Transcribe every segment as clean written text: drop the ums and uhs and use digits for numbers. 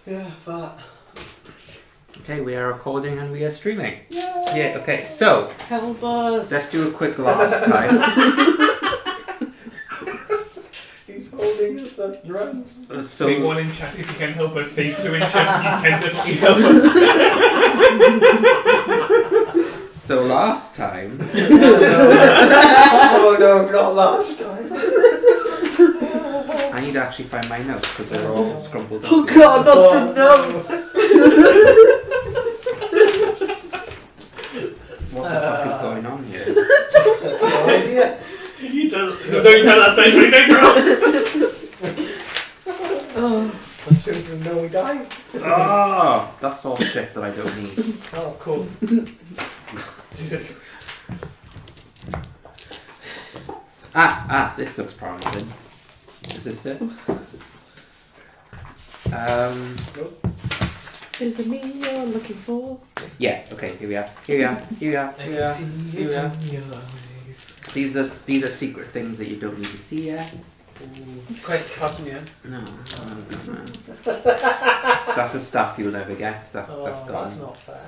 Yeah, that. Okay, we are recording and we are streaming. Yay! Yeah, okay, so Help us! let's do a quick last time. He's holding us up drums. Say 1 in chat if you can help us. Say 2 in chat if you can definitely help us. So last time... Oh no, not last time. I need to actually find my notes because they're all scrumpled up. Oh god, not the notes! What the fuck is going on here? No idea. You don't tell us anything, don't tell us! As soon as we know we die. Oh, that's all shit that I don't need. Oh, cool. This looks promising. Is this it? Is it me you're looking for? Yeah, okay, here we are. Here we are. These are secret things that you don't need to see yet. Quick, cut me in. No. That's a stuff you'll never get. That's gone. That's not fair.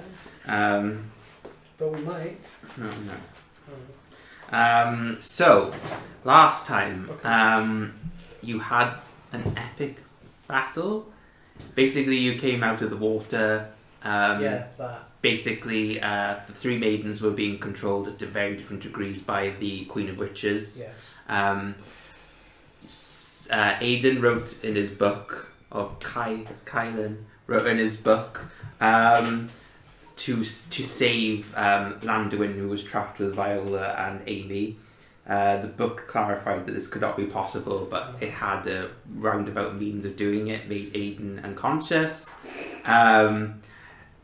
But we might. No. So last time, you had an epic battle. Basically, you came out of the water. Yeah, that. Basically, the three maidens were being controlled at very different degrees by the Queen of Witches. Yeah. Aidan wrote in his book, or Kylan wrote in his book, to save Landuin, who was trapped with Viola and Amy. The book clarified that this could not be possible, but it had a roundabout means of doing it, made Aidan unconscious.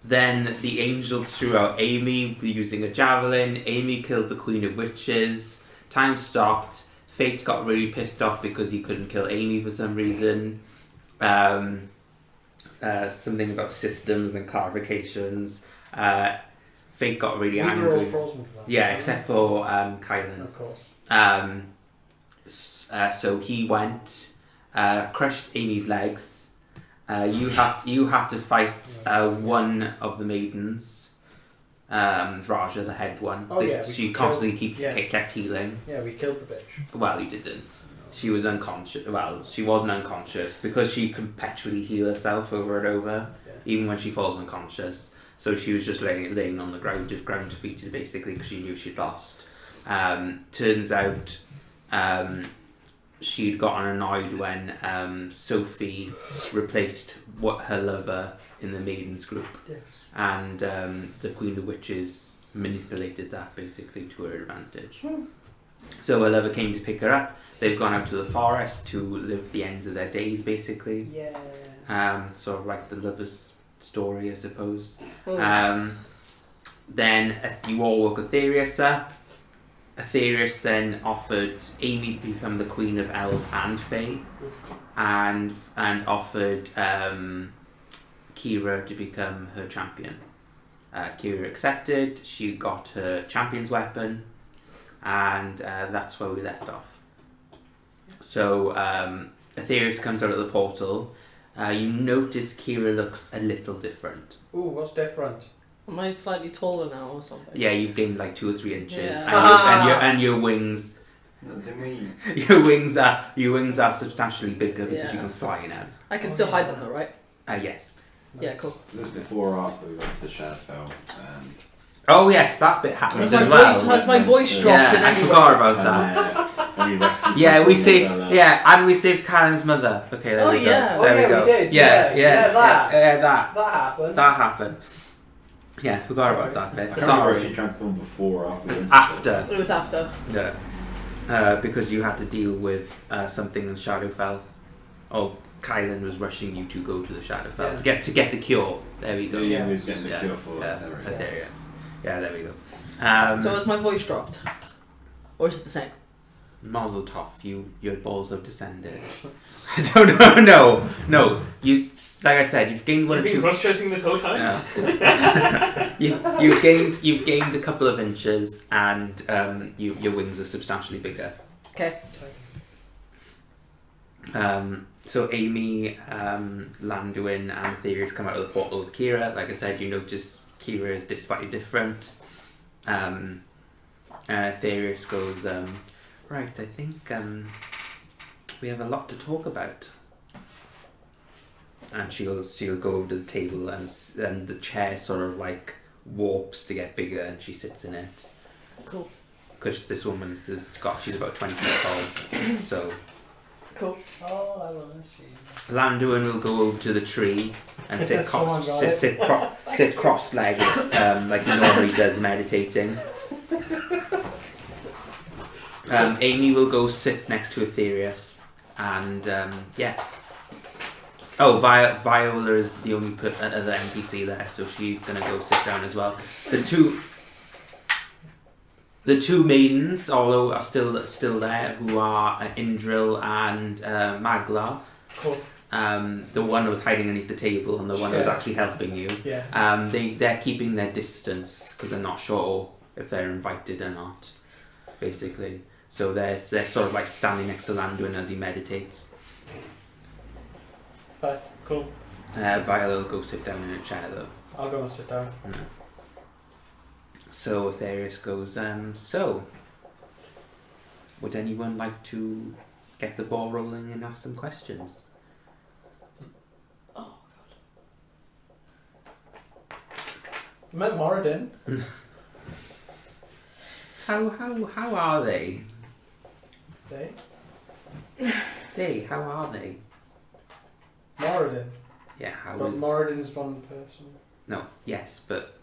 Then the angels threw out Amy using a javelin. Amy killed the Queen of Witches. Time stopped. Fate got really pissed off because he couldn't kill Amy for some reason. Something about systems and clarifications. Fate got really angry. We were all frozen for that. Yeah, except for Kylan. Of course. So he went, crushed Amy's legs. You had to fight one of the maidens, Raja, the head one. Oh, yeah, She we constantly killed- kept healing. Yeah, we killed the bitch. Well, you didn't. She was unconscious. Well, she wasn't unconscious because she can perpetually heal herself over and over, even when she falls unconscious. So she was just laying on the ground defeated, basically, because she knew she'd lost. Turns out she'd gotten annoyed when Sophie replaced her lover in the maidens group. Yes. And the Queen of Witches manipulated that, basically, to her advantage. So her lover came to pick her up. They've gone out to the forest to live the ends of their days, basically. Yeah. Sort of like the lover's story, I suppose. Oh. Then you all woke Aetherius up. Aetherius then offered Amy to become the Queen of Elves and Fae, and offered Kira to become her champion. Kira accepted. She got her champion's weapon, and that's where we left off. So Aetherius comes out of the portal. You notice Kira looks a little different. Ooh, what's different? Am I slightly taller now or something? Yeah, you've gained like 2 or 3 inches, Yeah. and your wings. Your wings are substantially bigger because you can fly now. I can still hide them though, right? Yes. Yeah, cool. This is before or after we went to the Shadowfell and Oh yes, that bit happened Has as well. my voice dropped in I any way? forgot about that. and we rescued Yeah, we people saved. from the- And we saved Karen's mother. Okay, there Oh, we go. yeah. There Oh, we yeah, go. we did, Yeah, yeah, that. That happened. Yeah, forgot about that I bit. can't remember if Sorry. she transformed before or after the After. It was after. Yeah. Because you had to deal with something in Shadowfell. Oh, Kylan was rushing you to go to the Shadowfell to get the cure. There we go. Yeah, we were getting the cure for Aetherius. Aetherius. Yeah, there we go. So has my voice dropped? Or is it the same? Mazel tov, your balls have descended. I don't know. No, you, like I said, you've gained 1 or You've 2. been cross-dressing this whole time? Yeah. you've gained a couple of inches, and your wings are substantially bigger. Okay. So Amy, Landuin and Aetherius come out of the portal with Kira. Like I said, you notice Kira is slightly different. And Aetherius goes, right, I think we have a lot to talk about. And she'll go over to the table and the chair sort of like warps to get bigger and she sits in it. Cool. Because this woman's she's about 20 feet tall. So Cool. Oh, I want to see. Landuin will go over to the tree and sit Someone got it. sit cross-legged like he normally does meditating. Amy will go sit next to Aetherius and yeah. Oh, Viola is the only other NPC there, so she's gonna go sit down as well. The two maidens, although are still there, who are Indril and Magla. Cool. The one that was hiding underneath the table and the one that was actually helping you. Yeah. They're keeping their distance because they're not sure if they're invited or not, basically. So they're sort of like standing next to Landuin as he meditates. But cool. Viola will go sit down in a chair though. I'll go and sit down. So Aetherius goes, so would anyone like to get the ball rolling and ask some questions? Oh god. Met Moradin. How are they? How are they? Moradin. Yeah, how But is Moradin's one person. No, yes, but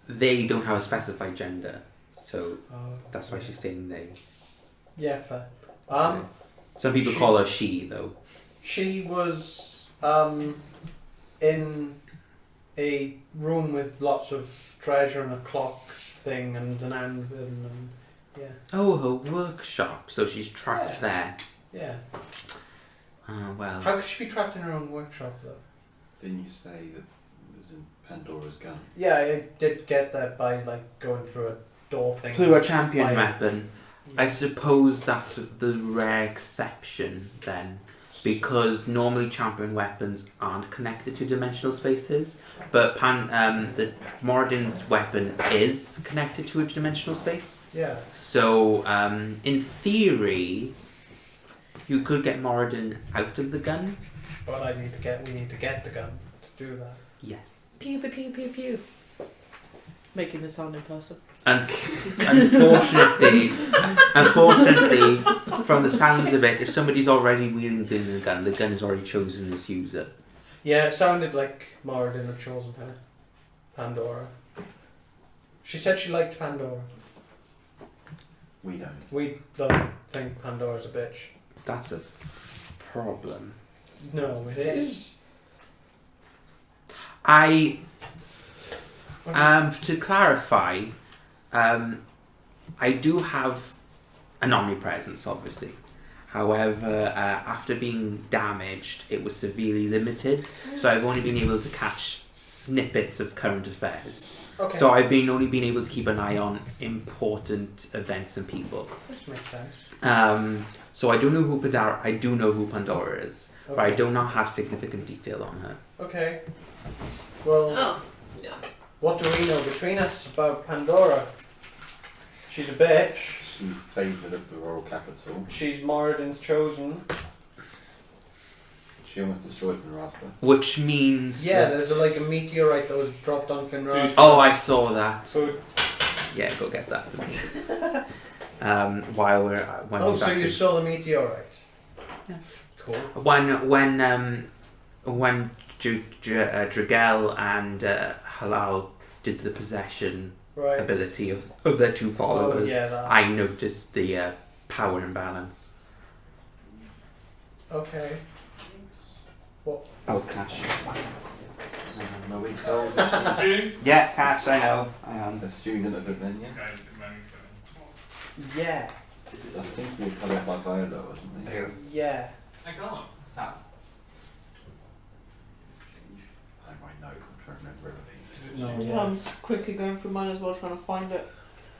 they don't have a specified gender, so that's why she's saying they. Yeah, fair. Some people call her she though. She was in a room with lots of treasure and a clock thing and an anvil and yeah. Oh, her workshop. So she's trapped there. Yeah. Well. How could she be trapped in her own workshop though? Didn't you say that it was in Pandora's gun? Yeah, I did get that by like going through a door thing. Through a champion weapon. Yeah. I suppose that's the rare exception then. Because normally champion weapons aren't connected to dimensional spaces, but the Moradin's weapon is connected to a dimensional space. Yeah. So, in theory, you could get Moradin out of the gun. But we need to get the gun to do that. Yes. Pew pew pew pew pew. Making the sound in person. Unfortunately, from the sounds of it, if somebody's already wielding the gun is already chosen its user. Yeah, it sounded like Moradin had chosen her. Pandora. She said she liked Pandora. We don't. We don't think Pandora's a bitch. That's a problem. No, it is. To clarify, I do have an omnipresence, obviously. However, after being damaged, it was severely limited, so I've only been able to catch snippets of current affairs. Okay. So I've only been able to keep an eye on important events and people. This makes sense. So I don't know who Pandora. I do know who Pandora is, Okay. but I do not have significant detail on her. Okay. Well, Yeah. what do we know between us about Pandora? She's a bitch. She's favoured of the royal capital. She's Moradin's chosen. She almost destroyed Finrasta. Which means Yeah, that- there's a meteorite that was dropped on Finrod. Oh, I saw that. So, Yeah, go get that for me. While we're when oh, we've so you actually- saw the meteorite? Yeah. Cool. when Dragel and Halal did the possession Right. ability of their two followers, Oh, yeah, that. I noticed the power imbalance. Okay. What? Oh, Cash. I'm a week old. Is she? Yeah, Cash, I know. I am. A student of Avenia. Guys, the money's coming. Yeah. I think we were told by Viola, wasn't they? Yeah. I can't. I might know. I'm trying to remember everything. No, Yeah. yeah. I'm quickly going through mine as well, trying to find it.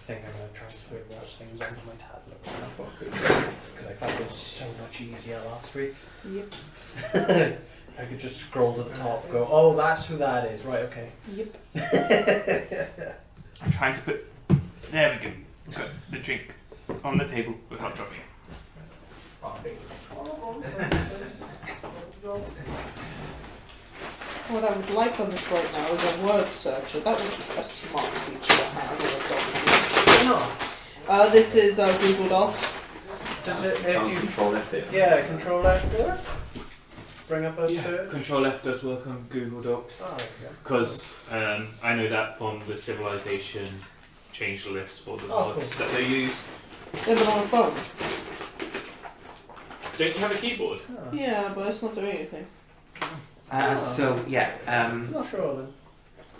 think I'm going to transfer those things onto my tablet because I found it so much easier last week. Yep. I could just scroll to the top and go, oh, that's who that is. Right, okay. Yep. I'm trying to put. There we go. Got the drink on the table without dropping it. What I would like on this right now is a word searcher. That would be a smart feature to have on a document. This is Google Docs. Does it, Can't if you, control F there. yeah, Control F work? Bring up a Yeah, search? Control F does work on Google Docs. Oh, there we go. Because I know that from the Civilization change list for the Oh, mods cool. that they use. Yeah, but on a phone. Don't you have a keyboard? Oh. Yeah, but it's not doing anything. So yeah, I'm not sure then.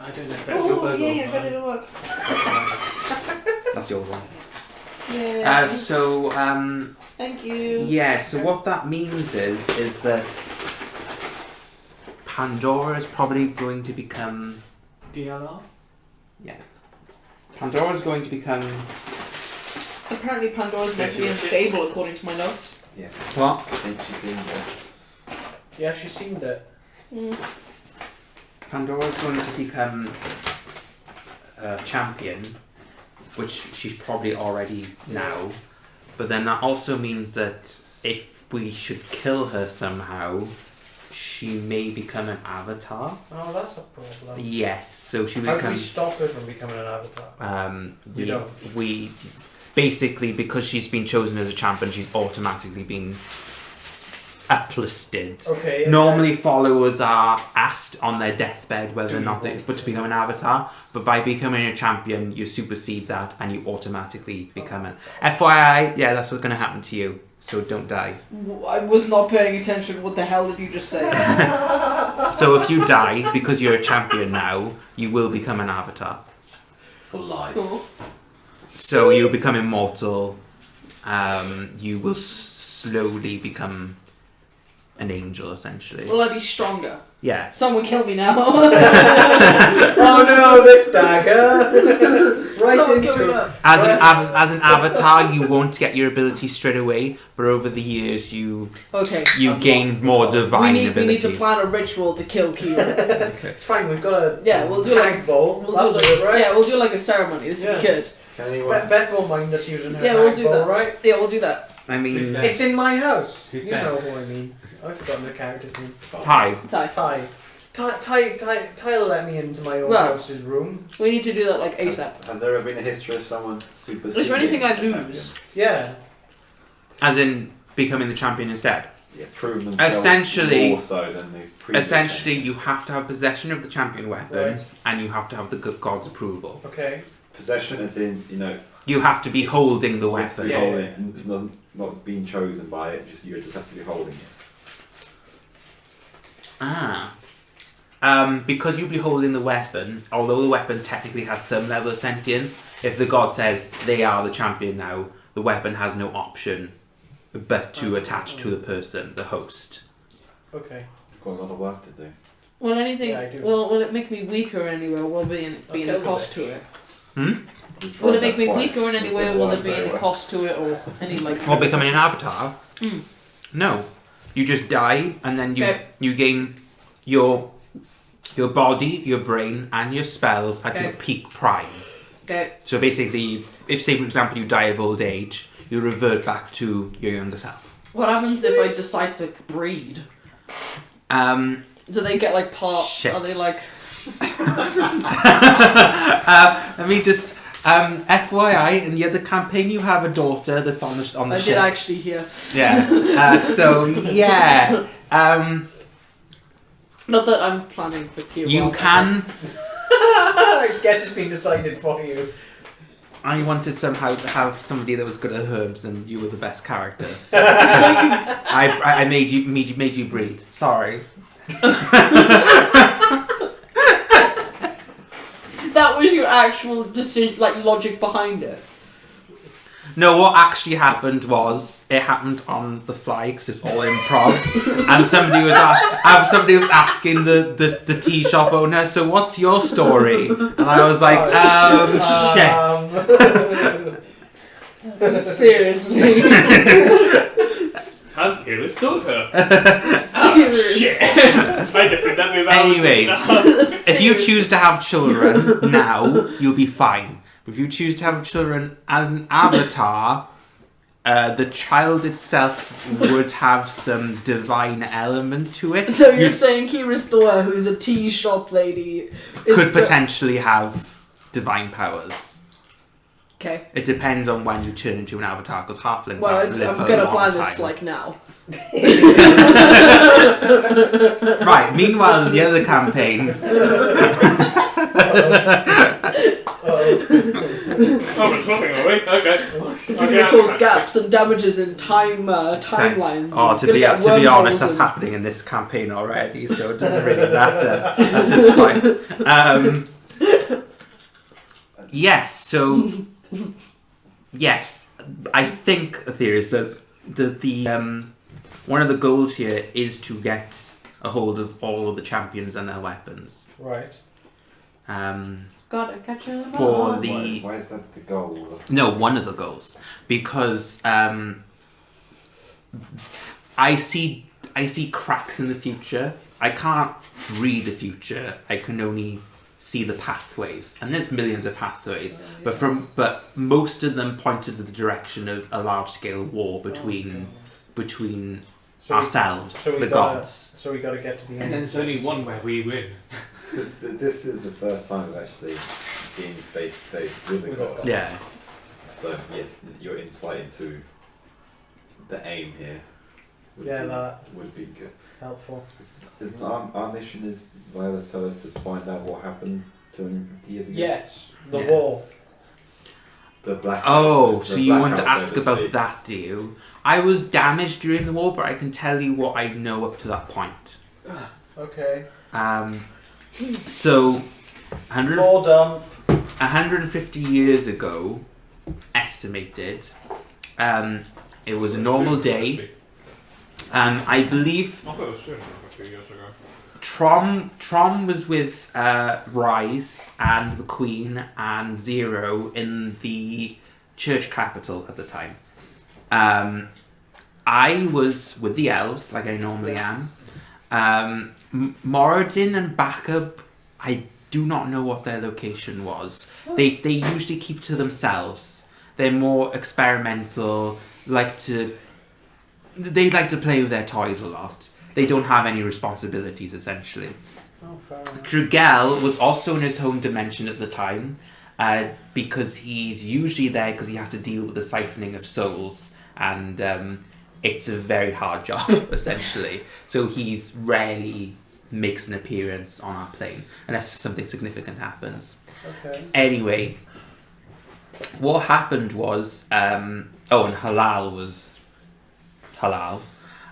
I don't know if that's your Oh, bug yeah, or yeah, got it mine. to work. that's your one. Yeah. So Thank you. yeah, so what that means is that Pandora is probably going to become DLR? Pandora's going to become Apparently Pandora's meant to be unstable according to my notes. Yeah. what? I think she's in there. Yeah, she seemed it. Pandora's going to become a champion, which she's probably already now. But then that also means that if we should kill her somehow, she may become an avatar. Oh, that's a problem. Yes, so she How do we becomes. stop her from becoming an avatar? We You don't. we basically, because she's been chosen as a champion, she's automatically been uplisted. Okay. is Normally, followers are asked on their deathbed whether Do or you not they want but to to? become an avatar. But by becoming a champion, you supersede that and you automatically become an. FYI, yeah, that's what's going to happen to you. So don't die. I was not paying attention. What the hell did you just say? So if you die because you're a champion now, you will become an avatar. For life. Cool. So you'll become immortal. You will slowly become an angel, essentially. Will I be stronger? Yeah. Someone kill me now. Oh no, this dagger! Right Someone kill me into now. As an avatar, you won't get your ability straight away, but over the years, you Okay. gain more divine We need abilities. to plan a ritual to kill Kira. It's fine, we've got a Yeah, we'll do like bowl. we'll do like right? yeah, we'll do like a ceremony. This would be Yeah. good. Can anyone? Beth won't mind us using her Yeah, we'll hag do bowl, that. right? Yeah, we'll do that. I mean, Who's It's in my house. Who's you Beth? know who I mean. I've forgotten the character's name. hi. Ty. Ty'll let me into my own Well. house's room. We need to do that like ASAP. Has there ever been a history of someone super? Is there anything I lose? Yeah. As in becoming the champion instead. Yeah, prove themselves Essentially- more so than the previous Essentially, you have to have possession of the champion weapon, Right. and you have to have the god's approval. Okay. possession, as in You have to be holding the you have to weapon. be Yeah. holding it, and it's not being chosen by it. You just have to be holding it. Because you'll be holding the weapon, although the weapon technically has some level of sentience, if the god says they are the champion now, the weapon has no option but to attach to the person, the host. Okay. You've got a lot of work to do. Will anything? Yeah, I do. Will it make me weaker anywhere? Will there be I'll any kill cost the to it? We've Will tried it make me that twice. weaker in any way, or It will there worked be very any well. cost to it, or any like? Or becoming an avatar? Mm. No. You just die, and then Okay. you gain your body, your brain, and your spells at your Okay. peak prime. Okay. So basically, if say for example you die of old age, you revert back to your younger self. What happens if I decide to breed? Do they get like part? Shit. Are they like? Let me just FYI, in the other campaign you have a daughter that's on the I ship. did actually hear. Yeah. So yeah. Not that I'm planning for Kira. You can. I guess it's been decided for you. I wanted somehow to have somebody that was good at herbs, and you were the best character. So So you, I made you breed. Sorry. that was your actual decision, like logic behind it. No, what actually happened was it happened on the fly because it's all improv, and somebody was asking the tea shop owner, so what's your story? And I was like, shit. Seriously. I'm Kayla's daughter. Seriously. Shit. I just said that movie. Anyway, if you choose to have children now, you'll be fine. If you choose to have children as an avatar, the child itself would have some divine element to it. So you're saying Kira Storer, who's a tea shop lady, could potentially have divine powers. Okay. It depends on when you turn into an avatar, because halflings Well, live I'm for a gonna long plan time. this like now. Right. Meanwhile, in the other campaign. Oh, we're swapping, are we? Okay. It's going to cause gaps and damages in timelines. Oh, It's to gonna be get honest, wormholes that's and- happening in this campaign already, so it doesn't really matter at this point. Yes. So yes, I think Aetherius says that the one of the goals here is to get a hold of all of the champions and their weapons. Right. Gotta catch you For the Why is that the goal? No, one of the goals, because I see cracks in the future. I can't read the future. I can only see the pathways, and there's millions of pathways. But most of them point to the direction of a large scale war between ourselves, the gods. So we gotta get to the end. And then there's only one where we win. Because this is the first time I've actually been face to face with a god. Yeah. So yes, your insight into the aim here would be good. Helpful. Isn't our mission is Violas tell us to find out what happened 250 years ago? Yes, the Yeah. wall. The black Oh, house, so the you black want to house, ask so to about speak. that, do you? I was damaged during the war, but I can tell you what I know up to that point. Okay. So, 150 years ago, estimated, it was a normal day. I believe I thought it was 250 years ago. Trom was with Rise and the Queen and Zero in the church capital at the time. I was with the elves, like I normally am. Moradin and Backup, I do not know what their location was. They usually keep to themselves. They're more experimental, they like to play with their toys a lot. They don't have any responsibilities, essentially. Oh, fair enough. Drugel was also in his home dimension at the time, because he's usually there because he has to deal with the siphoning of souls, and it's a very hard job, essentially. So he's rarely makes an appearance on our plane, unless something significant happens. Okay. Anyway, what happened was, and Halal was Halal.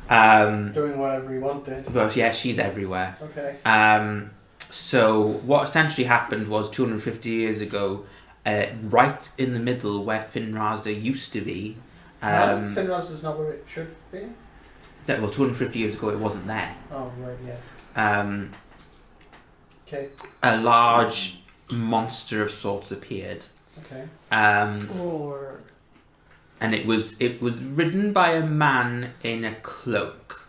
Doing whatever he wanted. But yeah, she's everywhere. Okay. So what essentially happened was 250 years ago, right in the middle where Finrazda used to be. Finrazda's not where it should be. 250 years ago, it wasn't there. Oh right, yeah. Okay. A large monster of sorts appeared. Okay. And it was ridden by a man in a cloak.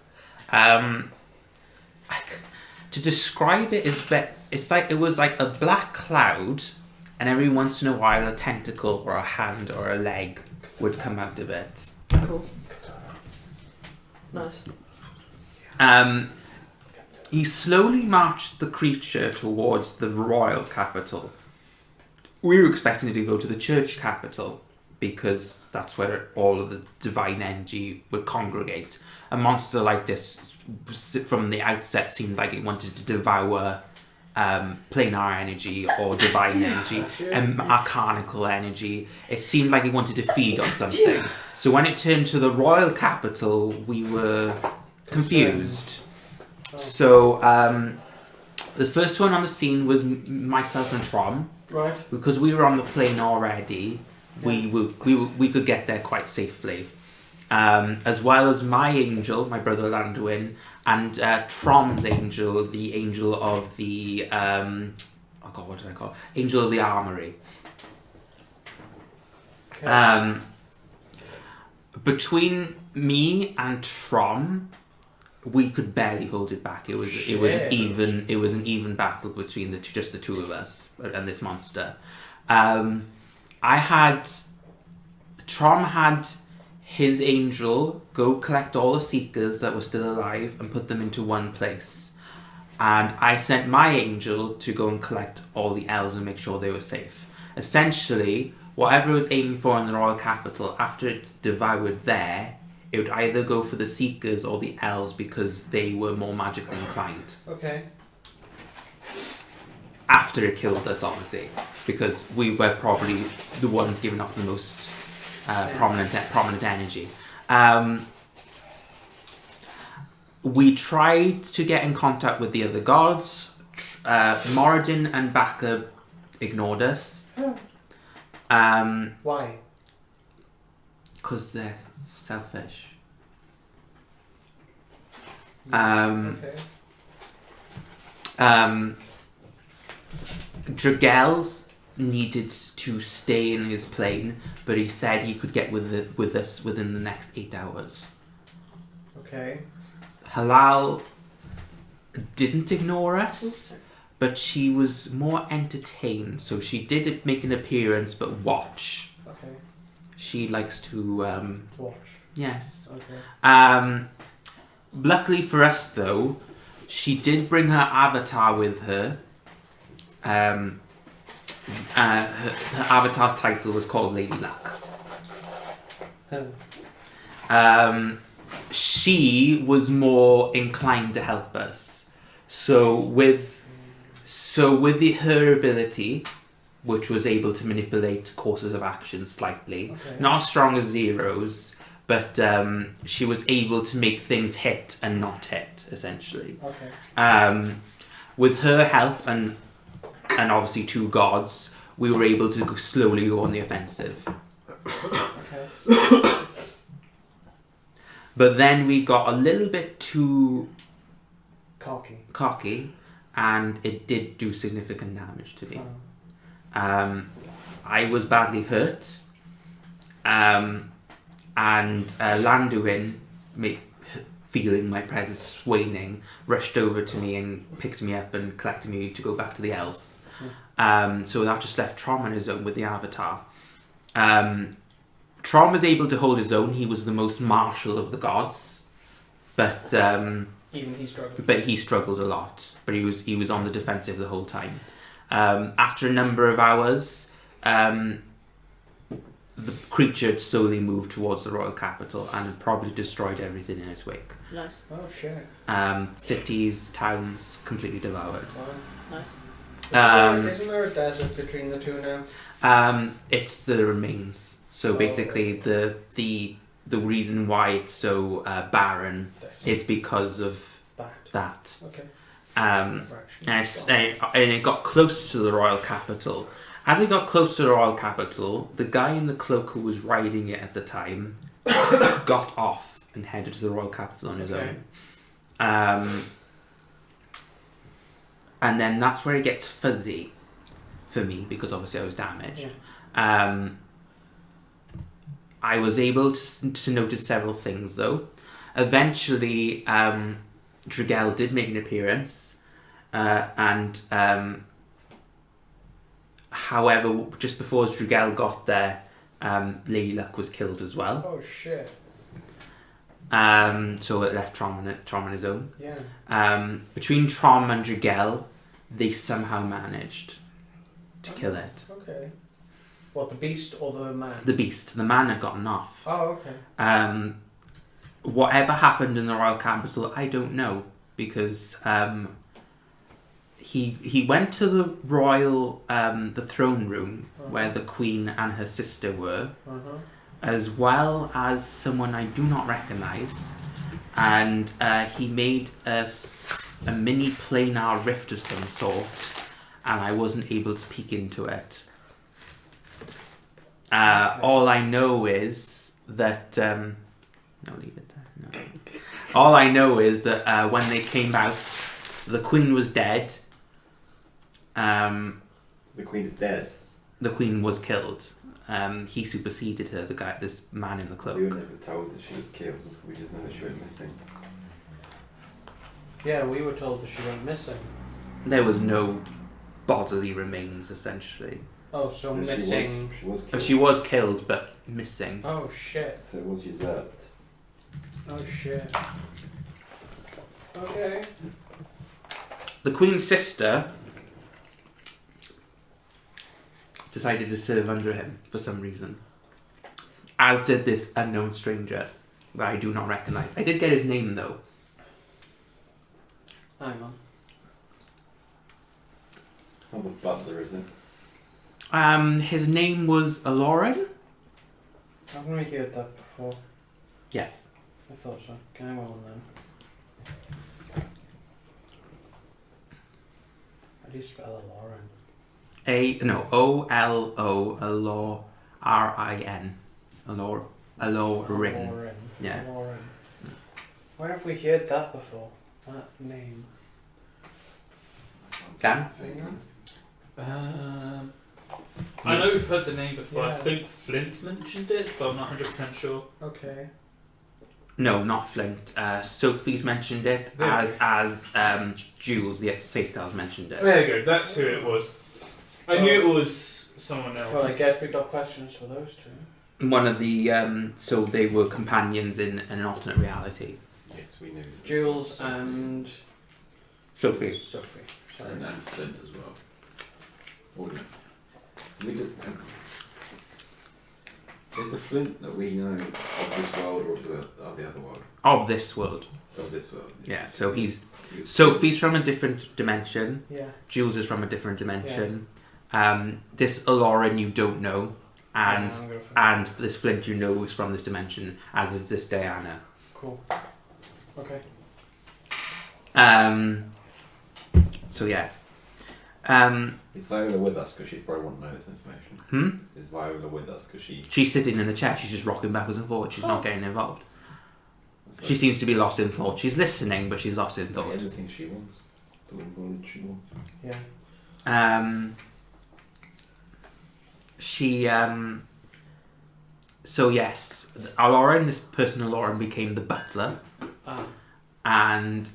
To describe it it was like a black cloud, and every once in a while a tentacle or a hand or a leg would come out of it. Cool. Nice. He slowly marched the creature towards the royal capital. We were expecting to go to the church capital, because that's where all of the divine energy would congregate. A monster like this, from the outset, seemed like it wanted to devour planar energy or divine energy, arcanical energy. It seemed like it wanted to feed on something. So when it turned to the royal capital, we were confused. So the first one on the scene was myself and Trom. Right. Because we were on the plane already, we were expecting to go to the church capital. we could get there quite safely. As well as my angel, my brother Landuin, and Trom's angel, the angel of the what did I call it? Angel of the Armory. Okay. Between me and Trom, we could barely hold it back. It was an even battle between just the two of us and this monster. Trom had his angel go collect all the seekers that were still alive and put them into one place. And I sent my angel to go and collect all the elves and make sure they were safe. Essentially, whatever it was aiming for in the royal capital, after it devoured there, it would either go for the seekers or the elves because they were more magically inclined. Okay. After it killed us, obviously, because we were probably the ones giving off the most prominent energy. We tried to get in contact with the other gods. Moradin and Baka ignored us. Why? Because they're selfish. Okay. Dragels needed to stay in his plane, but he said he could get with us within the next 8 hours. Okay. Halal didn't ignore us, but she was more entertained, so she did make an appearance, but watch. Okay. She likes to Watch. yes. Okay. Luckily for us, though, she did bring her avatar with her. Her avatar's title was called Lady Luck. She was more inclined to help us. So with her ability, which was able to manipulate courses of action slightly, Okay. not as strong as Zero's, but she was able to make things hit and not hit, essentially. Okay. With her help and obviously two gods, we were able to slowly go on the offensive. Okay. But then we got a little bit too Cocky. and it did do significant damage to me. Oh. I was badly hurt, and Landuin, feeling my presence waning, rushed over to me and picked me up and collected me to go back to the elves. So that just left Trom on his own with the avatar. Trom was able to hold his own. He was the most martial of the gods, but Even he struggled. but he struggled a lot. But he was on the defensive the whole time. After a number of hours, the creature had slowly moved towards the royal capital and had probably destroyed everything in its wake. Nice. Oh shit. Cities, towns, completely devoured. Nice. Isn't there a desert between the two now? It's the remains. So basically, the reason why it's so barren is because of that. Okay. And it got close to the royal capital. As it got close to the royal capital, the guy in the cloak who was riding it at the time got off and headed to the royal capital on his own. And then that's where it gets fuzzy for me, because obviously I was damaged. Yeah. I was able to notice several things, though. Eventually, Dragel did make an appearance, and however, just before Dragel got there, Lady Luck was killed as well. Oh shit. So it left Trom on his own. Yeah. Between Trom and Dragel, they somehow managed to kill it. Okay. What, the beast or the man? The beast. The man had gotten off. Oh, okay. Whatever happened in the royal capital, I don't know, because he went to the royal the throne room where the queen and her sister were, as well as someone I do not recognise, and he made a mini planar rift of some sort, and I wasn't able to peek into it. All I know is that no, leave it there. No. All I know is that when they came out, the Queen was dead. The Queen's dead. The Queen was killed. He superseded her. This man in the cloak. We were never told that she was killed. We just know that she went missing. Yeah, we were told that she went missing. There was no bodily remains, essentially. Oh, so But missing. She was Oh, killed. she was killed, but missing. Oh shit. So it was usurped. Oh shit. Okay. The Queen's sister decided to serve under him for some reason. As did this unknown stranger that I do not recognise. I did get his name though. Hang on. Not the butler, is it? His name was Aloran? Haven't we heard that before? Yes. I thought so. Can I roll then? How do you spell Lauren? O-L-O-R-I-N. Alorin. Yeah. Lauren. Where have we heard that before? That name. Dan? I know we've heard the name before. I Yeah. think Flint mentioned it, but I'm not 100% sure. Okay. No, not Flint. Sophie's mentioned it, There as Jules, the ex-Satars, mentioned it. There you go. That's who it was. I knew it was someone else. Well, I guess we got questions for those two. One of the, so they were companions in an alternate reality. Yes, we knew. it was Jules Sophie. and Sophie. Sophie. Sorry. And Flint as well. We did. Is the Flint that we know of this world or of the other world? Of this world. Of this world. Yeah, so Sophie's from a different dimension. Yeah. Jules is from a different dimension. This Aloran you don't know. And Yeah, I'm gonna find- and this Flint you know is from this dimension, as is this Diana. Cool. Okay. So yeah. Is Viola with us? Because she'd probably want to know this information. Is Viola with us? Because She's sitting in the chair, she's just rocking backwards and forwards, she's not getting involved. so She seems to be lost in thought. She's listening, but she's lost in thought. everything she wants. The knowledge she wants. Yeah. So yes, Aloran, this person Aloran became the butler, and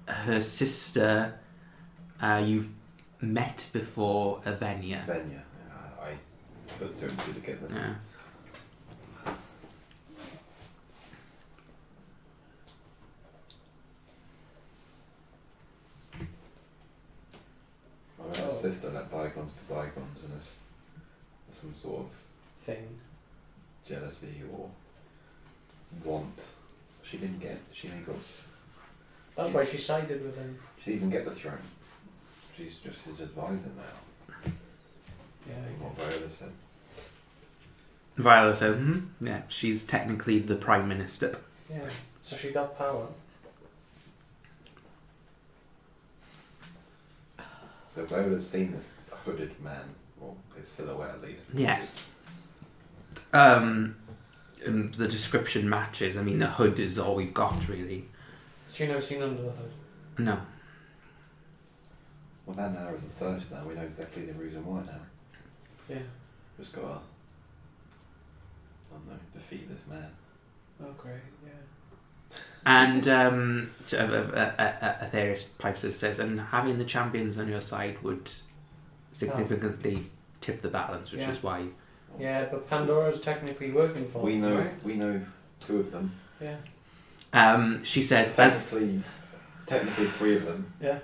her sister, you've met before, Avenia. Venya. I put two and two together. Yeah. My sister let bygones be bygones, and if some sort of Thing. jealousy or want, she didn't got. That's why she sided with him. She didn't even get the throne. She's just his advisor now. Yeah. What Viola said. Viola said, yeah, she's technically the Prime Minister. Yeah. So she got power. So Viola's seen this hooded man, or his silhouette at least. Yes. And the description matches. I mean, the hood is all we've got, really. She never seen under the hood. No. Well, that now is a search now. We know exactly the reason why now. Yeah. Just got to, I don't know, defeat this man. Oh great. Yeah. And Aetherius pipes us, says, and having the champions on your side would significantly tip the balance, which Yeah. is why. Yeah, but Pandora's technically working for We them, know. right? We know two of them. Yeah. She says, as Technically three of them. Yeah.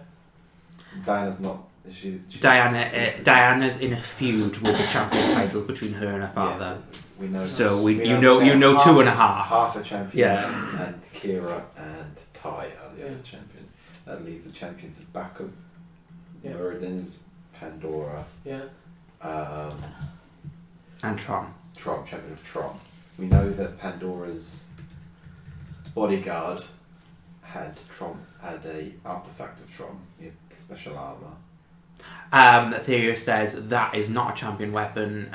Diana's not. She Diana's in a feud with the champion title between her and her father. Yeah, we know. So we you know half, two and a half. Half a champion. Yeah. And Kira and Ty are the Yeah. other champions. That leaves the champions of Bakum. Yeah. Muradin's Pandora. Yeah. And Tron. Tron, champion of Tron. We know that Pandora's bodyguard had a artifact of Tron, he had special armor, Theria says that is not a champion weapon.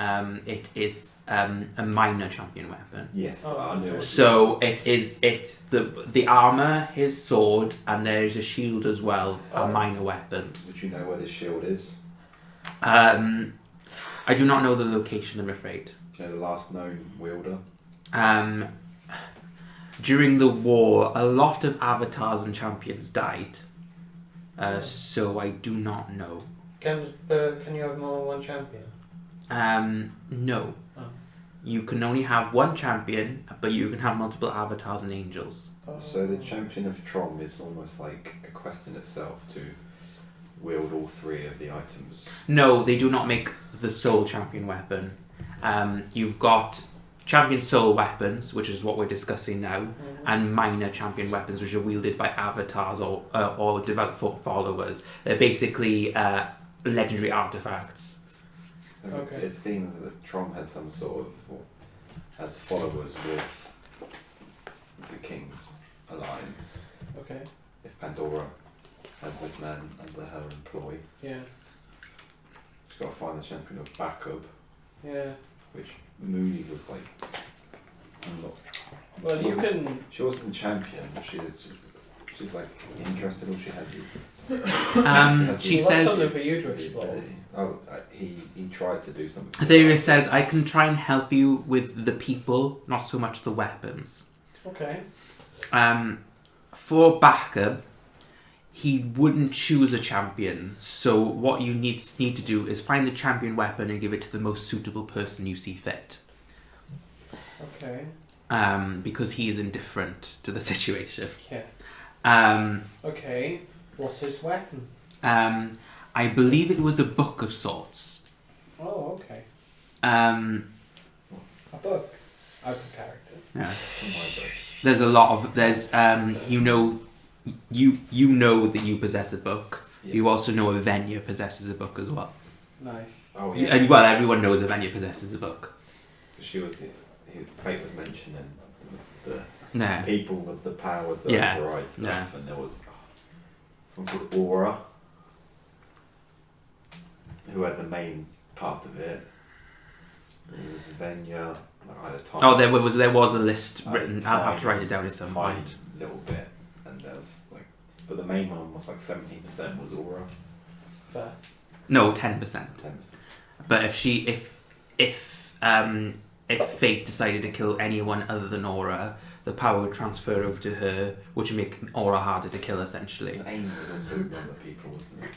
It is a minor champion weapon. Yes, Oh, I knew okay. it. So it's the armor, his sword, and there's a shield as well. Are Oh. minor weapons. Would you know where this shield is? I do not know the location. I'm afraid. Do you know the last known wielder? During the war, a lot of avatars and champions died. So I do not know. Can you have more than one champion? No. Oh. You can only have one champion, but you can have multiple avatars and angels. So the champion of Trom is almost like a quest in itself to wield all three of the items. No, they do not make the soul champion weapon. You've got champion soul weapons, which is what we're discussing now, and minor champion weapons, which are wielded by avatars or devout followers. They're basically legendary artifacts. So Okay. it seems that Trom has some sort of, or has followers with the King's alliance. Okay. If Pandora has this man under her employ, Yeah. she's got to find the champion of backup, Yeah. which Mooney was like, I'm not. Well, you can. She wasn't the champion, but she's like interested, or she had you. She Well, that's says. something for you to explore. He tried to do something. Theria says, I can try and help you with the people, not so much the weapons. Okay. For backup, he wouldn't choose a champion. So what you need to do is find the champion weapon and give it to the most suitable person you see fit. Okay. Because he is indifferent to the situation. Yeah. Okay. What's his weapon? I believe it was a book of sorts. Oh, okay. Um, A book. Out of character. yeah. Oh my gosh. There's a lot of you know that you possess a book. Yeah. You also know Avenia possesses a book as well. Nice. Oh yeah. And well, everyone knows Avenia possesses a book. She was. Fate was mentioning the Yeah. people with the power to Yeah. override stuff, Yeah. and there was someone called Aura who had the main part of it. There was Venya. I had a tiny, Oh, there was a list I had a written. I'll have to tiny- wite it down at some tiny point. little bit, and there was like, but the main one was like 17% was Aura, Fair. No, 10%. 10%. But if Fate decided to kill anyone other than Aura, the power would transfer over to her, which would make Aura harder to kill, essentially. And Amy was also one of the people, wasn't it?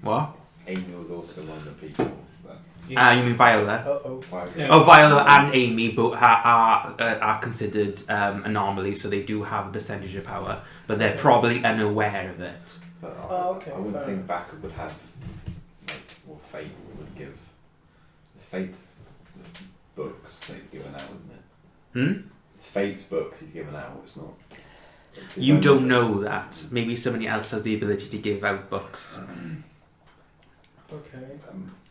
What? Amy was also one of the people that. You mean Viola? Uh-oh. Yeah. Oh, Viola and Amy both are considered anomalies, so they do have a percentage of power, but they're probably unaware of it. But Oh, okay, I wouldn't fair think Backup would have like what Fate would give. It's Fate's books that he's given out, isn't it? Hmm? It's Fate's books he's given out. It's not. It's his You own don't thing. know that. Maybe somebody else has the ability to give out books. Okay.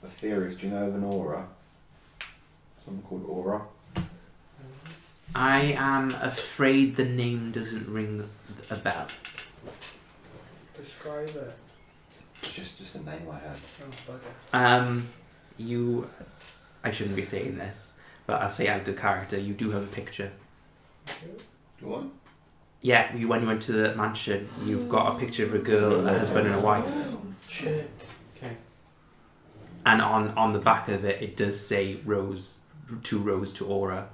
The theorist, do you know of an Aura? Someone called Aura. I am afraid the name doesn't ring a bell. Describe it. It's just a name I had. Oh, bugger. I shouldn't be saying this, but I'll say out of character, you do have a picture. Go on. Yeah, when you went to the mansion, you've got a picture of a girl, a husband and a wife. Shit. Okay. And on the back of it, it does say Rose to Aura.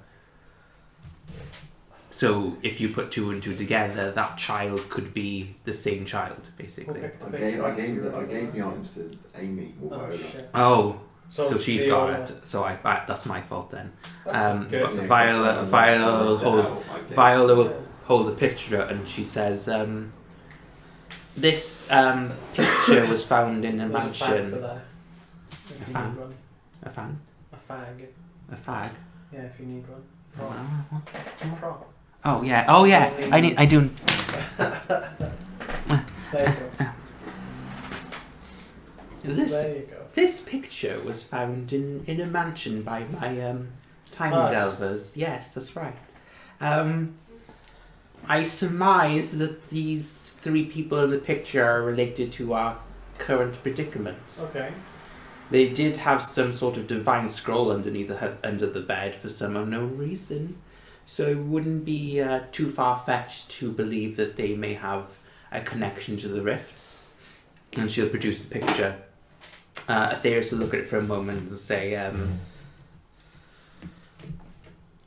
So if you put two and two together, that child could be the same child, basically. Okay. I gave the items to Amy or Oh, Viola. shit. Oh, so it's she's the got Aura. it. So that's my fault then. That's good. Yeah, Viola will hold I Viola will hold a picture out and she says, "This picture was found in a There's a fan for mansion." that. If you fan? need one. A fan? A fag. A fag? Yeah, if you need one. Prop. Prop. Oh yeah. Oh yeah. I do. There you go. This There you go. This picture was found in a mansion by my time Us. delvers. Yes, that's right. I surmise that these three people in the picture are related to our current predicament. Okay. They did have some sort of divine scroll under the bed for some unknown reason, so it wouldn't be too far-fetched to believe that they may have a connection to the rifts. And she'll produce the picture. Aetherius will look at it for a moment and say, I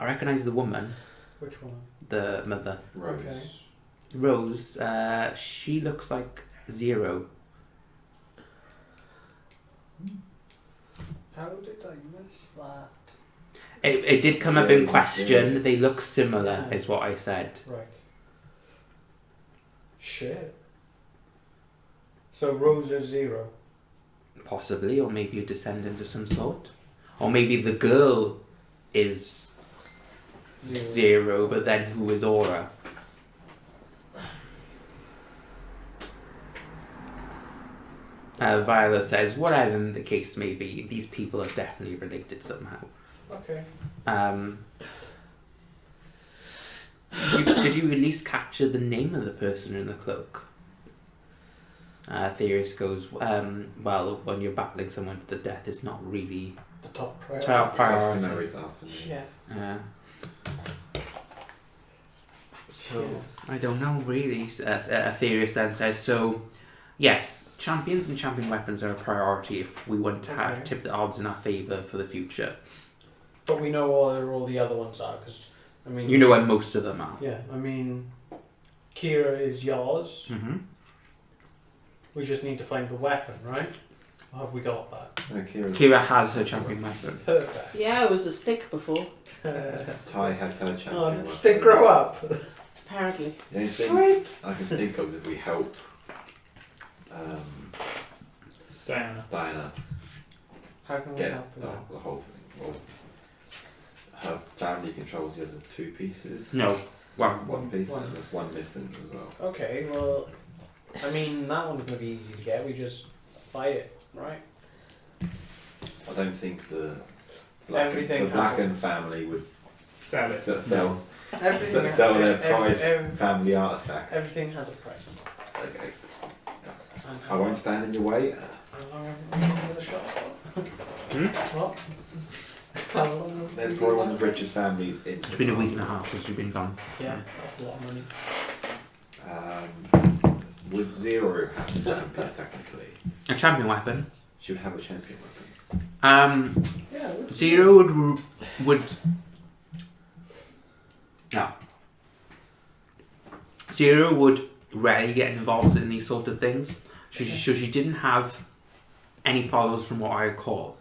recognise the woman, Which one? the mother. Rose. Okay. Rose, she looks like Zero. How did I miss that? It did come up in Yeah, question. yeah. They look similar, Yeah. is what I said. Right. Shit. So Rose is 0. Possibly, or maybe a descendant of some sort. Or maybe the girl is Zero, but then who is Aura? Viola says, whatever the case may be, these people are definitely related somehow. Okay. Did you at least capture the name of the person in the cloak? Theoris goes, well, when you're battling someone to the death, it's not really The top priority. top priority. Customary to ask for names. Yes. So, I don't know really, Theoris then says, so, yes, champions and champion weapons are a priority if we want to have Okay. tip the odds in our favour for the future. But we know all the other ones are, because, I mean... You know what most of them are. Yeah, I mean, Kira is yours. Mm-hmm. We just need to find the weapon, right? Or have we got that? No, Kira has her champion weapon. Perfect. Yeah, it was a stick before, Ty has her champion. Oh, did weapon. the stick grow up? apparently. The only thing Sweet! I can think of is if we help Diana How can we get help with that? the whole thing. Well, her family controls the other 2 pieces. No, One piece, One. and there's one missing as well. Okay, well, I mean, that one's going to be easy to get. We just buy it, right? I don't think the Everything Blacken family would Sell it. sell Everything, sell their every- prized every- family artifacts. everything has a price. Okay. And I won't stand in your way. How long have we been in the shop for? Hmm? What? How long have we They're been probably one there of the richest families in. it's been a week and a half since you've been gone. Yeah, that's a lot of money. Would Zero have a champion technically? A champion weapon. She would have a champion weapon. Yeah, it would. Zero would no. Zero would rarely get involved in these sort of things. So she didn't have any followers from what I recall.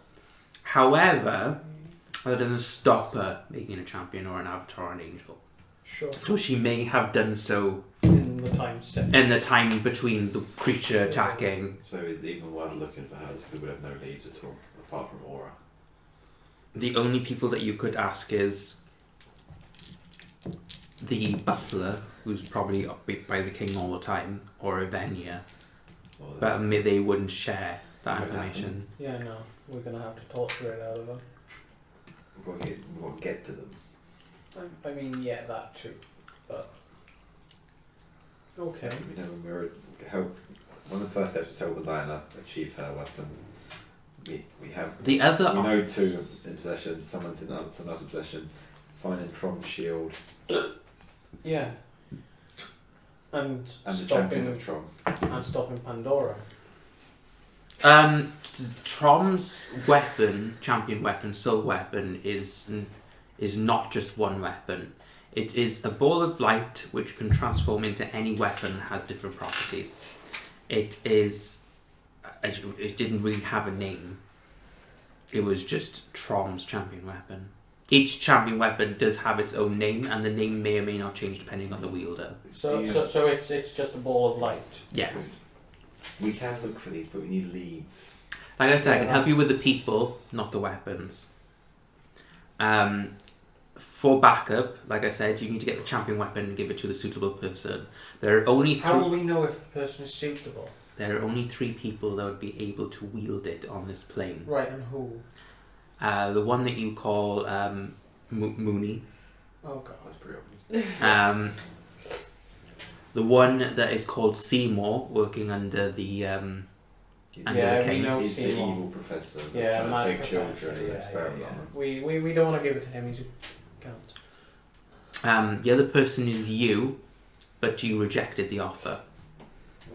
However, that doesn't stop her making a champion or an avatar or an angel. Sure. So she may have done so In the time set. in the time between the creature attacking. So is it even worth looking for hers because we have no leads at all, apart from Aura? The only people that you could ask is the butler, who's probably up by the king all the time, or Evenia. Or But that's- they wouldn't share that What information. Yeah, no, we're gonna have to torture it out of them. we'll get to them. I mean, yeah, that too, but okay. So, we know when we're help. One of the first steps is help with Diana achieve her weapon. We have The other we know 2 in possession. Someone else's in possession. Finding Trom's shield Yeah. And and the champion stopping of Trom. and stopping Pandora. Trom's weapon, champion weapon, soul weapon, is not just one weapon. It is a ball of light which can transform into any weapon and has different properties. It didn't really have a name. It was just Trom's champion weapon. Each champion weapon does have its own name, and the name may or may not change depending on the wielder. So Yeah. so it's just a ball of light. Yes. We can look for these, but we need leads. Like I said, I can Yeah. help you with the people, not the weapons. For backup, like I said, you need to get the champion weapon and give it to the suitable person. There are only How will three. we know if the person is suitable? There are only 3 people that would be able to wield it on this plane. Right, and who? The one that you call Mooney. Oh god. That's pretty obvious. The one that is called Seymour, working under the He's, Under Yeah, the we cane. know he's the Seymour. evil professor that's Yeah, trying mad to take professor, children and yeah, experiment yeah. on them. We don't want to give it to him. He's a cunt. The other person is you, but you rejected the offer.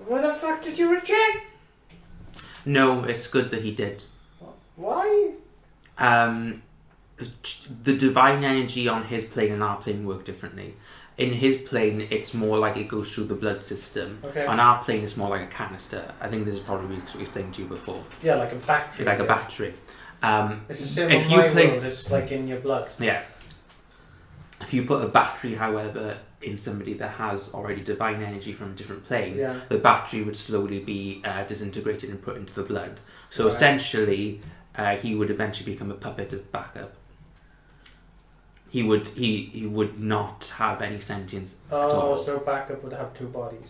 What the fuck did you reject? No, it's good that he did. Why? The divine energy on his plane and our plane work differently. In his plane, it's more like it goes through the blood system. Okay. On our plane, it's more like a canister. I think this is probably explained to you before. Yeah, like a battery. Like a yeah. battery. It's the same if on you my place- world. It's like in your blood. Yeah. If you put a battery, however, in somebody that has already divine energy from a different plane, Yeah. the battery would slowly be disintegrated and put into the blood. So Right. essentially, he would eventually become a puppet of backup. He would not have any sentience at all. Oh, so backup would have two bodies.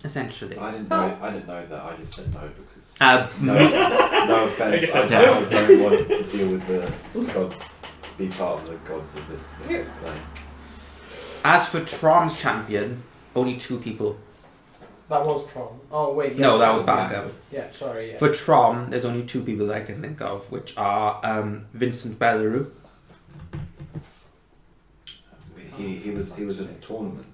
Essentially. I didn't know that. I just said no because no I offense. just I said no. don't want to deal with the gods, be part of the gods of this plane. As for Trom's champion, only 2 people. That was Tron. Oh wait. Yeah, No, that was Tron. backup. Yeah, sorry. Yeah. For Trom, there's only 2 people that I can think of, which are Vincent Belleroux. He was at a tournament.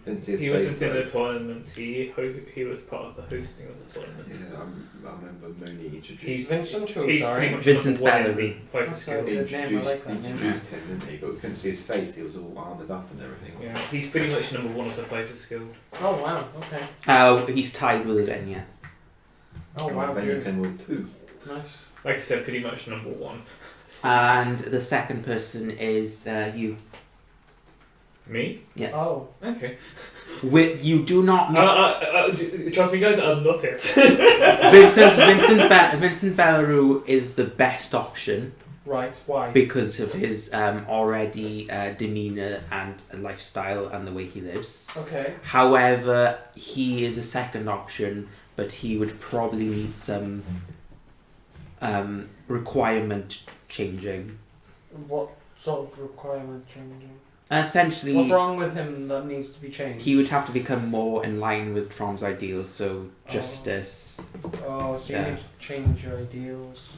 Didn't see his He face. wasn't in the tournament. He was part of the hosting of the tournament. Yeah, I remember Mooney introduced. He's Vincent who? He's Sorry. pretty much Vincent number 1 in Belleroux. the Fighter That's Skill. a good name, I like that name. introduced him, didn't he? But we couldn't see his face. He was all armoured up and everything. Yeah, he's pretty much number 1 of the Fighters Guild. Oh wow. Okay. He's tied with Avenia. Oh wow. Then you Dude. can roll 2. Nice. Like I said, pretty much number 1. And the second person is you. Me? Oh. Okay. You do not meet... Trust me, guys, I'm not it. Vincent Belleroux is the best option Right. Why? because of his already demeanour and lifestyle and the way he lives. Okay. However, he is a second option, but he would probably need some requirement changing. What sort of requirement changing? Essentially, What's wrong with him that needs to be changed? he would have to become more in line with Trom's ideals, so justice. Oh, so you Yeah. need to change your ideals.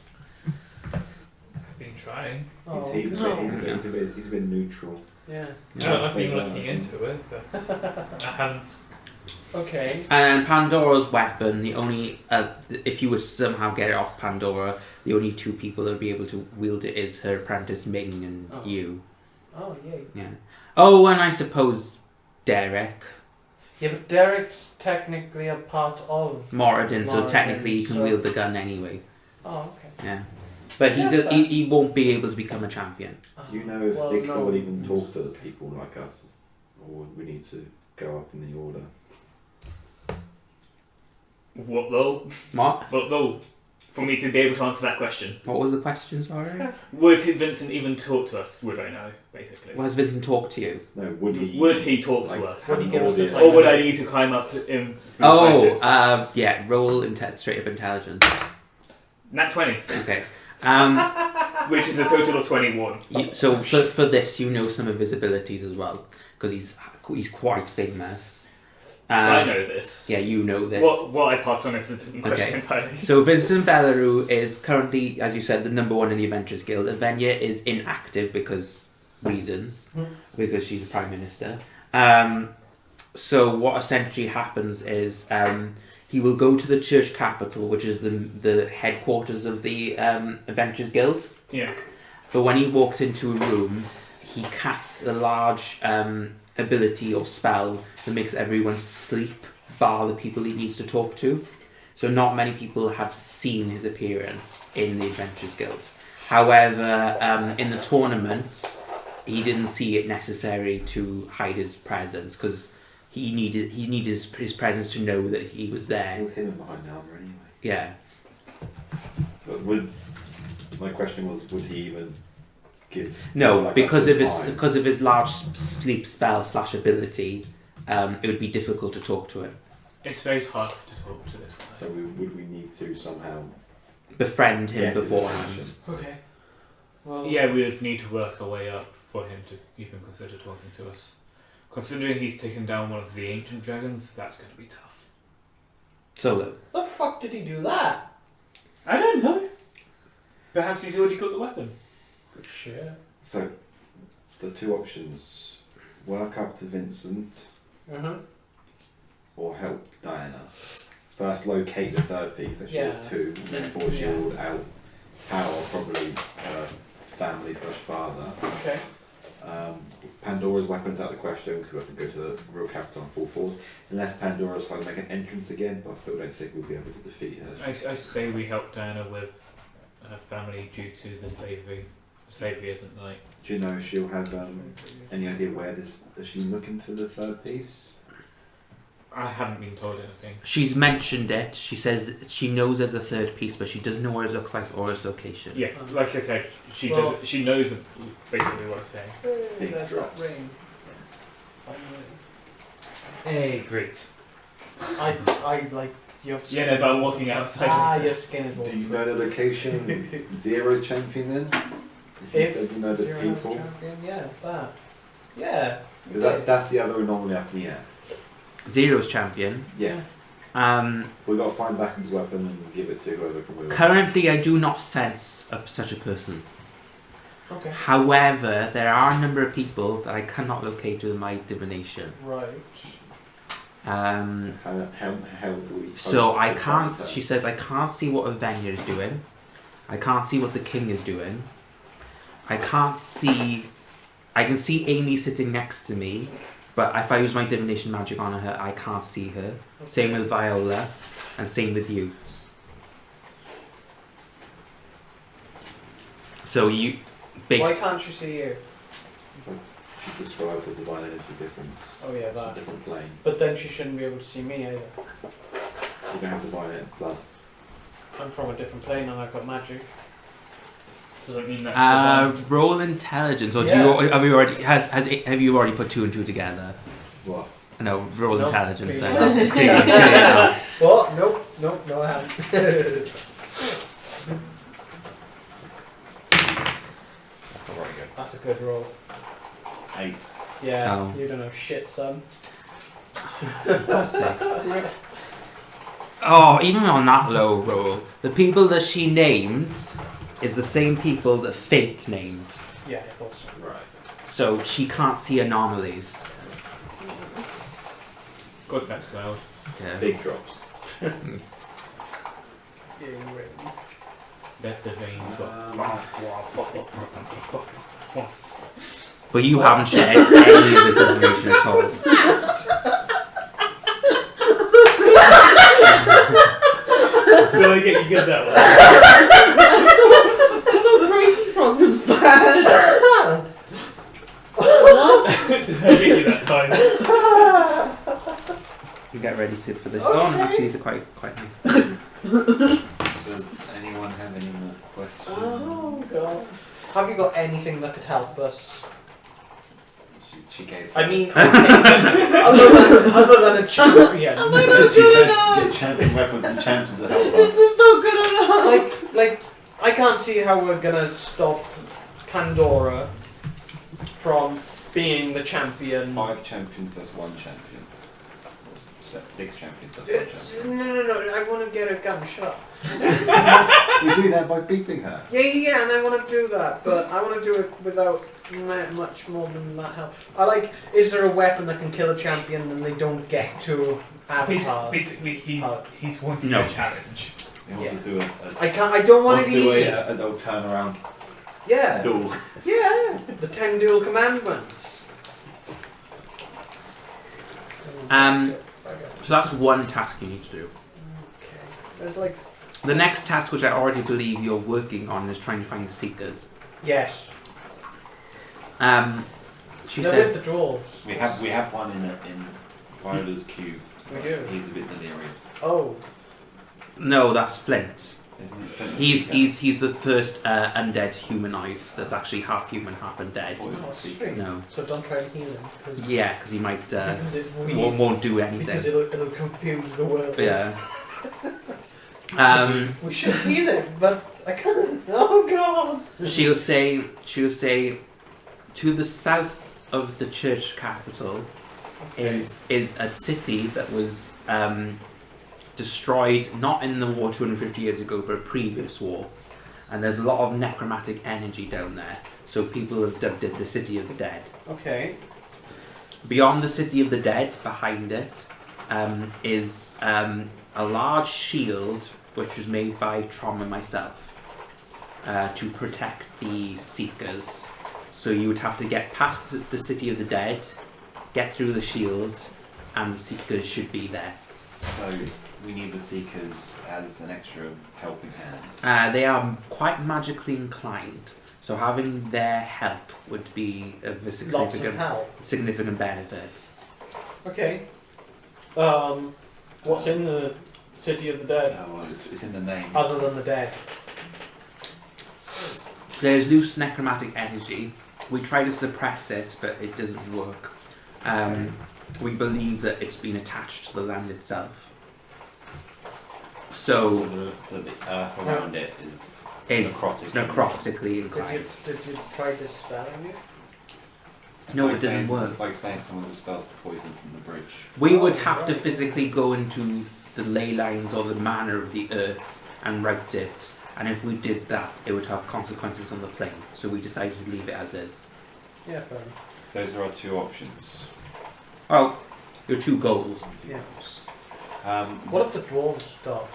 I've been trying. Oh, He's no. a bit neutral. Yeah. I've been Yeah. looking into it, but I haven't. Okay. And Pandora's weapon, the only if you would somehow get it off Pandora, the only 2 people that would be able to wield it is her apprentice Ming and Oh. you. Oh, yay. Yeah. Oh, and I suppose Derek Yeah, but Derek's technically a part of. Moradin, so Moradin, technically he can so- wield the gun anyway. Oh, okay. Yeah. But he Yeah, does. but- He won't be able to become a champion. Do you know if Well, Victor no. will even talk to people like us, or would we need to go up in the order? What though? What? What though? For me to be able to answer that question. What was the question? Sorry. Would Vincent even talk to us? Would I know, basically? Has Vincent talked to you? No, would he? Would he talk like, to us? Would he give us the audience? Or would I need to climb up in through Oh, fighters? yeah. Roll straight up intelligence. Nat 20, Okay. which is a total of 21. So for this, you know some of his abilities as well, because he's quite famous. So I know this. Yeah, you know this. What I passed on is a different question Okay. entirely. So Vincent Belleroux is currently, as you said, the number 1 in the Adventurers Guild. Avenia is inactive because she's the Prime Minister. So what essentially happens is he will go to the church capital, which is the headquarters of the Adventurers Guild. Yeah. But when he walks into a room, he casts a large ability or spell that makes everyone sleep, bar the people he needs to talk to. So not many people have seen his appearance in the Adventurers Guild. However, in the tournament, he didn't see it necessary to hide his presence because he needed his presence to know that he was It there. was hidden behind the armour anyway. Yeah. But my question was, would he even give? No, like, because us of the his time? large sleep spell / ability, it would be difficult to talk to him. It's very hard to talk to this guy. So would we need to somehow Befriend him get his beforehand. attention? Okay. Well. Yeah, we would need to work our way up for him to even consider talking to us. Considering he's taken down one of the ancient dragons, that's going to be tough. Solo. The fuck did he do that? I don't know. Perhaps he's already got the weapon. Good shit. So, the two options: work up to Vincent or help Diana. First, locate the third piece. So she has two, and then force you out. Power, probably family/father. Okay. Pandora's weapons out of the question because we have to go to the real capital on full force. Unless Pandora decides to make an entrance again, but I still don't think we'll be able to defeat her. I say we help Diana with her family due to the slavery. Slavery isn't like. Do you know if she'll have any idea where this? Is she looking for the third piece? I haven't been told anything. She's mentioned it. She says she knows there's a third piece, but she doesn't know what it looks like or its location. Yeah, like I said, she does. She knows basically what I'm saying. Big There's drops. that ring. Hey, great. I like your Yeah, no, but I'm walking outside. your skin is Do warm. you know the location? Zero's champion then? If you said you know the Zero people. champion, yeah, that. Yeah. Because that's the other anomaly up in the air. Zero's champion. Yeah. We've got to find back his weapon and give it to whoever can wield it. Currently, I do not sense such a person. Okay. However, there are a number of people that I cannot locate with my divination. Right. How do we So hope I to can't. find that? She says I can't see what Avenya is doing. I can't see what the king is doing. I can't see. I can see Amy sitting next to me, but if I use my divination magic on her, I can't see her. Same with Viola, and same with you. So you, Why can't you see you? She described the divine energy difference. Oh yeah, It's a that. different plane. But then she shouldn't be able to see me either. You don't have divine blood. I'm from a different plane and I've got magic. Does that mean that's roll intelligence, or Yeah. do you have you already have you already put two and two together? What? No, roll Nope, intelligence clearly then. not. Clearly not. What? Nope, no, I haven't. That's not very good. That's a good roll. 8. Yeah, Oh. you don't know shit, son. 6. Oh, even on that low roll, the people that she names is the same people that Fate named. Yeah, I thought so. Right. So she can't see anomalies. God, that's loud. Yeah. Big drops. Yeah, you're right. Let the vein drop. But you haven't shared any of this information at all. Did I get you good that one? I thought Crazy Frog was bad. Did I get you that time? You get ready for this. Oh, no, actually, these are quite nice. Does anyone have any more questions? Oh god. Have you got anything that could help us? She gave. I mean, other than a champion. Oh my She god, said, good enough. get champion weapons and champions to help This us. is not good enough. like, I can't see how we're gonna stop Pandora from being the champion. 5 champions plus 1 champion. 6 champions plus 1 champion. No, I want to get a gun, shut up. We do that by beating her. Yeah, and I want to do that, but I want to do it without much more than that help. Is there a weapon that can kill a champion and they don't get to Avatar? Basically, he's wanting No. a challenge. He wants to do I don't want it easy. a little turnaround Yeah, duel. yeah, the 10 dual commandments. So that's one task you need to do. Okay, there's like... The next task, which I already believe you're working on, is trying to find the Seekers. Yes. She They're says... with the dwarves. We have one in Viola's cube. We do. He's a bit delirious. Oh. No, that's Flint. Isn't it Flint? He's the first undead humanoid that's actually half human, half undead. Oh, Oh, Seeker. sweet. No. So don't try to heal him. Cause, Yeah, because he might Because it won't do Because anything. it'll confuse the world. Yeah. We should heal it, but I can't. Oh god. She'll say to the south of the church capital is a city that was destroyed not in the war 250 years ago, but a previous war. And there's a lot of necromantic energy down there, so people have dubbed it the City of the Dead. Okay. Beyond the City of the Dead, behind it, is a large shield which was made by Trom and myself to protect the Seekers. So you would have to get past the City of the Dead, get through the shield, and the Seekers should be there. So we need the Seekers as an extra helping hand. They are quite magically inclined, so having their help would be of a Lots of help. significant benefit. Okay. What's in the City of the Dead Well, it's in the name. other than the dead? There's loose necromantic energy. We try to suppress it, but it doesn't work. We believe that it's been attached to the land itself. So the earth around it is necrotically inclined. Did you try dispelling it? No, it doesn't work. It's like saying someone dispels the poison from the bridge. We would have to physically go into the ley lines or the manner of the earth and route it, and if we did that, it would have consequences on the plane. So we decided to leave it as is. Yeah, fair enough. So those are our two options. Well, your two goals. Yeah. What What if the dwarves stop?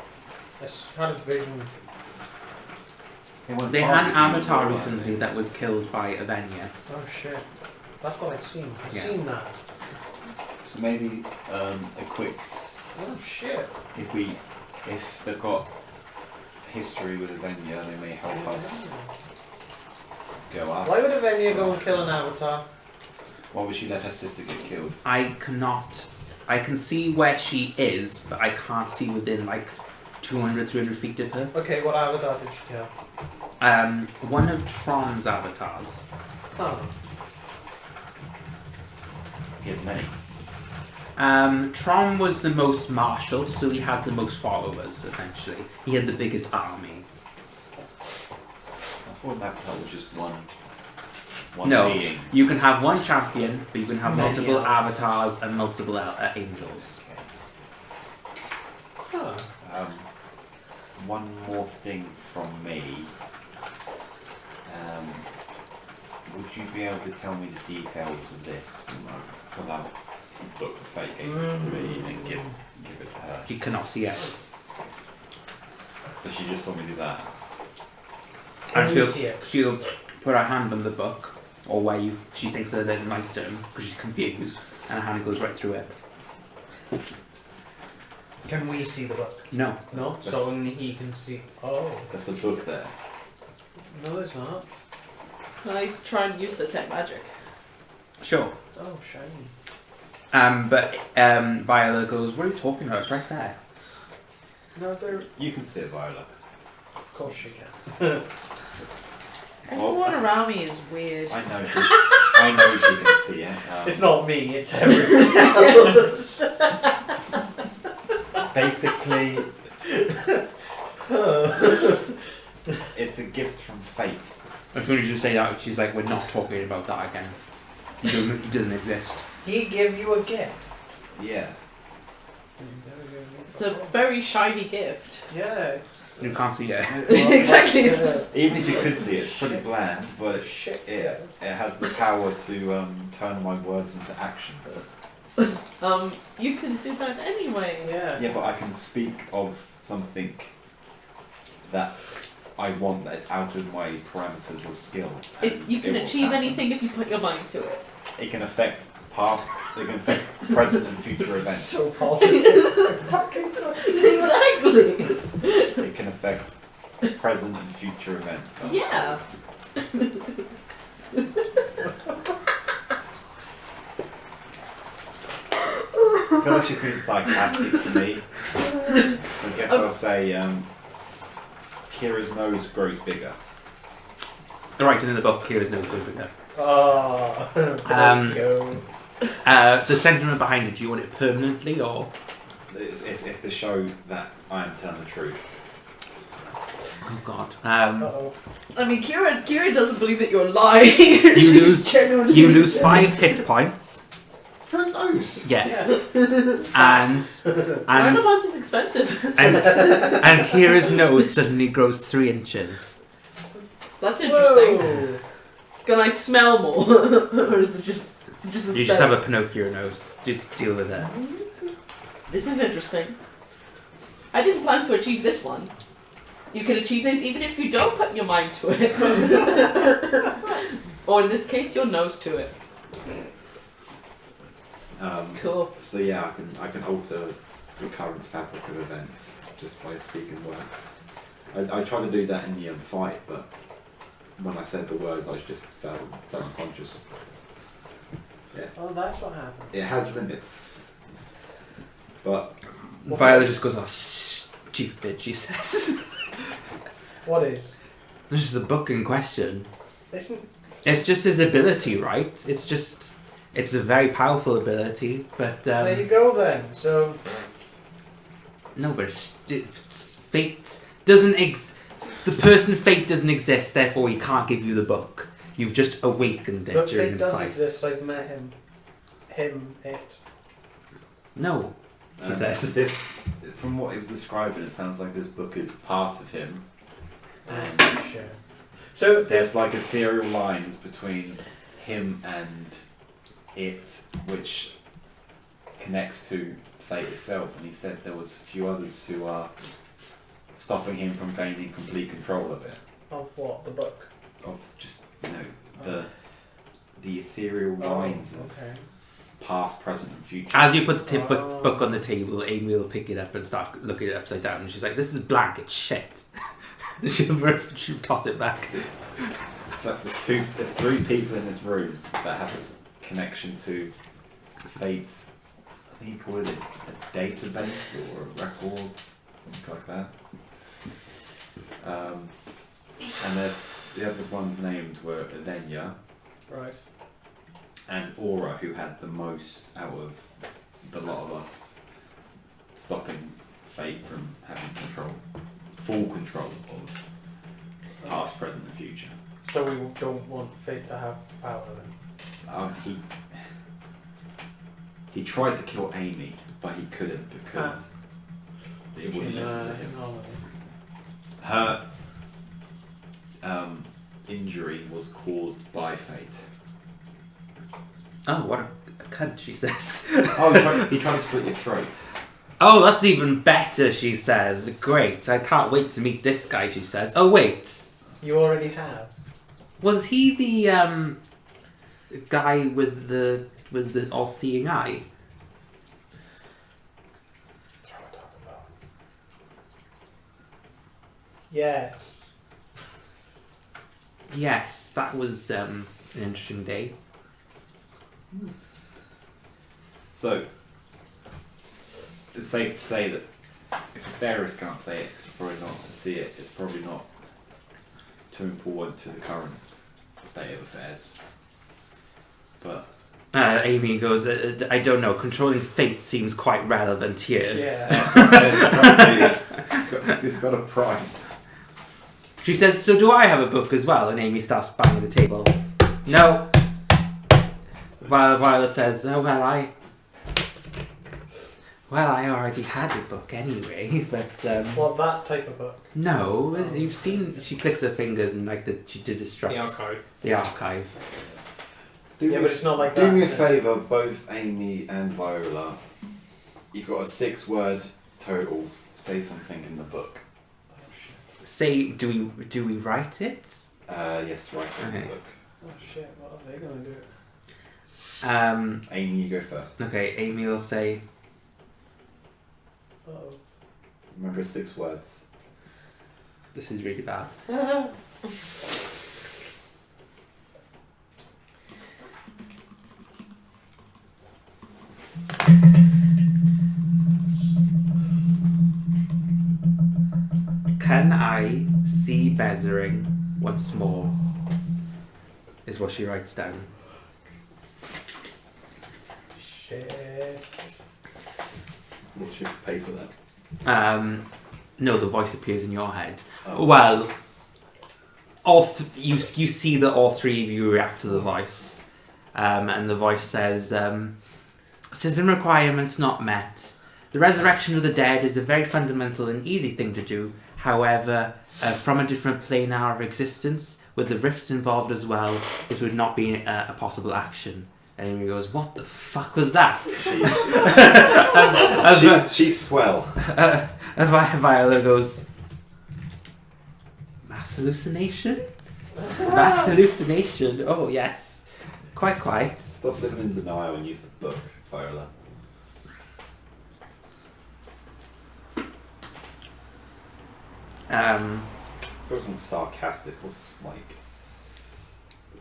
I had a vision. They had an avatar recently that was killed by Avenia. Oh shit. That's what I've seen. I've Yeah. seen that. So maybe a quick. Oh shit. If they've got history with Avenia, they may help us go up. Why would Avenia go and kill an avatar? Why would she let her sister get killed? I can see where she is, but I can't see within like 200, 300 feet of her. Okay, what avatar did she kill? One of Tron's avatars. Oh. He has many. Tron was the most martial, so he had the most followers, essentially. He had the biggest army. I thought that was just one No, being. you can have one champion, but you can have Many multiple others. avatars and multiple angels. Huh. One more thing from me. Would you be able to tell me the details of this? And I'll pull out the book the Fate gave it to me and give it to her. She cannot see it. So she just told me to do that. And Can we see it? she'll put her hand on the book, or where she thinks that there's an item, because she's confused, and her hand goes right through it. Can we see the book? No. No, That's- so only he can see. Oh. That's a book there. No, there's not. Can I try and use the tech magic? Sure. Oh, shiny. But Viola goes, what are you talking about? It's right there. No, there. You can see it, Viola. Of course you can. Everyone around me is weird. I know. I know she can see it. It's not me, it's everyone else. Basically, it's a gift from fate. As soon as you say that, she's like, we're not talking about that again. He doesn't exist. He gave you a gift. Yeah. It's a very shiny gift. Yeah, You can't see it. Exactly, it's- Even if you could see it, it's pretty bland, but Shit. it has the power to turn my words into actions. You can do that anyway. Yeah. Yeah, but I can speak of something that I want that is out of my parameters or skill. and You can it will achieve happen. anything if you put your mind to it. It can affect past, it can affect present and future events. So positive. Fucking good. Exactly. It can affect present and future events. So Yeah. I feel like she's being sarcastic to me. So I guess I'll say Kira's nose grows bigger. Right, and in the book, Kira's no good with her. Oh. Go. The sentiment behind it, do you want it permanently, or? It's to show that I am telling the truth. Oh god. Uh-oh. I mean, Kira doesn't believe that you're lying. You She lose- genuinely You lose believes 5 hit points For a nose. Yeah. Yeah. And Roundabouts is expensive. and Kira's nose suddenly grows 3 inches. That's interesting. Whoa. Can I smell more, or is it just a You just step? have a Pinocchio nose. Just deal with it. This is interesting. I didn't plan to achieve this one. You can achieve things even if you don't put your mind to it. Or in this case, your nose to it. Cool. So yeah, I can alter the current fabric of events just by speaking words. I tried to do that in the fight, but when I said the words, I just fell unconscious. Yeah, Oh, that's what happened. it has limits, but Viola just goes, "Oh, stupid," she says. What is? This is the book in question. Isn't It's just his ability, right? It's a very powerful ability, but there you go then. So no, but fate doesn't the person fate doesn't exist, therefore he can't give you the book. You've just awakened it but during fate the does fight. exist. I've met him. It. No, she says. this, from what he was describing, it sounds like this book is part of him, and Sure. So there's like ethereal lines between him and it, which connects to fate itself. And he said there was a few others who are stopping him from gaining complete control of it, of what? The book. of just the ethereal lines of Okay. past, present, and future. As you put the book on the table, Amy will pick it up and start looking at it upside down. And she's like, "This is blank. It's shit." she'll toss it back. So there's 3 people in this room that have a connection to fate's, I think you call it a database or a records, something like that. And there's the other ones named were Elenia Right. and Aura, who had the most out of the lot of us, stopping fate from having full control of past, present, and future. So we don't want fate to have power then. He tried to kill Amy, but he couldn't because it wouldn't listen to him. Her injury was caused by fate. Oh, what a cunt, she says. Oh, he tried to slit your throat. Oh, that's even better, she says. Great, I can't wait to meet this guy, she says. Oh, wait. You already have. Was he the guy with the all-seeing eye? Throw it on the bell. Yes. Yes, that was an interesting day. So, it's safe to say that if a Ferris can't say it, it's probably not too important to the current state of affairs. But Amy goes, I don't know, controlling fate seems quite relevant here. Yeah. it's got a price. She says, so do I have a book as well? And Amy starts banging the table. No. Viola says, oh, well, I already had a book anyway, but... What, that type of book? No, you've seen... She clicks her fingers and she destructs... The archive. The archive. Yeah, but it's not like do that. me a is it? favour, both Amy and Viola. You've got a 6-word total. Say something in the book. Say, do we write it? Yes, write it in Okay. the book. Oh shit, what are they going to do? Amy, you go first. Okay, Amy will say... Uh-oh. Remember 6 words. This is really bad. Can I see Bezering once more? Is what she writes down. Shit. What should pay for that? No, the voice appears in your head. Oh. Well, you see that all 3 of you react to the voice, and the voice says, System requirements not met. The resurrection of the dead is a very fundamental and easy thing to do. However, from a different plane of existence, with the rifts involved as well, this would not be a possible action. And then he goes, "What the fuck was that?" She's swell. Viola goes, "Mass hallucination? Mass hallucination? Oh yes, quite." Stop living in denial and use the book, Viola. If there was something sarcastic or like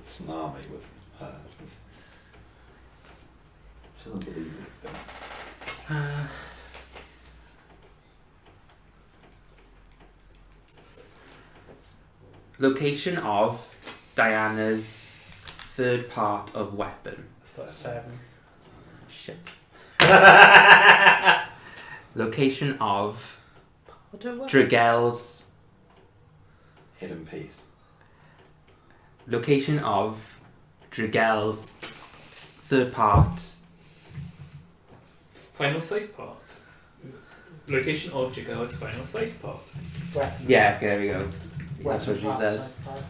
snarmy with her, she doesn't believe it still. Location of Diana's third part of weapon. That's 7. Shit. Location of Dragel's. Hidden piece. Location of Dragel's third part. Final safe part. Location of Jagal's final safe part. Weapon. Yeah, okay, there we go. That's what she Weapon says. part,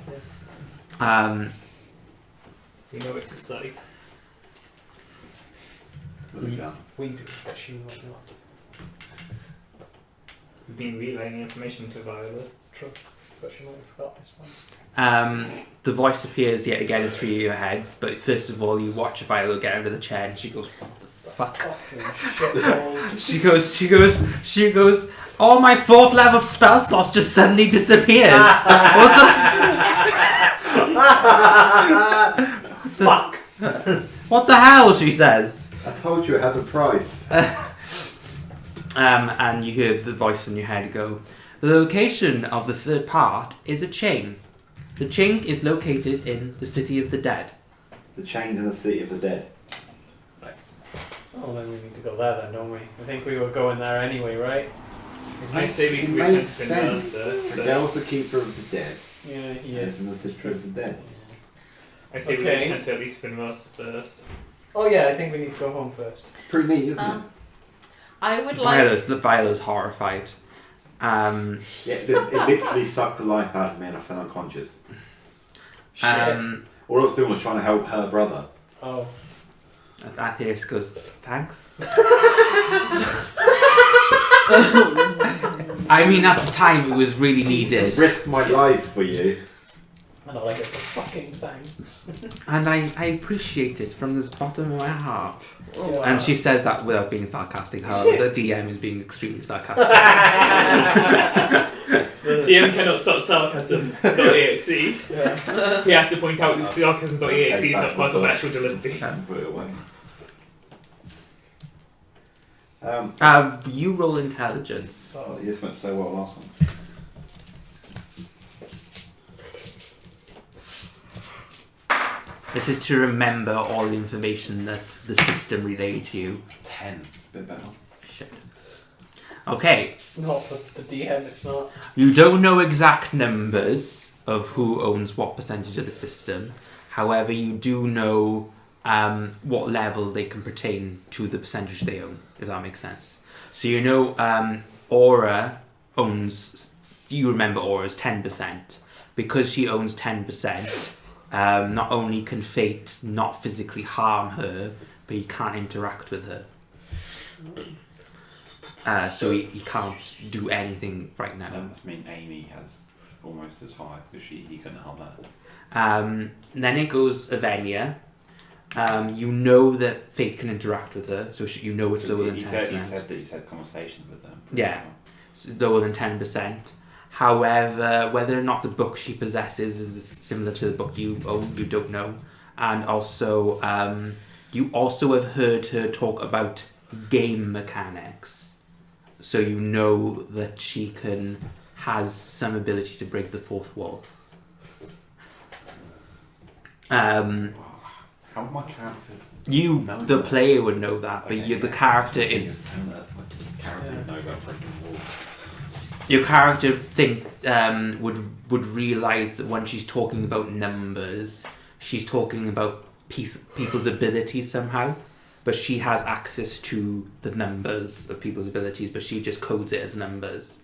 yeah. We know it's a safe. With a gun. We do, but she might not. We've been relaying information to Viola. True, but she might have forgot this one. The voice appears yet again in 3 of your heads, but first of all, you watch Viola get under the chair and she goes, "What the fuck?" Fucking shitballs. She goes, "All my 4th level spell slots just suddenly disappeared. What the Fuck. What the hell?" she says. I told you it has a price. And you hear the voice in your head go, "The location of the third part is a chain. The chain is located in the City of the Dead." The chains in the City of the Dead. Nice. Oh, then we need to go there then, don't we? I think we were going there anyway, right? I say we can It reach makes sense. The girl's the keeper of the dead. Yeah, he Yes, is. in the City of the Dead. I say we Okay. return to at least Finras first. Oh yeah, I think we need to go home first. Pretty neat, isn't it? I would like. Viola's horrified. Yeah, it literally sucked the life out of me and I fell unconscious. Shit. All I was doing was trying to help her brother. Oh. Atheist goes, "Thanks." I mean, at the time, it was really needed. Risked my life for you. And I like it for fucking thanks. And I appreciate it from the bottom of my heart. Yeah. And she says that without being sarcastic. However, the DM is being extremely sarcastic. DM cannot stop sarcasm.exe. Yeah. He has to point out that sarcasm.exe is not part of actual delivery. And put it away. You roll intelligence. Oh, this went so well last time. This is to remember all the information that the system relayed to you. 10. Bit better. Shit. Okay, Not for the DM, it's not. you don't know exact numbers of who owns what percentage of the system. However, you do know what level they can pertain to the percentage they own, if that makes sense. So you know Aura owns, you remember Aura's 10%. Because she owns 10%, not only can fate not physically harm her, but he can't interact with her. So he can't do anything right now. That must mean Amy has almost as high because he couldn't harm her. Then it goes Avenia. You know that fate can interact with her, so you know it's lower than 10%. He said that he's had conversations with them. Yeah. It's lower than 10%. However, whether or not the book she possesses is similar to the book you own, you don't know. And also, you also have heard her talk about game mechanics. So you know that she has some ability to break the fourth wall. How would my character... The player would know that, but the character is... The character would know about breaking the wall. Your character would realise that when she's talking about numbers, she's talking about people's abilities somehow. but she has access to the numbers of people's abilities, but she just codes it as numbers.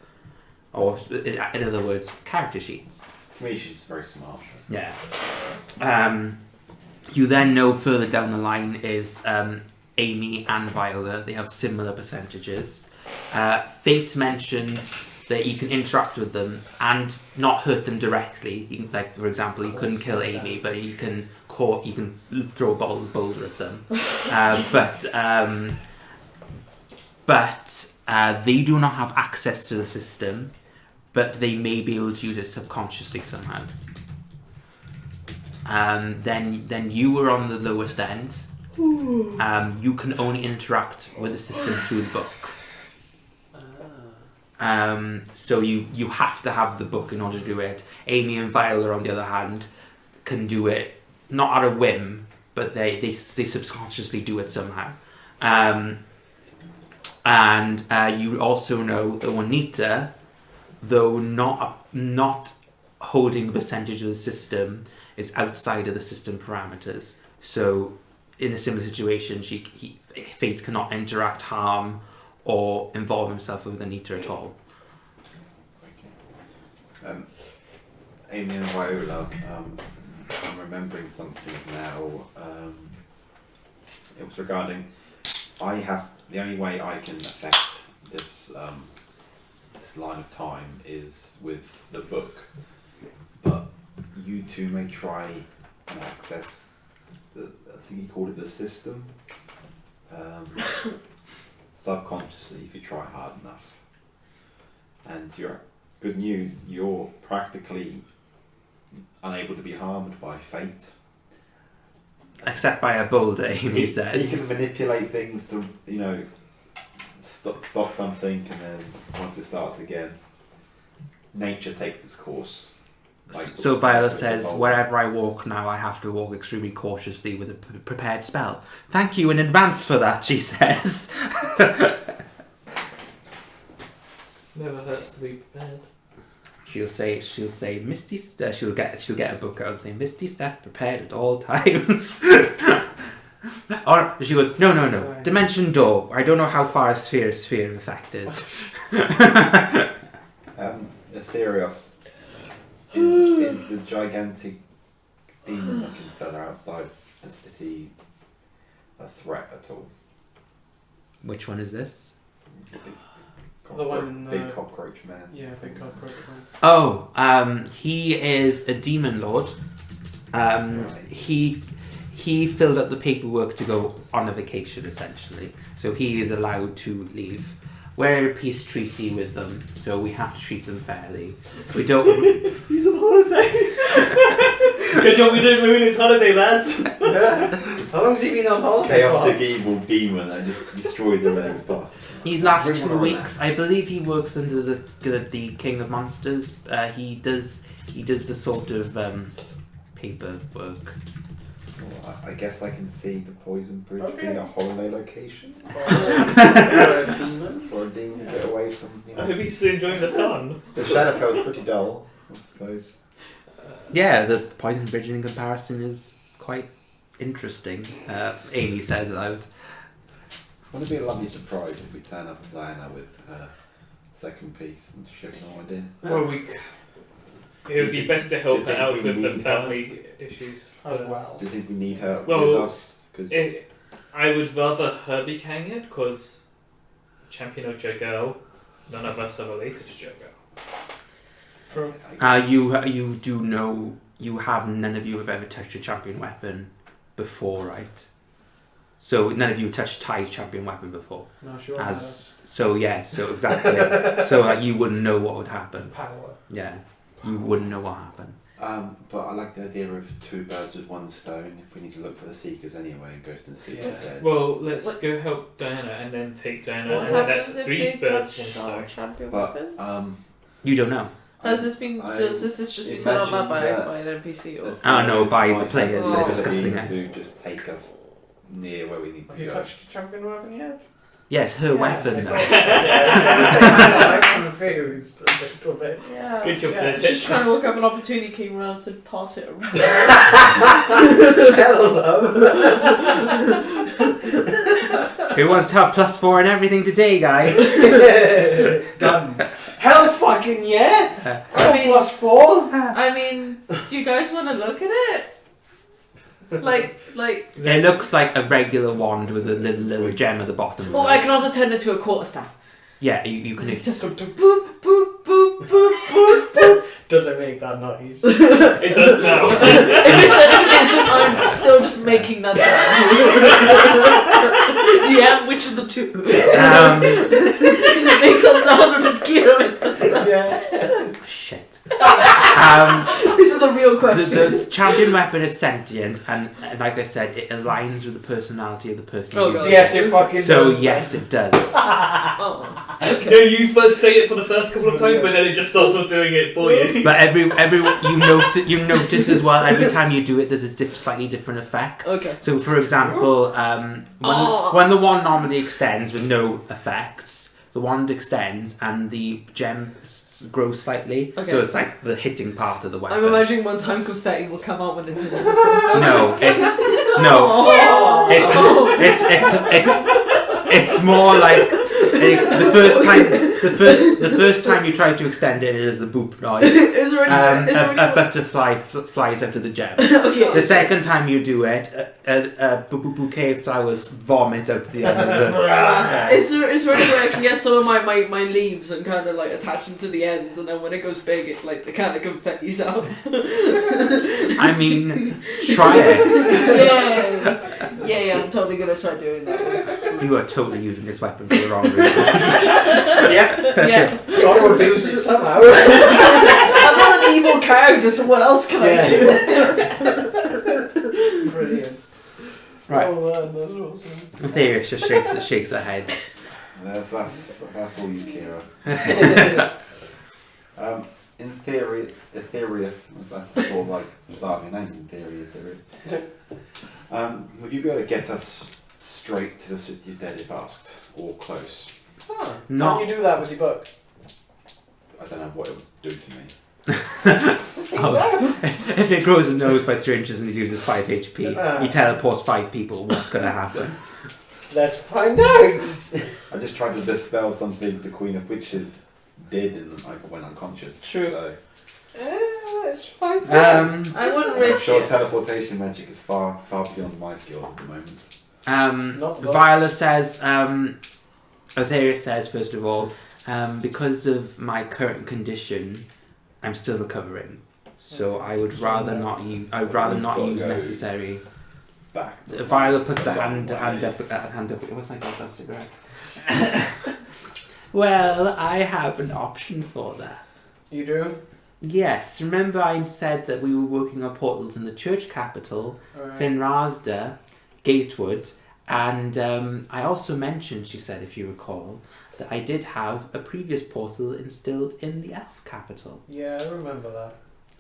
Or, in other words, character sheets. To me, she's very smart. Yeah. You then know further down the line is Amy and Viola. They have similar percentages. Fate mentioned that you can interact with them and not hurt them directly. You can, like, for example, you couldn't kill Amy, but you can throw a boulder at them. But they do not have access to the system, but they may be able to use it subconsciously somehow. Then you were on the lowest end. You can only interact with the system through the book. So you have to have the book in order to do it. Amy and Viola, on the other hand, can do it not at a whim, but they subconsciously do it somehow. And you also know that Juanita, though not holding the percentage of the system, is outside of the system parameters. So in a similar situation, Fate cannot interact, harm, or involve himself with Anita at all. Amy and Viola, I'm remembering something now. It was regarding, the only way I can affect this line of time is with the book, but you two may try and access I think he called it the system, subconsciously if you try hard enough. And good news, you're practically unable to be harmed by Fate. Except by a boulder, Amy says. He can manipulate things to, stop something, and then once it starts again, nature takes its course. So Viola says, wherever I walk now, I have to walk extremely cautiously with a prepared spell. Thank you in advance for that, she says. Never hurts to be prepared. She'll say, Misty. She'll get a book out and say, Misty Step, prepared at all times. Or she goes, no. Dimension door. I don't know how far a sphere of effect is. Ethereos is the gigantic demon-looking fella outside the city a threat at all? Which one is this? The one, big cockroach man. Yeah, big cockroach man. Oh, he is a demon lord. Right. He filled up the paperwork to go on a vacation, essentially. So he is allowed to leave. We're a peace treaty with them, so we have to treat them fairly. We don't. He's on holiday. Good job we didn't ruin his holiday, lads. How long's he been on holiday Chaotic evil demon that just destroyed the man's path. He lasts 2 weeks. I believe he works under the King of Monsters. He does the sort of paperwork. Well, I guess I can see the poison bridge being a holiday location For a demon. for a demon to get away from. I hope he's enjoying the sun. The Shadowfell's pretty dull, I suppose. Yeah, the poison bridge in comparison is quite interesting. Amy says aloud. Wouldn't it be a lovely surprise if we turn up to Diana with her second piece and she has no idea? Well, it would be best to help her out with the family issues. As well. Do you think we need her Well, with us? Cause I would rather her be carrying it, because champion of Jogel, none of us are related to Jogel. True. You do know none of you have ever touched a champion weapon before, right? So none of you touched Ty's champion weapon before. No, she won't have So exactly. So you wouldn't know what would happen. power. Yeah, you wouldn't know what happened. but I like the idea of 2 birds with 1 stone. If we need to look for the Seekers anyway, and Ghost and Seekers Yeah. are dead. Well, let's go help Diana and then take Diana, What and then that's happens if 3 they birds, touch 1 stone. champion but weapons? You don't know. Has this been just been set up by an NPC or? Oh, no, by the might players, have they're the discussing ability it. to just take us near where we need Have to you go. touched the champion weapon yet? Yes, her weapon though. I'm confused a little bit. Yeah. Good job, Yeah, Bridget. Just trying to look up an opportunity, came around to pass it around. Hello. Who wants to have +4 and everything today, guys? Done. Hell fucking yeah! I mean, +4. I mean, do you guys want to look at it? Like. It looks like a regular wand with a little gem at the bottom. Oh, I can also turn it into a quarterstaff. Yeah, you can. Boop, boop, boop, boop, boop, boop. Does it make that noise? It does now. If it isn't, I'm still just making that sound. DM, which of the two? Does it make that sound or does Kira make that sound? Yeah. Shit. This is the real question. The champion weapon is sentient, and like I said, it aligns with the personality of the person Oh, using God. it. Yes, it fucking So does. yes, it does. Oh, okay. No, you first say it for the first couple of times, but then it just starts doing it for you. But every you notice as well, every time you do it, there's a slightly different effect. Okay. So, for example, when the wand normally extends with no effects, the wand extends and the gem grows slightly. Okay. So it's like the hitting part of the weapon. I'm imagining one time confetti will come out when it is. It's more like the first time you try to extend it, it is the boop noise. Is there any? A butterfly flies out of the gem. Okay. The second time you do it, a bouquet of flowers vomit out the end of the. Is there any way I can get some of my leaves and kind of like attach them to the ends, and then when it goes big, it like the kind of confetti's out? I mean, try it. Yeah. I'm totally gonna try doing that. You are totally using this weapon for the wrong reasons. Yeah. Gotta abuse it somehow. I'm not an evil character, so what else can I do? Brilliant. Right. Oh man, that's awesome. Aetherius just shakes her head. That's all you, Kira. In theory, Aetherius, that's the sort of like start of your name, in theory, Aetherius. Would you be able to get us straight to the city of dead if asked, or close? Oh, Not- Can you do that with your book? I don't know what it would do to me. If it grows his nose by 3 inches and he loses 5 HP, he teleports 5 people, what's going to happen? Let's find out. I just tried to dispel something the Queen of Witches did and I went unconscious. True. So Let's find out. I wouldn't I'm risk sure it. teleportation magic is far beyond my skills at the moment. Not the Viola says, Aetherius says, first of all, because of my current condition, I'm still recovering. So I would rather not use. I would rather not use necessary. Back. Viola puts a hand up. What's my goddamn cigarette? Well, I have an option for that. You do? Yes, remember I said that we were working on portals in the church capital, Alright. Finrasda, Gatewood, and I also mentioned, she said, if you recall, that I did have a previous portal instilled in the elf capital. Yeah, I remember that.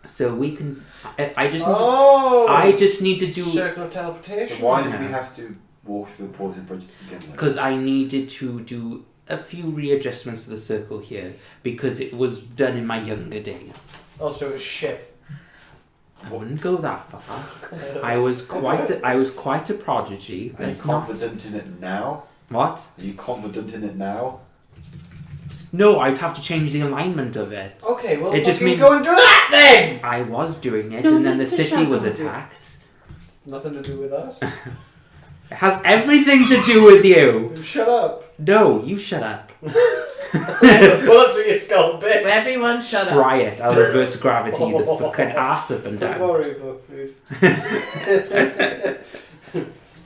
So we can. I just need to do. Circle of teleportation. So why did we have to walk through the portal bridge to begin with? Because I needed to do a few readjustments to the circle here because it was done in my younger days. Also, it's shit. I wouldn't go that far. I was quite a prodigy. Are you confident in it now? What? Are you confident in it now? No, I'd have to change the alignment of it. Okay, well, It just mean- go and do that then! I was doing it, No and then the need to city shout was about it. attacked. Nothing to do with us. It has everything to do with you. Shut up. No, you shut up. Bullet through your skull, bitch. Everyone shut up. Try it. I'll reverse gravity the fucking ass up and Don't down. worry about food.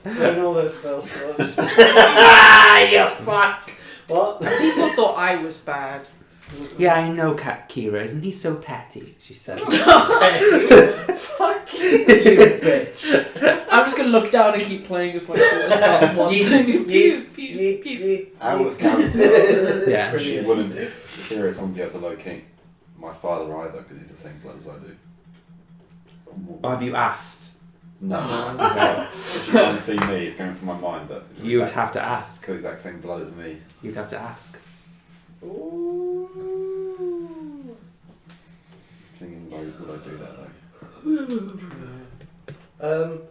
Learn all those spells for us. You fuck. What? People thought I was bad. Yeah, I know, Kira. Isn't he so petty? She said. Fuck you, bitch. I'm just gonna look down and keep playing with my start of one Yeet, thing. yeet, Pew, pew, yeet, pew. yeet. Out of character. Yeah. She wouldn't. Serious won't be able to locate my father either because he's the same blood as I do. Have you asked? No. If she can't see me, it's going through my mind that it's You'd have to ask. the exact same blood as me. You'd have to ask. Ooh. Thinking, would I do that though?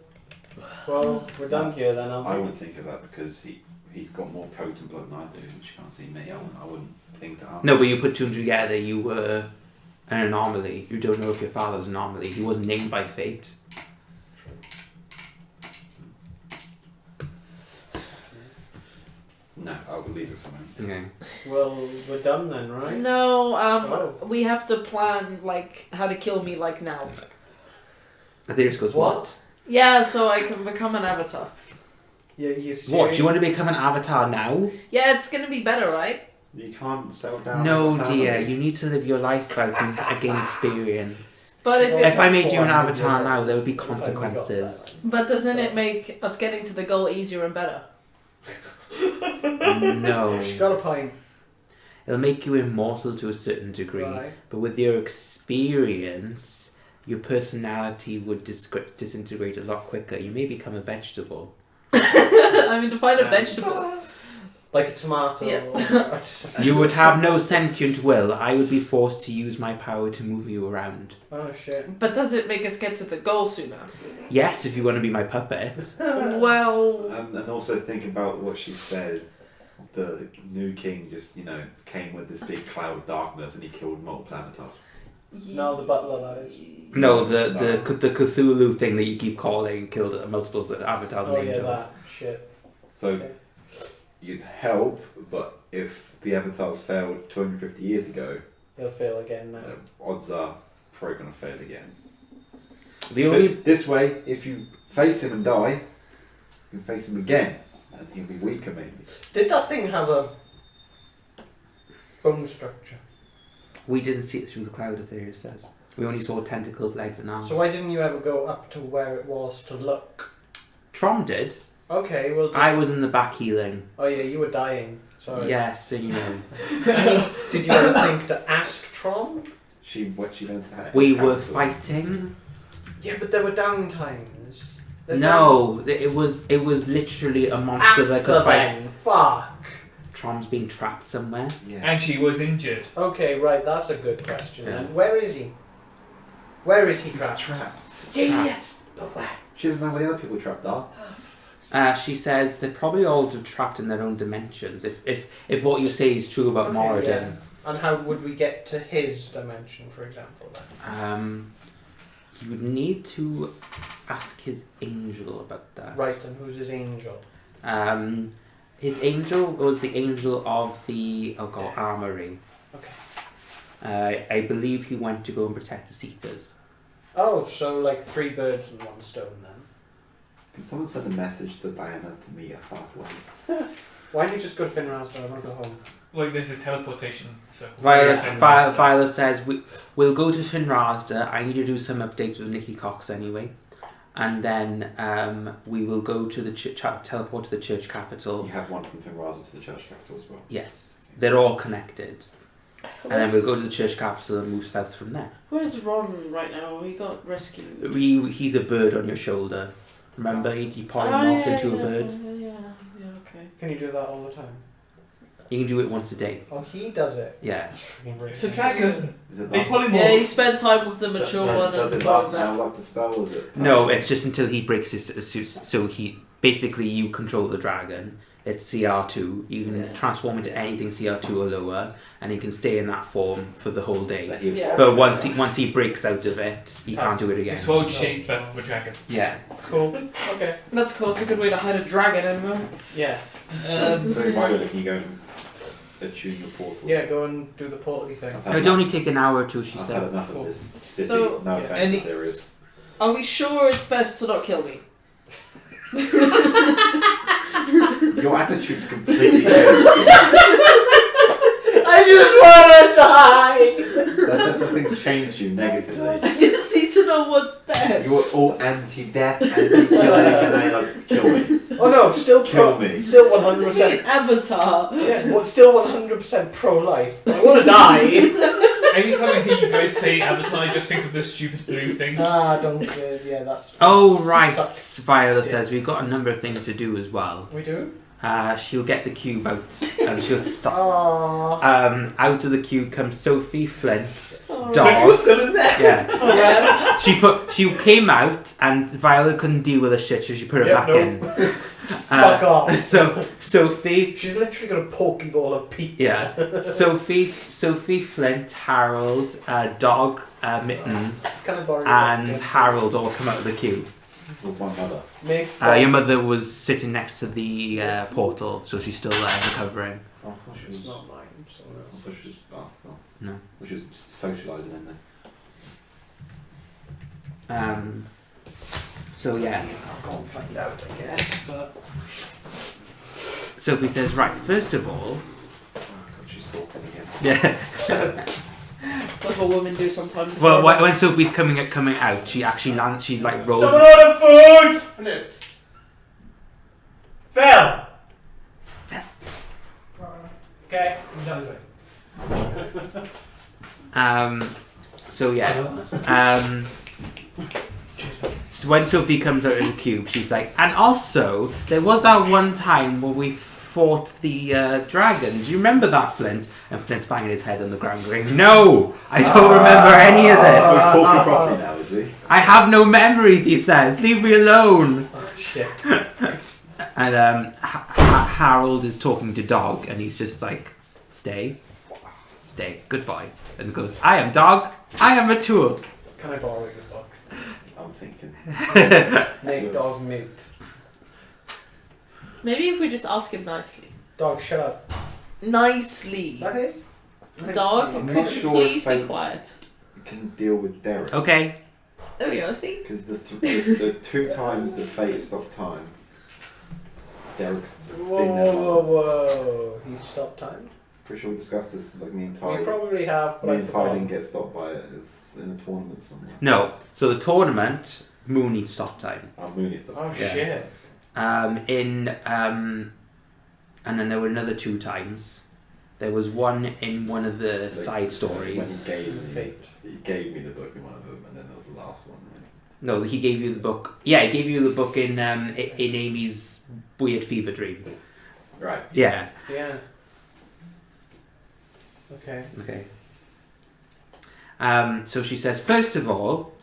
Well, we're done here then, aren't I we? wouldn't think of that because he's got more potent blood than I do, and she can't see me. I wouldn't think to harm. No, but you put two and two together, you were an anomaly. You don't know if your father's an anomaly. He wasn't named by fate. No, I will leave it for him. Okay. Well, we're done then, right? No, Oh. we have to plan like how to kill me like now. Aetherius goes, what? Yeah, so I can become an avatar. Yeah, you What, do you want to become an avatar now? Yeah, it's gonna be better, right? You can't settle down. No, with a family. dear. You need to live your life out and gain experience. But if If it, I made you an avatar now, there would be consequences. but doesn't it make us getting to the goal easier and better? No. She got a pint. It'll make you immortal to a certain degree, Right. but with your experience, your personality would disintegrate a lot quicker. You may become a vegetable. I mean, define a vegetable. Like a tomato. Yeah. You would have no sentient will. I would be forced to use my power to move you around. Oh shit. But does it make us get to the goal sooner? Yes, if you want to be my puppet. Well, And also think about what she said. The new king just, came with this big cloud of darkness and he killed multiple avatars. No, the butler lies. No, the Cthulhu thing that you keep calling killed multiple avatars and Oh yeah, angels. that shit. So Okay. you'd help, but if the avatars failed 250 years ago, They'll fail again now. odds are probably going to fail again. The only But this way, if you face him and die, you can face him again, and he'll be weaker maybe. Did that thing have a bone structure? we didn't see it through the cloud, Aetherius says. We only saw tentacles, legs, and arms. So why didn't you ever go up to where it was to look? Trom did. Okay, well. I was in the back healing. Oh yeah, you were dying. Sorry. Yes, so you know. Did you ever think to ask Tron? She went to that. We were fighting. Yeah, but there were downtimes. No, it was literally a monster that could fight. Then. Fuck. Trom's being trapped somewhere. Yeah. And she was injured. Okay, right. That's a good question. Yeah. Then where is he? Where is he She's trapped? trapped. Yeah, but where? She doesn't know where the other people trapped are. She says they're probably all trapped in their own dimensions. If what you say is true about Okay, Moradin. yeah. And how would we get to his dimension, for example? Then? You would need to ask his angel about that. Right, and who's his angel? His angel was the angel of the armory. Okay. I believe he went to go and protect the Seekers. Oh, so like 3 birds and 1 stone then. Can someone send a message to Diana to meet us halfway? Why don't you just go to Finrasdale? I want to go home. Like, there's a teleportation circle. Viola says, we'll go to Finrasda. I need to do some updates with Nikki Cox anyway. And then we will go to the teleport to the church capital. You have one from Finraza to the church capital as well. Yes. They're all connected. And then we'll go to the church capital and move south from there. where's Ron right now? He got rescued. He's a bird on your shoulder. Remember, he polymorphed into a bird. Yeah, okay. Can you do that all the time? You can do it once a day. Oh, he does it. Yeah. That's freaking great. It's a dragon. Is it They last, polymorph. Yeah, he spent time with the mature one. does and it last that. now like the spell, or is it? No, it's just until he breaks his... So he... Basically, you control the dragon. It's CR2. You can Yeah. transform into anything CR2 or lower. And he can stay in that form for the whole day. Yeah. But once he breaks out of it, he can't do it again. It's world shaped but for dragon. Yeah. Cool. Okay. That's cool. It's a good way to hide a dragon in them. Yeah. So Viola, can you go and attune your portal? Yeah, go and do the portal thing. I've It had would only take an hour or two, she I've had says. enough Cool. of this city. So- no Yeah. offense if there is. Are we sure it's best to not kill me? Your attitude's completely changed. I just want to die! That thing's changed you negatively. I just need to know what's best. You're all anti-death, anti-killing, and I like kill me. Oh no, still Kill me. Still To be 100%. an avatar. Yeah, well, still 100% pro-life. I want to die. Anytime I hear you guys say Avatar, I just think of the stupid blue things. Don't. Yeah, that's. Oh, right. Sucks. Viola says we've got a number of things to do as well. We do. She'll get the cube out and she'll stop. Aww. Out of the cube comes Sophie, Flint, So dog. you're still in there. Yeah. She came out and Viola couldn't deal with her shit, so she put her Yep, back no. in. Fuck off. So Sophie, She's literally got a pokeball of people. yeah, Sophie, Flint, Harold, Dog, Mittens, Can I borrow your and book? Harold all come out of the queue. With my mother. Make Your mother was sitting next to the portal, so she's still there recovering. Oh, I thought she was. It's not mine. Someone I else. thought she was. Oh, no. No. Well, she was socialising in there. So yeah, I'll go and find out, I guess. But Sophie says, right, first of all, Oh, God, she's talking again. yeah. That's what women do sometimes. Well, when Sophie's coming out, she actually lands. She like rolls. Someone order food! Phil! Okay, he's on his way. So yeah. So when Sophie comes out of the cube, she's like, and also there was that one time where we fought the dragon. Do you remember that, Flint? And Flint's banging his head on the ground, going, "No, I don't remember any of So this. he's talking properly now, is he? I have no memories." He says, "Leave me alone." oh shit. And Harold is talking to Dog, and he's just like, "Stay, goodbye," and goes, "I am Dog. I am a tool." Can I borrow your book? I'm thinking. Make dog mute. Maybe if we just ask him nicely. Dog, shut up. Nicely. That is. Dog, I'm could not you sure please if be they- quiet? You can deal with Derek. Okay. There we go, see? Because the two times that Fate stopped time, Derek's Whoa, been there whoa, once. whoa! He stopped time. Pretty sure we discussed this. Like me and We Ty. probably have, but Me I and Ty forgot. didn't get stopped by it. It's in a tournament somewhere. No. So the tournament, Mooney stop time. Mooney stopped. Oh time. shit! And then there were another 2 times. There was one in one of the Like, side When stories. he gave me the book in one of them, and then there was the last one. Right? No, he gave you the book. Yeah, he gave you the book in Amy's weird fever dream. Right. Yeah. Yeah. Okay. Okay. So she says, first of all,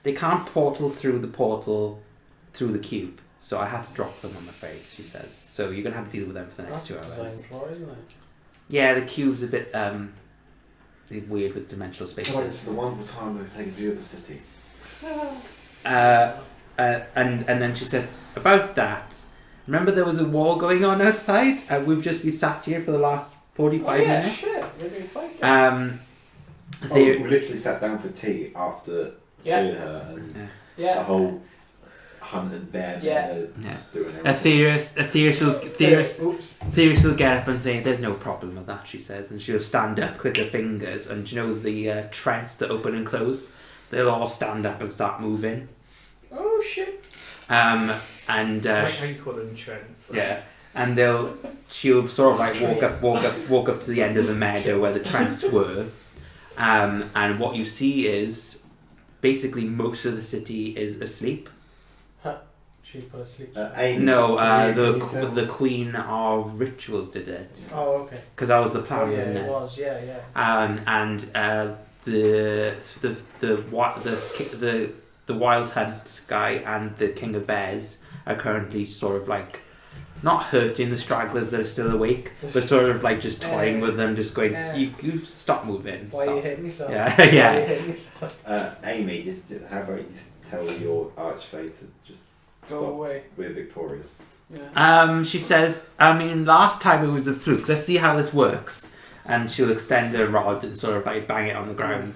they can't portal through the cube. So I had to drop them, I'm afraid, she says. So you're going to have to deal with them for the next That's 2 hours. designed for, isn't it? Yeah, the cube's a bit weird with dimensional It's spaces. the wonderful time we've taken view of the city. And then she says, about that, remember there was a war going on outside? And we've just been sat here for the last 45 minutes? Shit. We're doing fine. They- We literally sat down for tea after freeing her, and the Yeah. whole hunt and bear Yeah. Yeah. doing A everything. theorist will get up and say, there's no problem with that, she says. And she'll stand up, click her fingers, and do you know the trents that open and close? They'll all stand up and start moving. Oh shit. And Like how you call them trends. yeah, and she'll sort of like walk up to the end of the meadow where the trents were, and what you see is basically most of the city is asleep. She put asleep. Amy, No, can you tell? the Queen of Rituals did it Oh okay. because that was the Oh plan, yeah, wasn't it it? was. Yeah, yeah. And the Wild Hunt guy and the King of Bears are currently sort of like not hurting the stragglers that are still awake, but sort of like just toying with them, just going, you stop moving. Why are you Stop. hitting yourself? Yeah, Why are you yeah. hitting yourself? Amy, just how about you tell your archfey to just Go stop? away. We're victorious. Yeah. She says, I mean, last time it was a fluke. Let's see how this works. And she'll extend her rod and sort of like bang it on the ground.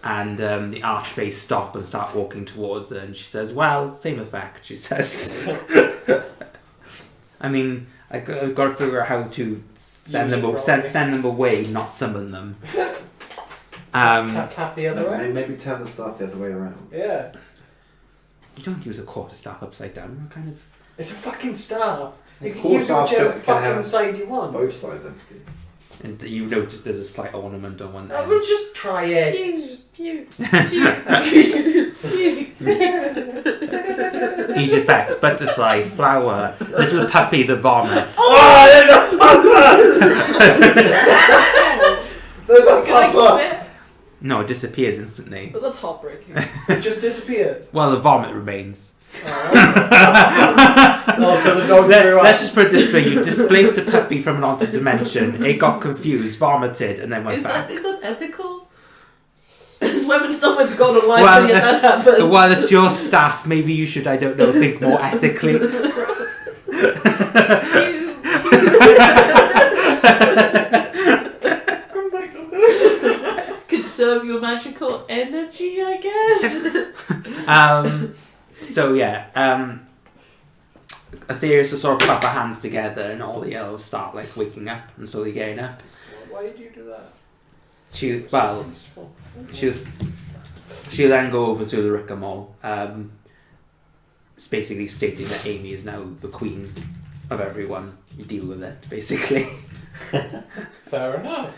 And the archfey stop and start walking towards her. And she says, well, same effect, she says. I mean, I've got to figure out how to send them away, not summon them. Tap the other way. Maybe turn the staff the other way around. Yeah. You don't use a quarterstaff upside down. What kind of... It's a fucking staff. You can Quarter use staff whichever can fucking have side you want. Both sides empty. And you notice there's a slight ornament on one I end. will just try it. Pew, pew, pew. Each effect, butterfly, flower, little puppy that vomits. Oh, there's a papa! There's a Can I papa. keep it? No, it disappears instantly. But that's heartbreaking. It just disappeared. Well, the vomit remains. Oh, so the dog grew up. Let's just put it this way: you displaced a puppy from an altered dimension. It got confused, vomited, and then went Is back. that ethical? This weapon's not with God alive, Well, but yet that happens. Well, it's your staff. Maybe you should, I don't know, think more ethically. Conserve your magical energy, I guess. So yeah, Aetherius will sort of clap her hands together, and all the elves start like waking up and slowly getting up. Why did you do that? She'll then go over to the rigmarole. It's basically stating that Amy is now the queen of everyone. You deal with it, basically. Fair enough.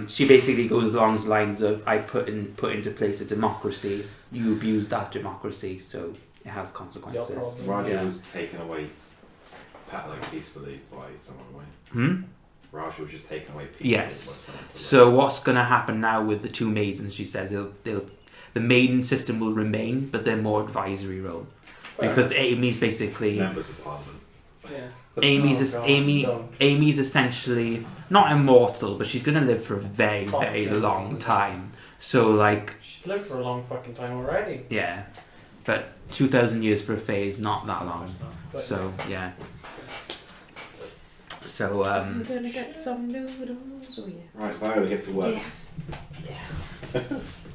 She basically goes along the lines of, I put into place a democracy. You abused that democracy, so it has consequences. Raja Yeah. was taken away peacefully by someone, right? Hmm? Raja was just taken away peacefully Yes. by someone. So what's going to happen now with the two maidens? She says the maiden system will remain, but they're more advisory role because Amy's basically Members of Parliament. Yeah. Amy's essentially not immortal, but she's going to live for a very very Yeah. long time. So like She's lived for a long fucking time already. yeah, but 2,000 years for a fae is not that long. But So yeah. So I'm gonna get some noodles. Oh yeah. Right, Viola, get to work.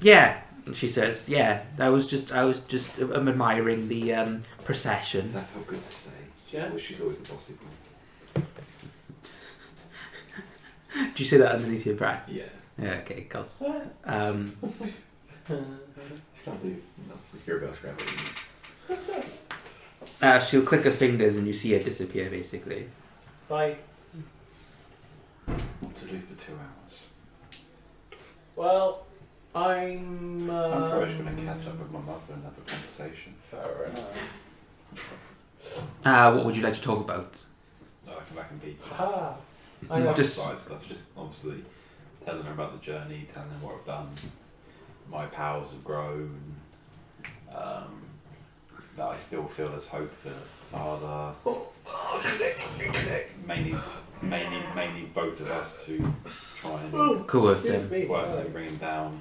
yeah, she says yeah. I was just admiring the procession. That felt good to say. Yeah. She's always the bossy one. Did you say that underneath your breath? Yeah. Yeah. Okay. Cause She can't do nothing. You're about to grab it. she'll click her fingers and you see her disappear basically. Bye. What to do for 2 hours? Well, I'm probably just going to catch up with my mother and have a conversation. Fair enough. What would you like to talk about? No, I come back and be Ah. I know. just side stuff, just obviously telling her about the journey, telling her what I've done, my powers have grown, that I still feel there's hope for father. Mainly both of us to try and Coerce him. worse and bring him down.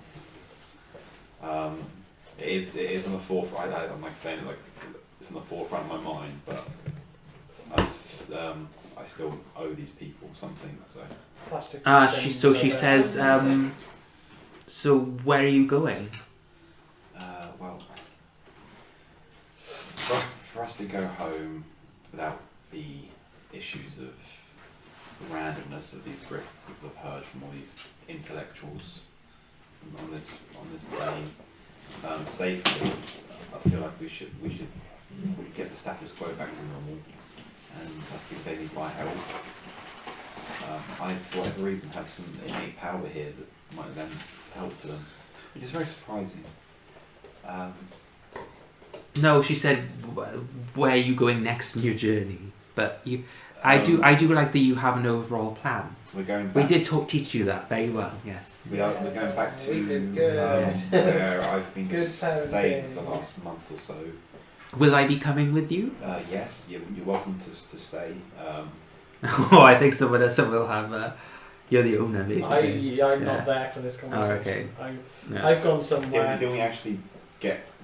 It is on the forefront. I'm like saying it like it's on the forefront of my mind, but I still owe these people something. So Plastic She says, so where are you going? well, for us to go home without the issues of the randomness of these grifts, as I've heard from all these intellectuals on this plane, safely, I feel like we should get the status quo back to normal, and I think they need my help. I, for whatever reason, have some innate power here that might lend help to them, which is very surprising. No, she said, where are you going next in your journey? But I do like that you have an overall plan. We're going back. We did teach you that very well, yes. We're going back to We did good. where I've been Good staying parenting. for the last month or so. Will I be coming with you? Yes, you're welcome to stay. Oh, I think someone will have. You're the owner, basically. I'm Yeah. not there for this conversation. Oh, okay. Yeah. I've gone somewhere. Didn't we actually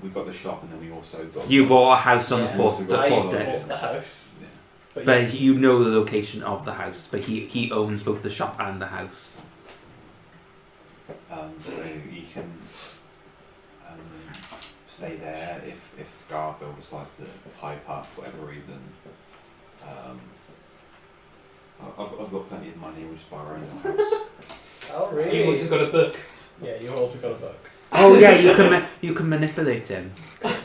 we got the shop and then we also got... You bought a house on Yeah. the fourth Also got desk. the house. Yeah. But you know the location of the house. But he owns both the shop and the house. So you can stay there if Garfield decides to pipe up for whatever reason. I've got plenty of money, we'll just buy our own house. Oh, really? You've also got a book. Yeah, you've also got a book. Oh yeah, you can manipulate him. Could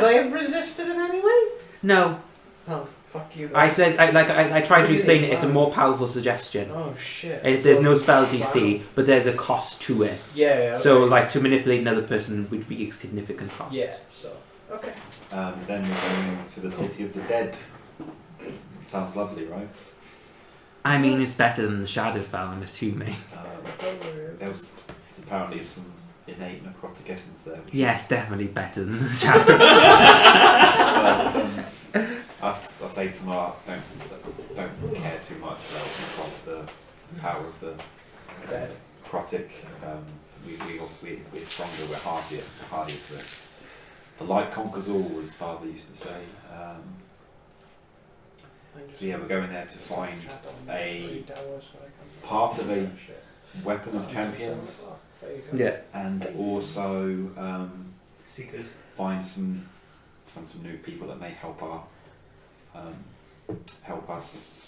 I have resisted in any way? No, Oh, fuck you. I said I tried to explain it. Really? It's a more powerful suggestion. Oh shit. There's no spell Wow. DC, but there's a cost to it. Yeah. So okay. like to manipulate another person would be a significant cost. Yeah. So. Okay. Then we're going to the City of the Dead. Sounds lovely, right? I mean, it's better than the Shadowfell, I'm assuming. There was apparently some innate necrotic essence there. Yes, definitely better than the shadow. I say to Mark, don't care too much about the power of the necrotic. We're stronger, we're hardier to it. The light conquers all, as Father used to say. So yeah, we're going there to find a part of a weapon of champions, Yeah. and also Seekers. find some new people that may help us,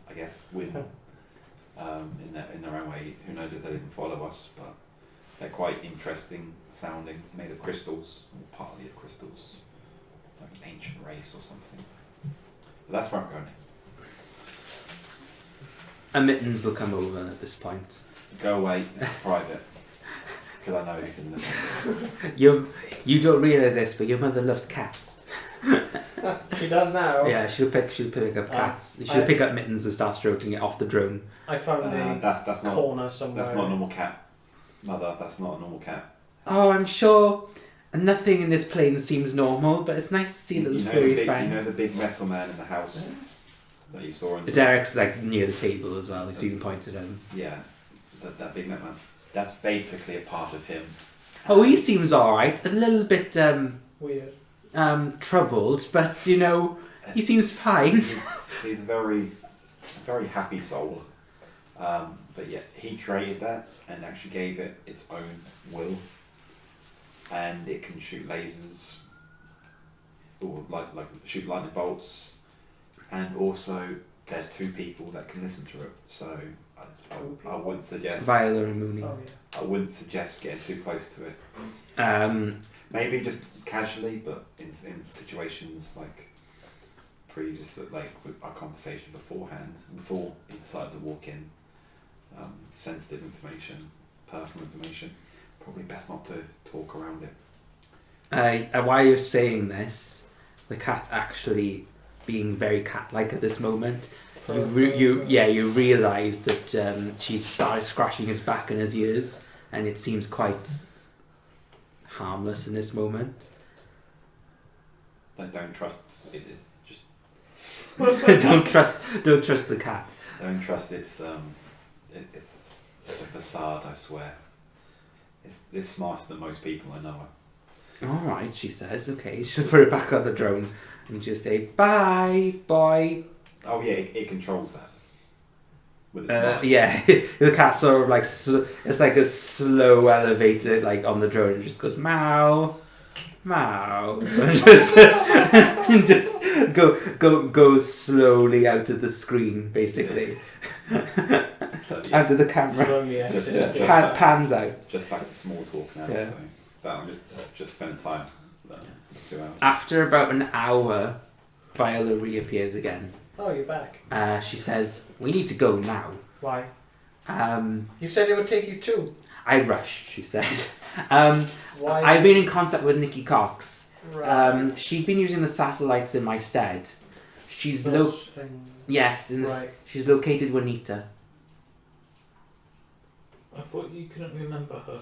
I guess, win in their own way. Who knows if they even follow us, but they're quite interesting sounding, made of crystals, or partly of crystals, like an ancient race or something. But that's where I'm going next. And Mittens will come over at this point. Go away, it's private. Because I know you can listen. You don't realise this, but your mother loves cats. She does now. Yeah, she'll pick up cats. She'll pick up Mittens and start stroking it off the drone. I found the that's not corner somewhere. That's not a normal cat, Mother. That's not a normal cat. Oh, I'm sure nothing in this plane seems normal, but it's nice to see little furry friends. You know the big metal man in the house that you saw in the... Derek's like near the table as well, so you can point at him. Yeah, that big metal man. That's basically a part of him. Oh, he seems alright. A little bit weird. Troubled, but you know, he seems fine. He's a very happy soul. But yeah, he created that and actually gave it its own will, and it can shoot lasers, or like shoot lightning bolts, and also there's two people that can listen to it. So I wouldn't suggest Viola and Mooney. Oh, yeah. I wouldn't suggest getting too close to it. Maybe just casually, but in situations like like with our conversation beforehand, before you decided to walk in, sensitive information, personal information, probably best not to talk around it. While you're saying this, the cat actually being very cat-like at this moment, you realise that she's started scratching his back and his ears, and it seems quite harmless in this moment. Don't trust it. Just don't trust the cat. don't trust it's a facade. I swear. It's smarter than most people I know. All right, she says. Okay, she'll put it back on the drone and just say bye, boy. Oh yeah, it controls that. With its mind. Yeah, the cat sort of like it's like a slow elevator like on the drone, and just goes meow, meow, and just goes slowly out of the screen, basically, So, yeah. out of the camera, Slowly Just- exits. just- pans out. Just back to small talk now. Yeah. So that I'm just spending time. 2 hours. After about an hour, Viola reappears again. Oh, you're back. She says, "We need to go now." Why? I You said it would take you 2. rushed, she said. Why? I've been in contact with Nikki Cox. Right. She's been using the satellites in my stead. She's Those things. yes, Right. she's located Juanita. I thought you couldn't remember her.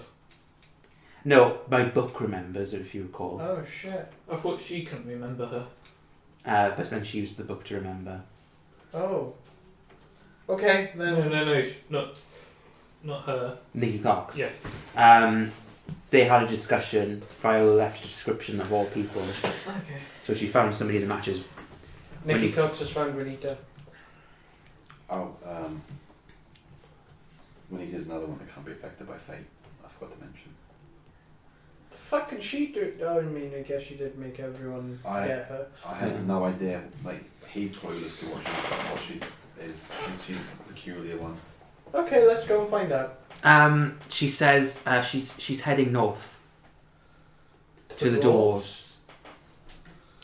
No, my book remembers her, if you recall. Oh shit. I thought she couldn't remember her. But then she used the book to remember. Oh. Okay, then. No, not her. Nikki Cox. Yes. They had a discussion. Viola left a description of all people, Okay. so she found somebody that matches. Nikki Juanita. Cox has found Renita. Oh, Juanita's another one that can't be affected by fate. I forgot to mention. The fuck can she do? Oh, I mean, I guess she did make everyone forget her. I had no idea. Like he's clueless to what she is. She's a peculiar one. Okay, let's go and find out. She says she's heading north to the doors.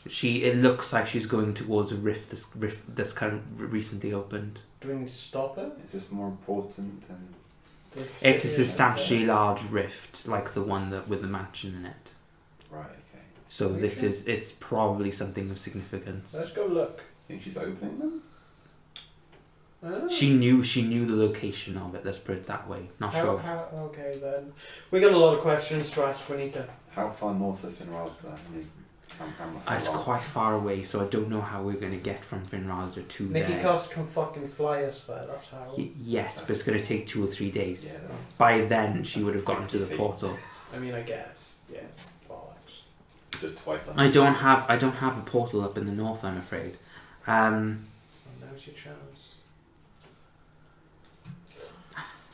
It looks like she's going towards a rift that's recently opened. Do we need to stop her? Is this more important than? It's a substantially large rift, like the one with the mansion in it. Right. Okay. So it's probably something of significance. Let's go look. Think she's opening them? Oh. She knew the location of it. Let's put it that way. Not sure. Okay then. We got a lot of questions to ask Juanita. How far north of Finral's that? I mean, how It's long? quite far away, so I don't know how we're going to get from Finralda to Nikki there. Cox can fucking fly us there, that's how. Yes, but it's going to take 2 or 3 days. Yeah, that's- By then, she would have gotten to the 60 feet. portal. I mean, I guess. Yeah. Bollocks. Just twice that. I don't have a portal up in the north, I'm afraid. Well, now's your chance.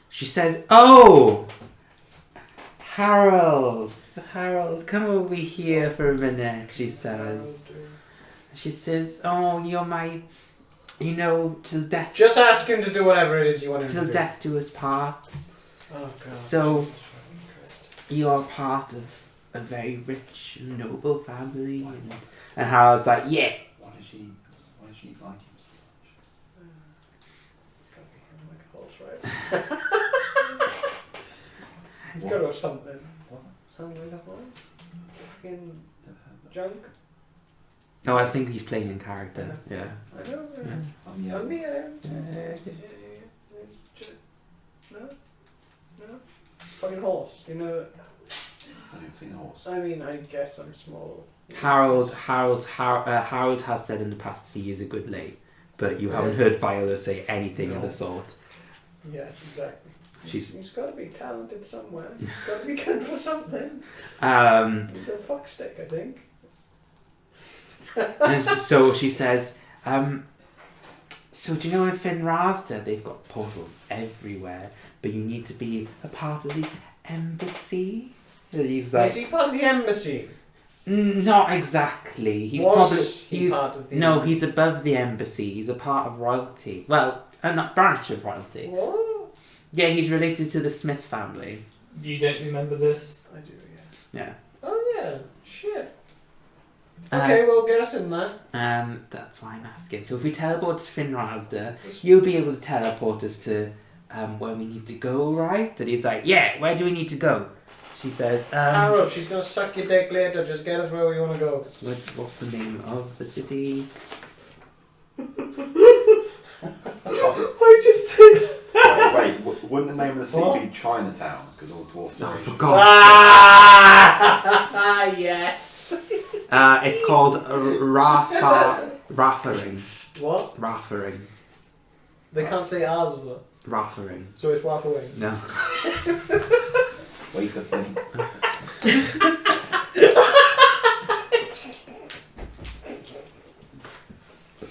She says, "Oh, Harold, come over here for a minute." She says. She says, "Oh, you're my, till death, Just ask him to do whatever it is you want him till to do. death do us part. Oh god. So- Jesus fucking Christ. You're part of a very rich and noble family." And Harold's like, "Yeah." Why does she like him so much? It's gotta be him like a horse, right? He's got to have something. What? Something like a horse? Fucking Never heard that. junk? Oh, I think he's playing in character. Yeah. I know. Yeah. On the end. Yeah. It's just, no? No? Fucking horse. You know, I've never seen a horse. I mean, I guess I'm small. Harold has said in the past that he is a good lay, but you haven't Yeah. heard Viola say anything of No. the sort. Yeah, exactly. She's He's got to be talented somewhere. He's got to be good for something. He's a fuckstick, I think. and so she says, "So do you know in Finrasda they've got portals everywhere, but you need to be a part of the embassy?" And he's like, Is he part of the embassy? "Not exactly. He's Was probably he part of the no, embassy? he's above the embassy. He's a part of royalty. Well, a branch of royalty. What? Yeah, he's related to the Smith family. You don't remember this? I do, yeah. Yeah. Oh, yeah. Shit. Okay, well, get us in there. That's why I'm asking. So if we teleport to Finrasda, you'll be able to teleport us to where we need to go, right? And he's like, "Yeah, where do we need to go?" She says, Harold, she's going to suck your dick later. Just get us where we want to go. what's the name of the city? I just said. Wait, wouldn't the name of the city What? be Chinatown? Because all dwarfs Oh, are for Asian. God's Ah, yes. sake. It's called Raffering. What? Raffering. They can't say ours, though. Raffering. So it's waffling. No. Wait the thing.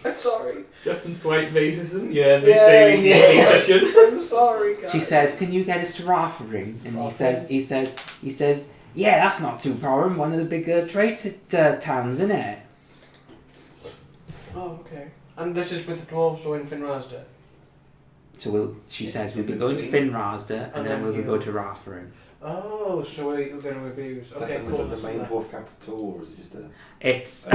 I'm sorry. Just some slight racism. Yeah, Yeah, yeah. section. I'm sorry, guys. She says, "Can you get us to Raffering?" And he says, "Yeah, that's not too problem. One of the bigger trade towns, isn't it?" Oh, okay. And this is with the dwarves or in Finrasda? So she says we'll be going to Finrasda and And then then we'll you- go to Raffering. Oh, so we're going to abuse. Okay, Is cool. it the let's do main that. dwarf capital, or is it just a? It's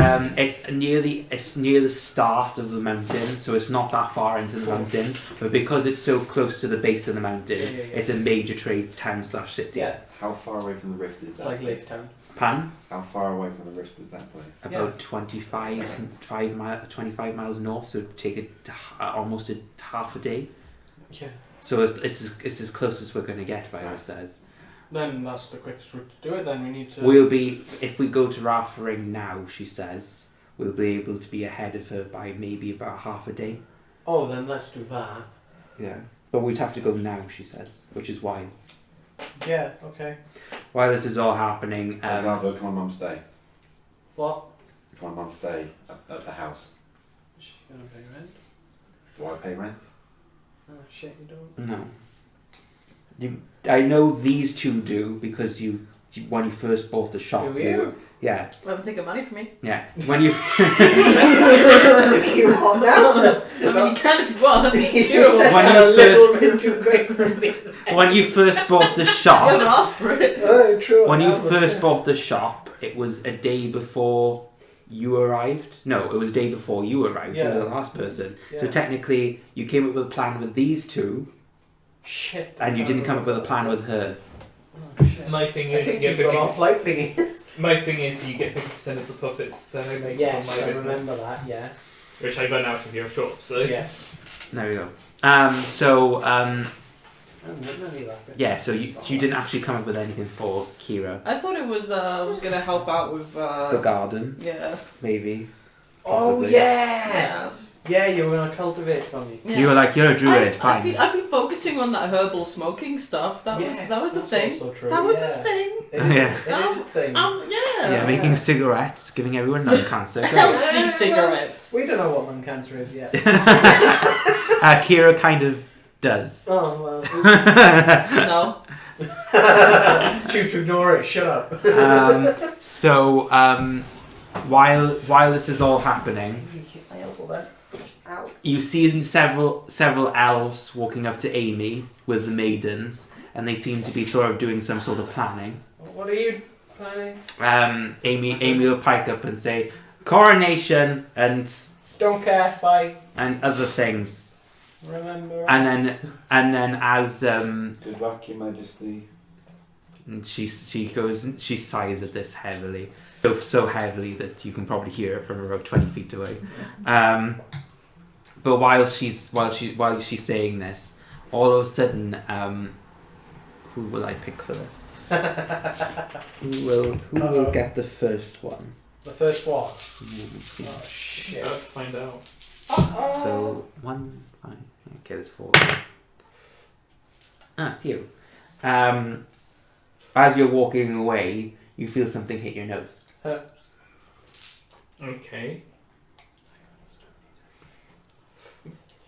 near the start of the mountain, so it's not that far into the mountains. But because it's so close to the base of the mountain, Yeah. it's a major trade town / city. Yeah, How far away from the rift is that? like place? Lake Town. Pan How far away from the rift is that place? about 25 miles north, so take it almost half a day. Yeah. So it's as close as we're going to get, Viola says. Then that's the quickest route to do it. Then we need to. We'll be, if we go to Raffering now, she says, we'll be able to be ahead of her by maybe about half a day. Oh, then let's do that. Yeah. But we'd have to go now, she says, which is why. Yeah. Okay. While this is all happening, Can my mum stay? What? Can my mum stay at the house? Is she gonna pay rent? Do I pay rent? Oh shit, you don't. no. I know these two do because when you first bought the shop. Do you? Yeah, Well, haven't taken money from me. yeah. When you You want now? I mean, you can if you want. You Sure. said When that you a little first- bit too quick for me. when you first bought the You shop, haven't asked for it. Oh, true. when I you haven't, first yeah. bought the shop, it was a day before you arrived. No, it was a day before you arrived. You Yeah. were the last person. So Yeah. technically, you came up with a plan with these two, Shit. and you didn't come up with a plan with her. Oh, shit. My thing I is, you think get you've got 50. off lightly. My thing is, you get 50% of the profits that I make Yes, from my I business, remember that. Yeah. which I run out of your shop. So Yes. There we go. Yeah, so you didn't actually come up with anything for Kira. I thought it was gonna help out with The garden, yeah. maybe. Oh Possibly. yeah! Yeah, you were gonna cultivate for me. Yeah. You were like, you're a druid, fine. I've been focusing on that herbal smoking stuff. That was the that's thing. also true, That was yeah. the thing. It is, Yeah. it is a thing. Yeah, making cigarettes, giving everyone lung cancer. Great. Healthy cigarettes. We don't know what lung cancer is yet. Kira kind of does. Oh, well. No. Choose to ignore it, shut up. While this is all happening, you see several elves walking up to Amy with the maidens, and they seem to be sort of doing some sort of planning. What are you planning? Amy will pike up and say, coronation and Don't care, bye. and other things. Remember. And then as Good luck, Your Majesty. and she sighs at this heavily, so heavily that you can probably hear it from about 20 feet away. But while she's saying this, all of a sudden, who will I pick for this? Who will get the first one? The first one. We'll see. Oh shit. Let's find out. So 1, 5. Okay, there's 4. It's you. As you're walking away, you feel something hit your nose. Okay.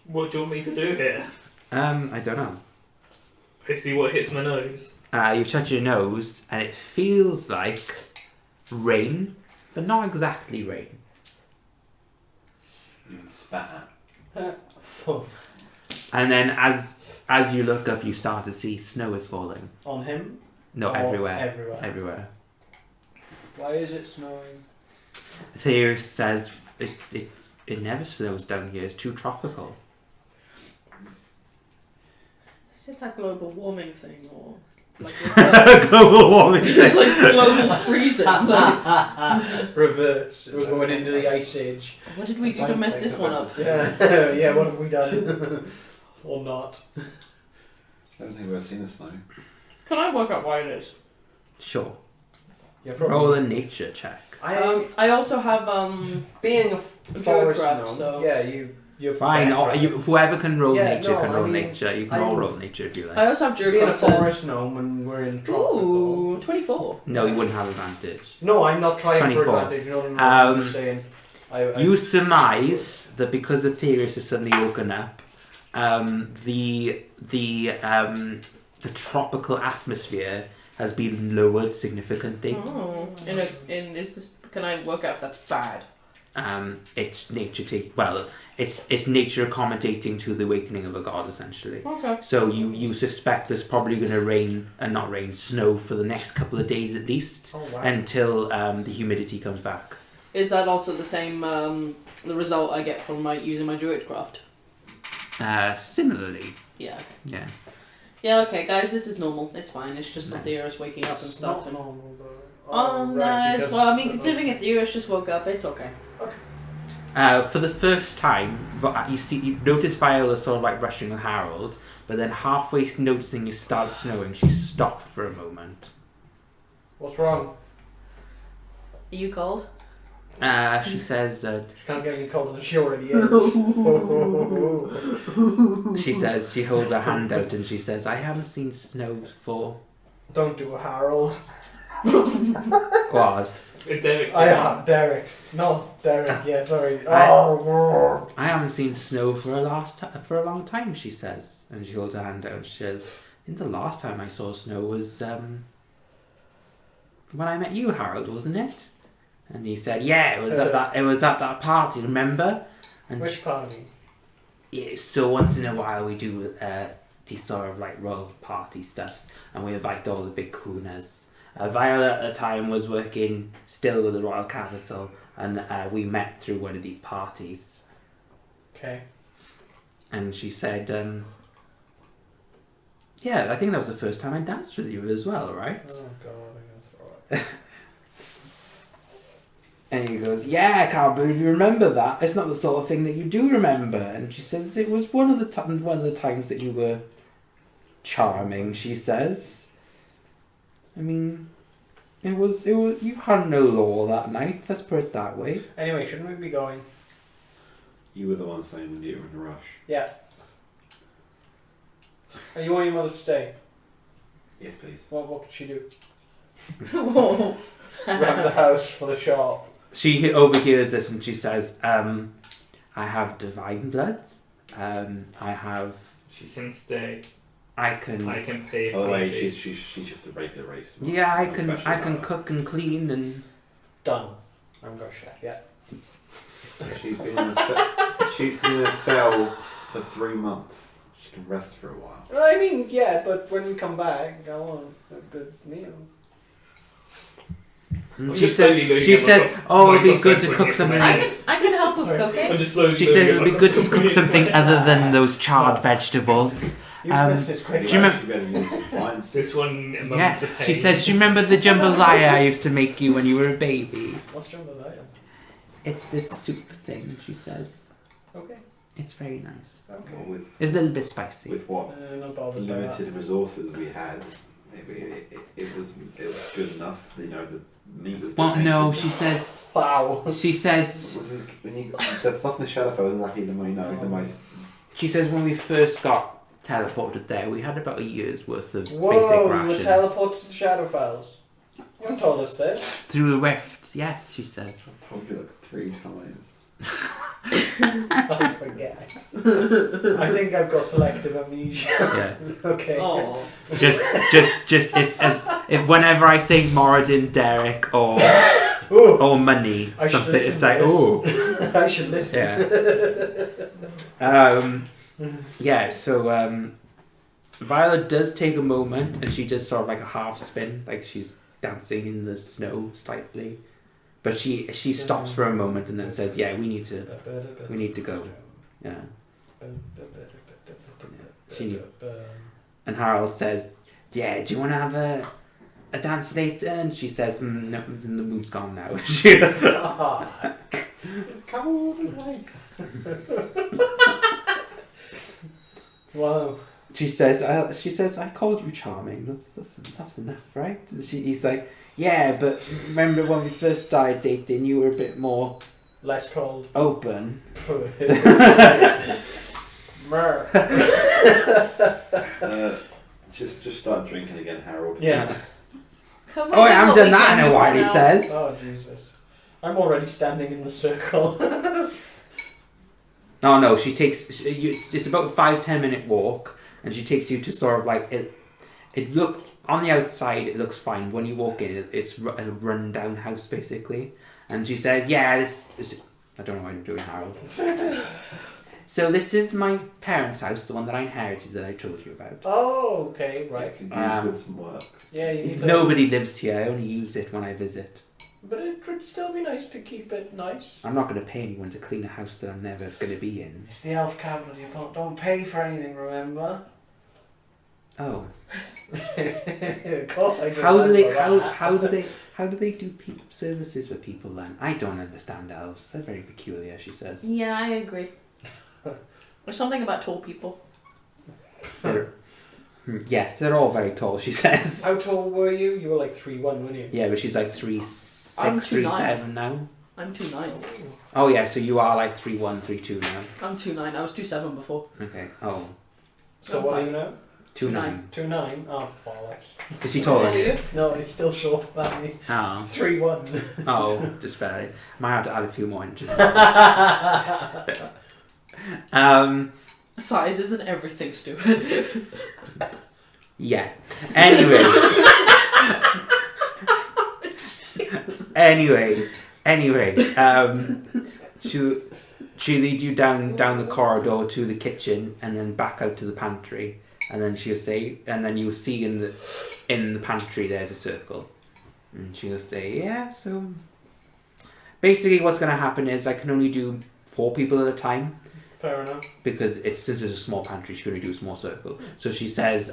What do you want me to do here? I don't know. I see what hits my nose. You touch your nose, and it feels like rain, but not exactly rain. You spat. And then as you look up, you start to see snow is falling. On him? No, Or everywhere. Everywhere. Why is it snowing? Theo says it never snows down here. It's too tropical. Is it that global warming thing or like Global warming. it's like global freezing? Like, Reverse. We're going into the ice age. what did we do to mess this one up? Yeah, yeah, what have we done? Or not? I don't think we've ever seen the snow. Can I work out why it is? Sure. Yeah, Roll a nature check. I also have being a forest Druid gnome, so- yeah, you're Fine. Whoever can roll Yeah, nature no, can I roll mean, nature. You can I- all roll nature if you like. I also have Druid being a Craft, so- forest gnome and we're in tropical. Ooh, 24. No, you wouldn't have advantage. No, I'm not trying 24. for advantage. You know what I mean? I'm just saying. You surmise that because Aetherius has suddenly woken up, the tropical atmosphere has been lowered significantly. Oh, is this? Can I work out if that's bad? It's nature it's nature accommodating to the awakening of a god, essentially. Okay. So you suspect there's probably going to snow for the next couple of days at least, Oh, wow. until the humidity comes back. Is that also the same? The result I get from using my Druid Craft? Similarly, Yeah. Okay. yeah. Yeah. Okay, guys, this is normal. It's fine. It's just No. Aetherius waking up and It's stuff. not And normal though. oh, right, nice. because- Well, I mean, considering Aetherius just woke up, it's okay. For the first time, you notice Viola sort of like rushing with Harold, but then halfway noticing it started snowing, she stopped for a moment. What's wrong? Are you cold? She says, She can't get any colder than she already is. she holds her hand out and she says, I haven't seen snow before. Don't do a Harold. What? Derek. Derek. Not Derek, yeah, sorry. I haven't seen snow for a long time, she says. And she holds her hand out and she says, I think the last time I saw snow was when I met you, Harold, wasn't it? And he said, yeah, it was at that party, remember? And Which party? yeah, so once in a while we do these sort of like royal party stuffs, and we invite all the big kunas. Viola at the time was working still with the royal capital, and we met through one of these parties. Okay. And she said, yeah, I think that was the first time I danced with you as well, right? Oh god, I guess. Alright. And he goes, yeah, I can't believe you remember that. It's not the sort of thing that you do remember. And she says, it was one of the times that you were charming, she says. I mean, it was, you had no law that night, let's put it that way. Anyway, shouldn't we be going? You were the one saying you were in a rush. Yeah. Are you want your mother to stay? Yes, please. What could she do? Whoa. Run the house for the shop. She overhears this and she says, I have divine blood. I have... She can stay. I can pay. By the way, for she's just a regular race. Yeah, I Nothing special can about cook and clean and... Done. I'm going to chef, yeah. her. She's been in a cell for 3 months. She can rest for a while. I mean, yeah, but when we come back, I want a good meal. And I'm she just slowly says, losing my it'd be microphone good to for cook it. something. I can help with Sorry. cooking. I'm just slowly She losing said it would my be good to microphone. cook something other than those charred vegetables. Use this as quick. Do you remember- Actually better use some wine This one. Mum's Yes, the she pain. says, do you remember the jambalaya I used to make you when you were a baby? What's jambalaya? It's this soup thing, she says. Okay. It's very nice. Okay. Well, with It's a little bit spicy. what Not bothered by that. limited resources we had, it was good enough. You know, the meat was. Well, good no, nature. she says, Wow. she says, When you the stuff in the Shadowfell is exactly the most. she says when we first got teleported there, we had about a year's worth of Whoa, basic you were rations. teleported to the Shadowfells. You haven't told us this. Through the rifts, yes, she says. I told you like 3 times. I forget. I think I've got selective amnesia. Yeah. Okay. Oh. Just if whenever I say Moradin, Derek, or Ooh, money, I should something, listen it's to like, this. oh. I should listen. Yeah. So Violet does take a moment, and she does sort of like a half spin, like she's dancing in the snow slightly, but she stops for a moment and then says, "Yeah, we need to go." Yeah. She knew. And Harold says, "Yeah, do you want to have a dance later?" And she says, "No, the mood's gone now." It's cold and nice. Wow. She says, I called you charming. That's enough, right? And he's like, yeah, but remember when we first started dating, you were a bit more Less cold. open. Mer. Just start drinking again, Harold. Yeah. Can we Oh, I do haven't what done we that can in a do while, he now? says. Oh Jesus. I'm already standing in the circle. Oh no, it's about a 5-10 minute walk, and she takes you to sort of like it look on the outside it looks fine. When you walk in, it's a run-down house basically, and she says, "Yeah, this is, I don't know why I'm doing Harold." So this is my parents' house, the one that I inherited that I told you about. Oh, okay, right. Could use with some work. Yeah, you need to. Nobody lives here. I only use it when I visit. But it would still be nice to keep it nice. I'm not going to pay anyone to clean a house that I'm never going to be in. It's the elf capital. You don't pay for anything. Remember? Oh, Of course I do. how do they remember how that. do they do services with people then? I don't understand elves. They're very peculiar. She says. Yeah, I agree. There's something about tall people. Yes, they're all very tall. She says. How tall were you? You were like 3'1", weren't you? Yeah, but she's like 3'6", 3'7" now. I'm 2'9". Oh yeah, so you are like 3'1", 3'2" now. I'm 2'9". I was 2'7" before. Okay. Oh, So what are you now? 2'9". 2'9". Oh, bollocks. Is she taller than you? No, it's still shorter than me. Oh. 3'1". Oh, just barely. Might have to add a few more inches. Size isn't everything, stupid. Yeah. Anyway. She'll lead you down the corridor to the kitchen and then back out to the pantry, and then you'll see in the pantry there's a circle, and she'll say, yeah. So basically, what's going to happen is I can only do 4 people at a time. Fair enough. Because since it's a small pantry, she can only do a small circle. So she says,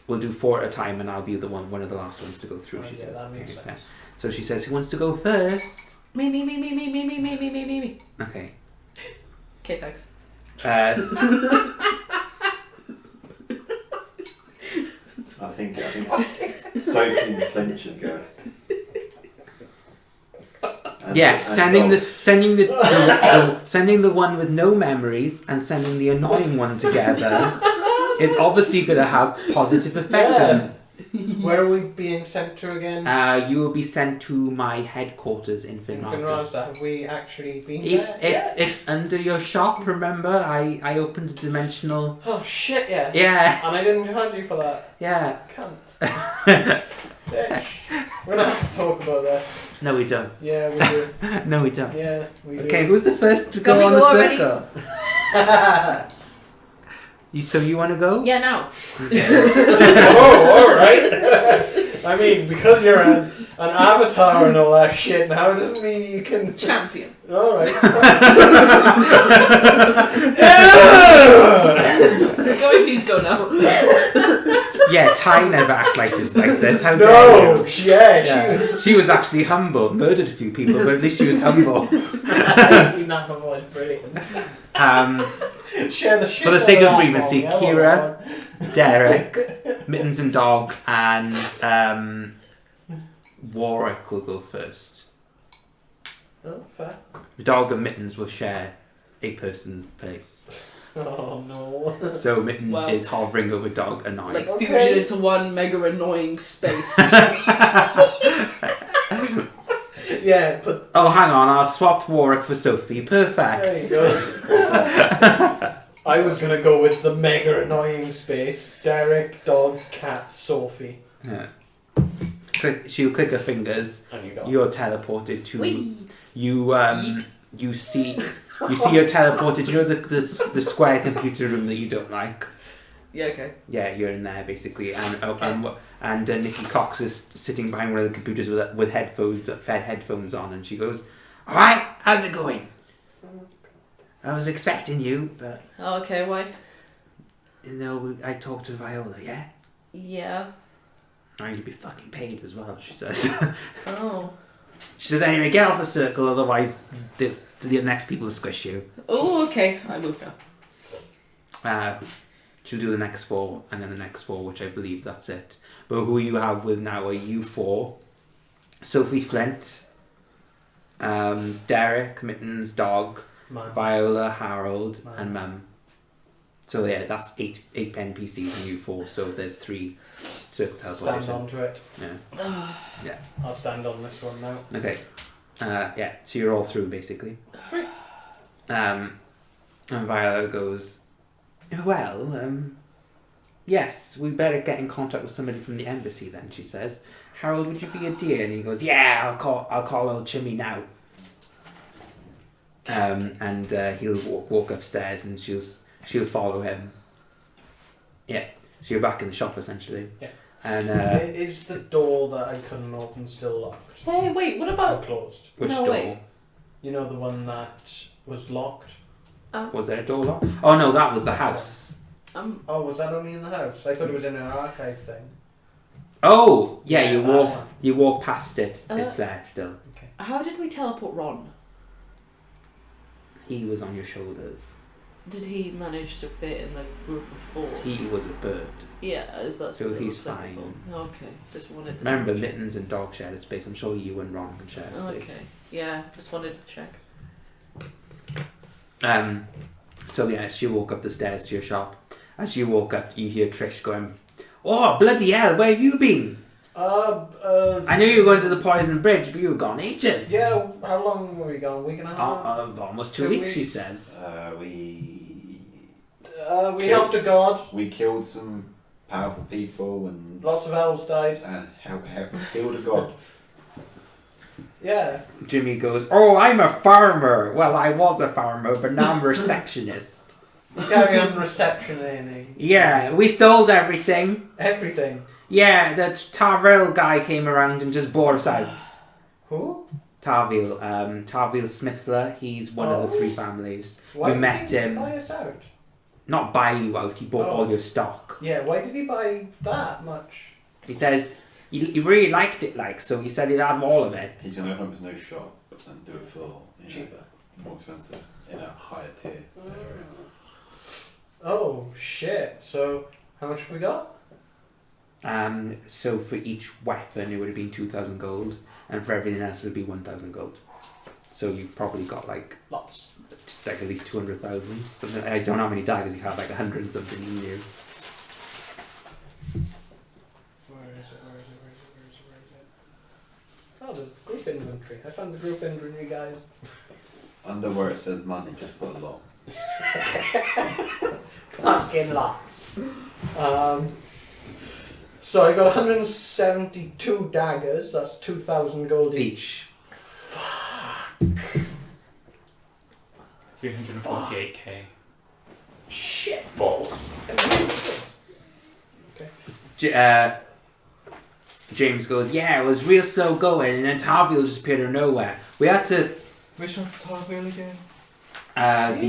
we'll do 4 at a time, and I'll be one of the last ones to go through. Oh, She yeah, says. that makes sense. So she says, who wants to go first? Me. Okay. Okay, thanks. I think Sophie and Flint should go. Yes, sending the one with no memories and sending the annoying one together is obviously going to have positive effect on. Where are we being sent to again? You will be sent to my headquarters in In Finrasta. Finrasta. Have we actually been there? It's under your shop. Remember, I opened a dimensional. Oh shit! Yeah. Yeah, And I didn't charge you for that. yeah. Cunt. Bitch. We're gonna have to talk about that. No, we don't. Yeah, we do. No, we don't. Yeah, we do. Okay, who's the first to Can go we on go the already? circle? So you want to go? Yeah, now. Oh, alright. I mean, because you're an avatar and all that shit now, it doesn't mean you can... Champion. Alright. Go, please go now. Yeah, Ty never act like this. How dare No! you? Yeah, She was actually humble, murdered a few people, but at least she was humble. I see that before, it's brilliant. Share the shit For the sake out of that privacy, for me, Kira, I Derek, Mittens and Dog, and Warwick will go first. Oh, fair. Dog and Mittens will share a person place. Oh, no. So Mittens Wow. is hovering over Dog, annoyed. Like Okay. fusion into one mega annoying space. Yeah, but Oh, hang on, I'll swap Warwick for Sophie. there Perfect. you go. I was gonna go with the mega annoying space. Derek, Dog, Cat, Sophie. Yeah. She'll click her fingers. And you go. You're teleported to Whee! you. You see you're teleported. You know the square computer room that you don't like. Yeah, okay. Yeah, you're in there basically, and Nikki Cox is sitting behind one of the computers with headphones on, and she goes, "All right, how's it going? I was expecting you, but Oh, okay, why? I talked to Viola. Yeah, Yeah. I need to be fucking paid as well." She says. Oh. She says, "Anyway, get off the circle, otherwise the next people will squish you." Oh, okay. I moved now. She'll do the next 4 and then the next 4, which I believe that's it. But who you have with now are you 4, Sophie Flint, Derek, Mittens, Dog, Man. Viola, Harold, Man. and Mum. So yeah, that's 8 NPCs and you 4. So there's 3 circle Stand teleportation. onto it. Yeah. I'll stand on this one now. Okay. Yeah. So you're all through basically. Sweet. And Viola goes, "Well, yes, we better get in contact with somebody from the embassy then," she says. "Harold, would you be a dear?" And he goes, "Yeah, I'll call old Chimmy now." And he'll walk upstairs and she'll follow him. Yeah. So you're back in the shop essentially. Yeah. And Is the door that I couldn't open still locked? Hey, wait, what Or about... closed? which No, door? wait. You know the one that was locked? Was there a door lock? Oh no, that was the house. Oh, was that only in the house? I thought it was in an archive thing. Oh, yeah, Yeah, you that walk one. you walk past it. Uh, It's there still. How did we teleport Ron? He was on your shoulders. Did he manage to fit in the group of 4? He was a bird. Yeah, is that So still he's applicable? fine. Okay, just wanted to Remember, Mittens and Dog shared a space. I'm sure you and Ron can share a space. Okay, yeah, just wanted to check. So yeah, she walk up the stairs to your shop. As you walk up, you hear Trish going, "Oh, bloody hell, where have you been? I knew you were going to the Poison Bridge, but you were gone ages." Yeah, how long were we gone? A week and a half? Almost 2 2 weeks, she weeks. says. We helped a god. We killed some powerful people and Lots of elves died. killed a god. Yeah. Jimmy goes, "Oh, I'm a farmer. Well, I was a farmer, but now I'm a receptionist." Carry on receptioning. Yeah, we sold everything. Everything. Yeah, that Tarville guy came around and just bought us out. Who? Tarville Smithler, he's one of the 3 families. Why We met did he him. buy us out? Not buy you out, he bought all your stock. Yeah, why did he buy that much? He says he really liked it, so he said he'd have all of it. He's gonna open up his new shop. and do it for Cheaper. more expensive in a higher tier. Oh shit! So how much have we got? So for each weapon, it would have been 2,000 gold, and for everything else, it would be 1,000 gold. So you've probably got like Lots. at least 200,000. Something. I don't know how many daggers you have, like 100 and something in you. Where is it? Oh, there's group inventory. I found the group inventory, guys. Under where it says money, just put a lot. Fucking lots. So I got 172 daggers. That's 2,000 gold each. Each. 348k. Shit balls. James goes, yeah, it was real slow going, and then Tarviel just appeared out of nowhere. We had to. Which one's Tarviel again?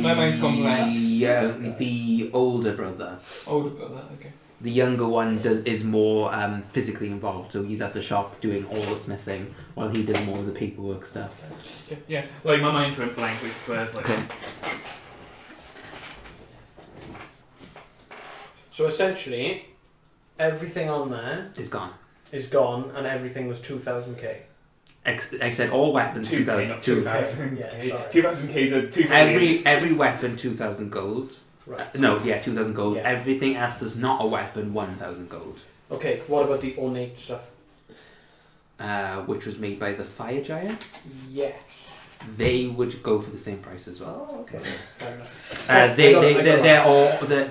My mind's gone blank. The older brother. Older brother, okay. The younger one is more physically involved, so he's at the shop doing all the smithing, while he does more of the paperwork stuff. Okay, yeah, like my mind went blank, which is where it's like. Okay. So essentially, everything on there It's gone. is gone, and everything was 2,000k. I said all weapons 2,000. Not 2,000. Yeah, sorry. 2,000k is a 2 million. Every weapon 2,000 gold. Right. 2,000 gold. Yeah. Everything else that's not a weapon 1,000 gold. Okay, what about the ornate stuff? Which was made by the fire giants. Yes. They would go for the same price as well. Oh, okay. Fair enough.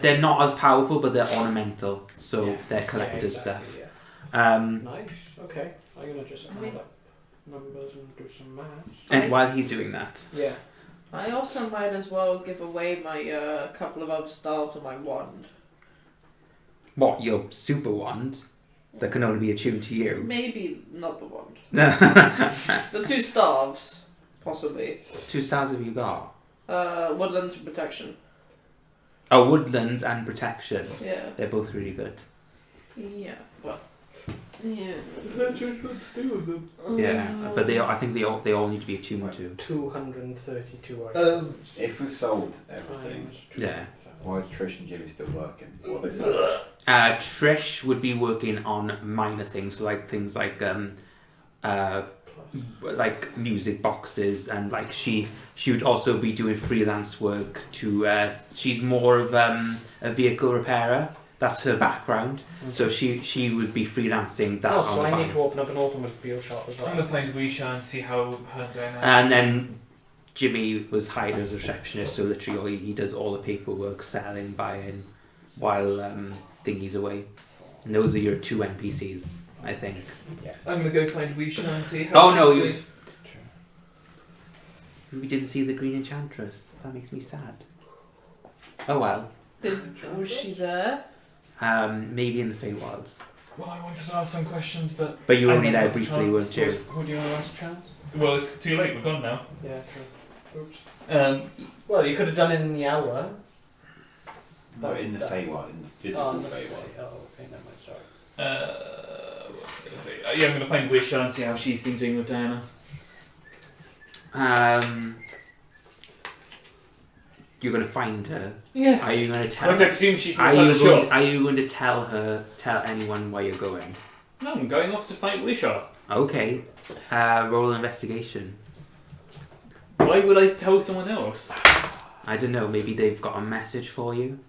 They're not as powerful, but they're ornamental, so Yeah. they're collector's Yeah, exactly, stuff. Yeah. Nice. Okay. I'm gonna just I mean- add up numbers and do some maths. And while he's doing that, Yeah. I also might as well give away my couple of other staves and my wand. what, your super wand that can only be attuned to you? Maybe not the wand. 2 The 2 staves, possibly. stars have you got? Woodlands and protection. Oh, woodlands and protection. Yeah. They're both really good. Yeah. Well. Yeah. What you supposed to do with them? Yeah, but I think they all need to be attuned to. 232 items. If we've sold everything, Times Yeah. why is Trish and Jimmy still working? What are they selling? Trish would be working on minor things, so like things like like music boxes, and like she would also be doing freelance work to. She's more of a vehicle repairer. That's her background. So she would be freelancing that. Oh, on so the I need back. to open up an automobile shop as I'm well. gonna find Wisha and see how her doing that. And then Jimmy was hired as a receptionist, so literally he does all the paperwork, selling, buying, while Dingy's away. And those are your 2 NPCs, I think. I'm gonna go find Wisha and see how Oh no, she's we didn't see the Green Enchantress. That makes me sad. Oh well. Was she there? Maybe in the Feywilds. Well, I wanted to ask some questions, but But you were I only don't there have the briefly, chance. weren't you? Who do you want to last chance? well, it's too late. We're gone now. Yeah, true. Oops. Um, You could have done it in the hour. No, in the Feywild, in the physical Oh, Feywild. Oh, okay, never mind, sorry. what was I gonna say? Yeah, I'm gonna find Wisha and see how she's been doing with Diana. You're gonna find her. Yes. Are you gonna tell? Because I presume she's Are inside you the going? shop. Are you going to tell anyone where you're going? No, I'm going off to find Wisha. Okay. Roll an investigation. Why would I tell someone else? I don't know. Maybe they've got a message for you.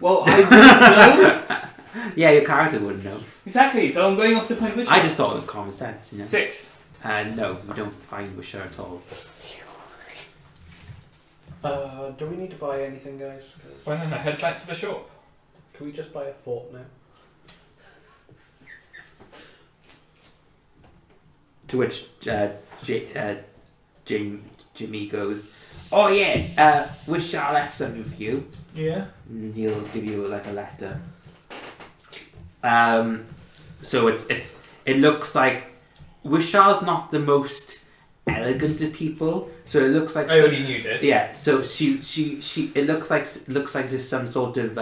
Well, I wouldn't know. Yeah, your character wouldn't know. Exactly, so I'm going off to find Wisha. I just thought it was common sense, you know. 6. No, you don't find Wisher at all. Do we need to buy anything, guys? Well, then I head back to the shop. Can we just buy a fort now? To which Jimmy goes, "Oh yeah, Wisher left something for you." Yeah. And he'll give you like a letter. So it looks like Wishar's not the most elegant of people, so it looks like I already knew this. yeah. So she it looks like there's some sort of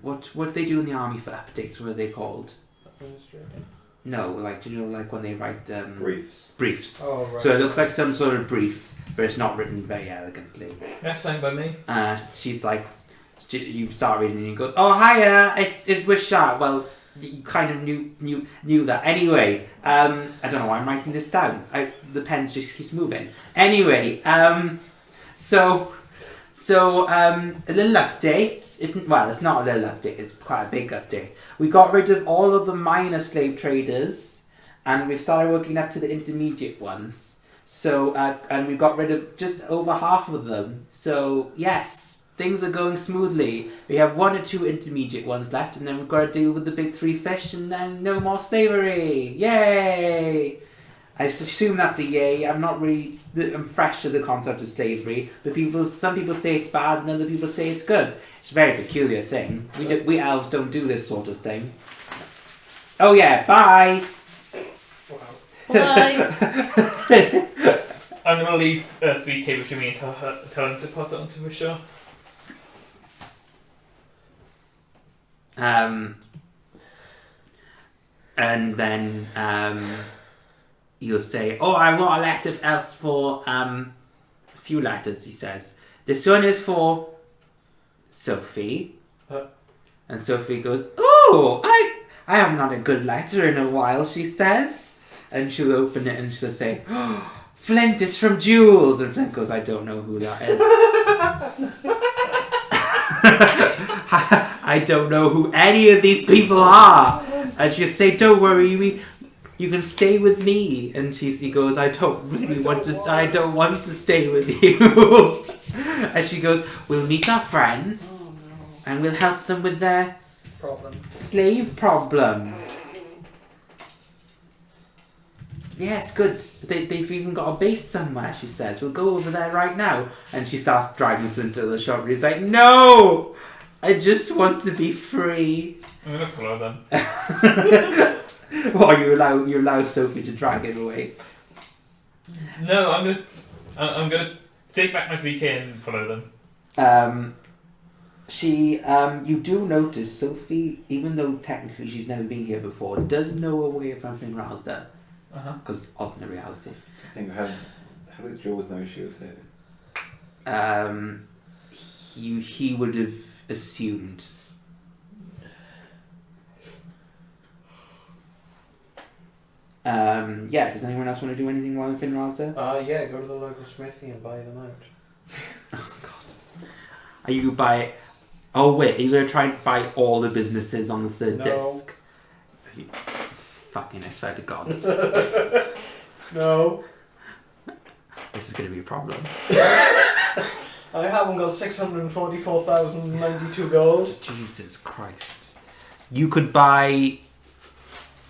what do they do in the army for updates? What are they called? Administrator. No, like, do you know, like when they write Briefs. briefs. Oh, right. So it looks like some sort of brief, but it's not written very elegantly. That's fine by me. She's like, you start reading and he goes, "Oh, hiya, it's Wishart." Well, you kind of knew that. Anyway, I don't know why I'm writing this down. The pen just keeps moving. Anyway, so a little update. It's not a little update. It's quite a big update. We got rid of all of the minor slave traders, and we've started working up to the intermediate ones. So, and we got rid of just over half of them. So, yes, things are going smoothly. We have 1 or 2 intermediate ones left, and then we've got to deal with the big 3 fish, and then no more slavery. Yay! I assume that's a yay. I'm fresh to the concept of slavery. Some people say it's bad, and other people say it's good. It's a very peculiar thing. We elves don't do this sort of thing. Oh yeah, bye! Bye. I'm going to leave 3k with Jimmy and tell him to pass it on to Vishal. And then he'll say, "Oh, I wrote a letter else for a few letters." He says, "This one is for Sophie," and Sophie goes, "Oh, I haven't had a good letter in a while." She says, and she'll open it and she'll say, "Oh, Flint is from Jules," and Flint goes, "I don't know who that is." I don't know who any of these people are. And she'll say, "Don't worry, you can stay with me." And he goes, I don't want to stay with you." And she goes, "We'll meet our friends and we'll help them with their slave problem." "Yes, good. They've even got a base somewhere," she says. "We'll go over there right now." And she starts dragging Flint to the shop. And he's like, "No! I just want to be free." I'm going to follow them. Well, you allow Sophie to drag him away. No, I'm gonna take back my 3k and follow them. You do notice Sophie, even though technically she's never been here before, does know her way from Finralsda. Because alternate reality. I think how does Jules know she was here? He would have assumed. Does anyone else want to do anything while in Finralsda? Yeah, go to the local smithy and buy them out. Oh god. Are you buy? Oh wait, are you gonna try and buy all the businesses on the third disc? Fucking, I swear to God. No. This is gonna be a problem. I haven't got 644,092 gold. Jesus Christ. You could buy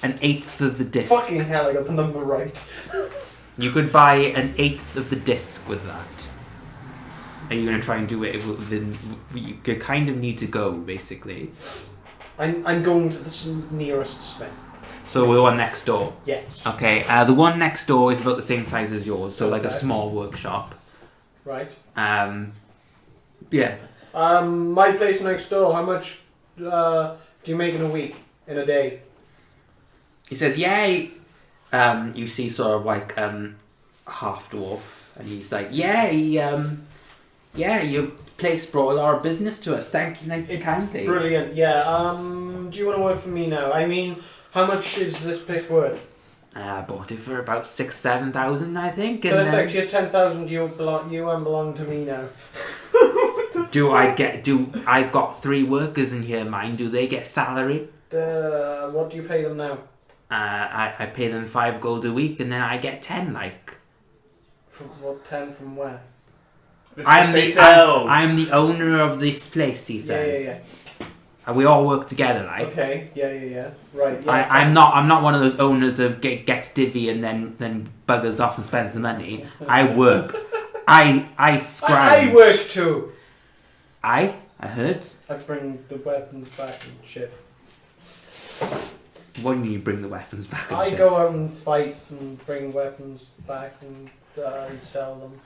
an 1/8 of the disc. Fucking hell, I got the number right. You could buy an 1/8 of the disc with that. Are you going to try and do it within... You kind of need to go, basically. I'm going to the nearest smith. So the one next door? Yes. Okay, the one next door is about the same size as yours, so like a small workshop. Right. Yeah. My place next door, how much do you make in a week? In a day? He says, "Yay!" You see sort of like half dwarf, and he's like, "Yay! Your place brought a lot of business to us. Thank you kindly." Brilliant. Yeah. Do you want to work for me now? I mean, how much is this place worth? I bought it for about 6,000-7,000, I think. And Perfect. Here's 10,000. You belong to me now. I've got 3 workers in here, mine. Do they get salary? What do you pay them now? I pay them 5 gold a week, and then I get 10. Like, From what? 10 from where? I'm the owner of this place. He says. Yeah. And we all work together, like. Okay. Yeah. Right. Yeah. I'm not one of those owners that gets divvy and then buggers off and spends the money. I work. I scrounge. I work too. I heard. I bring the weapons back and shit. What do you mean you bring the weapons back and I shit? go out and fight and bring weapons back and sell them.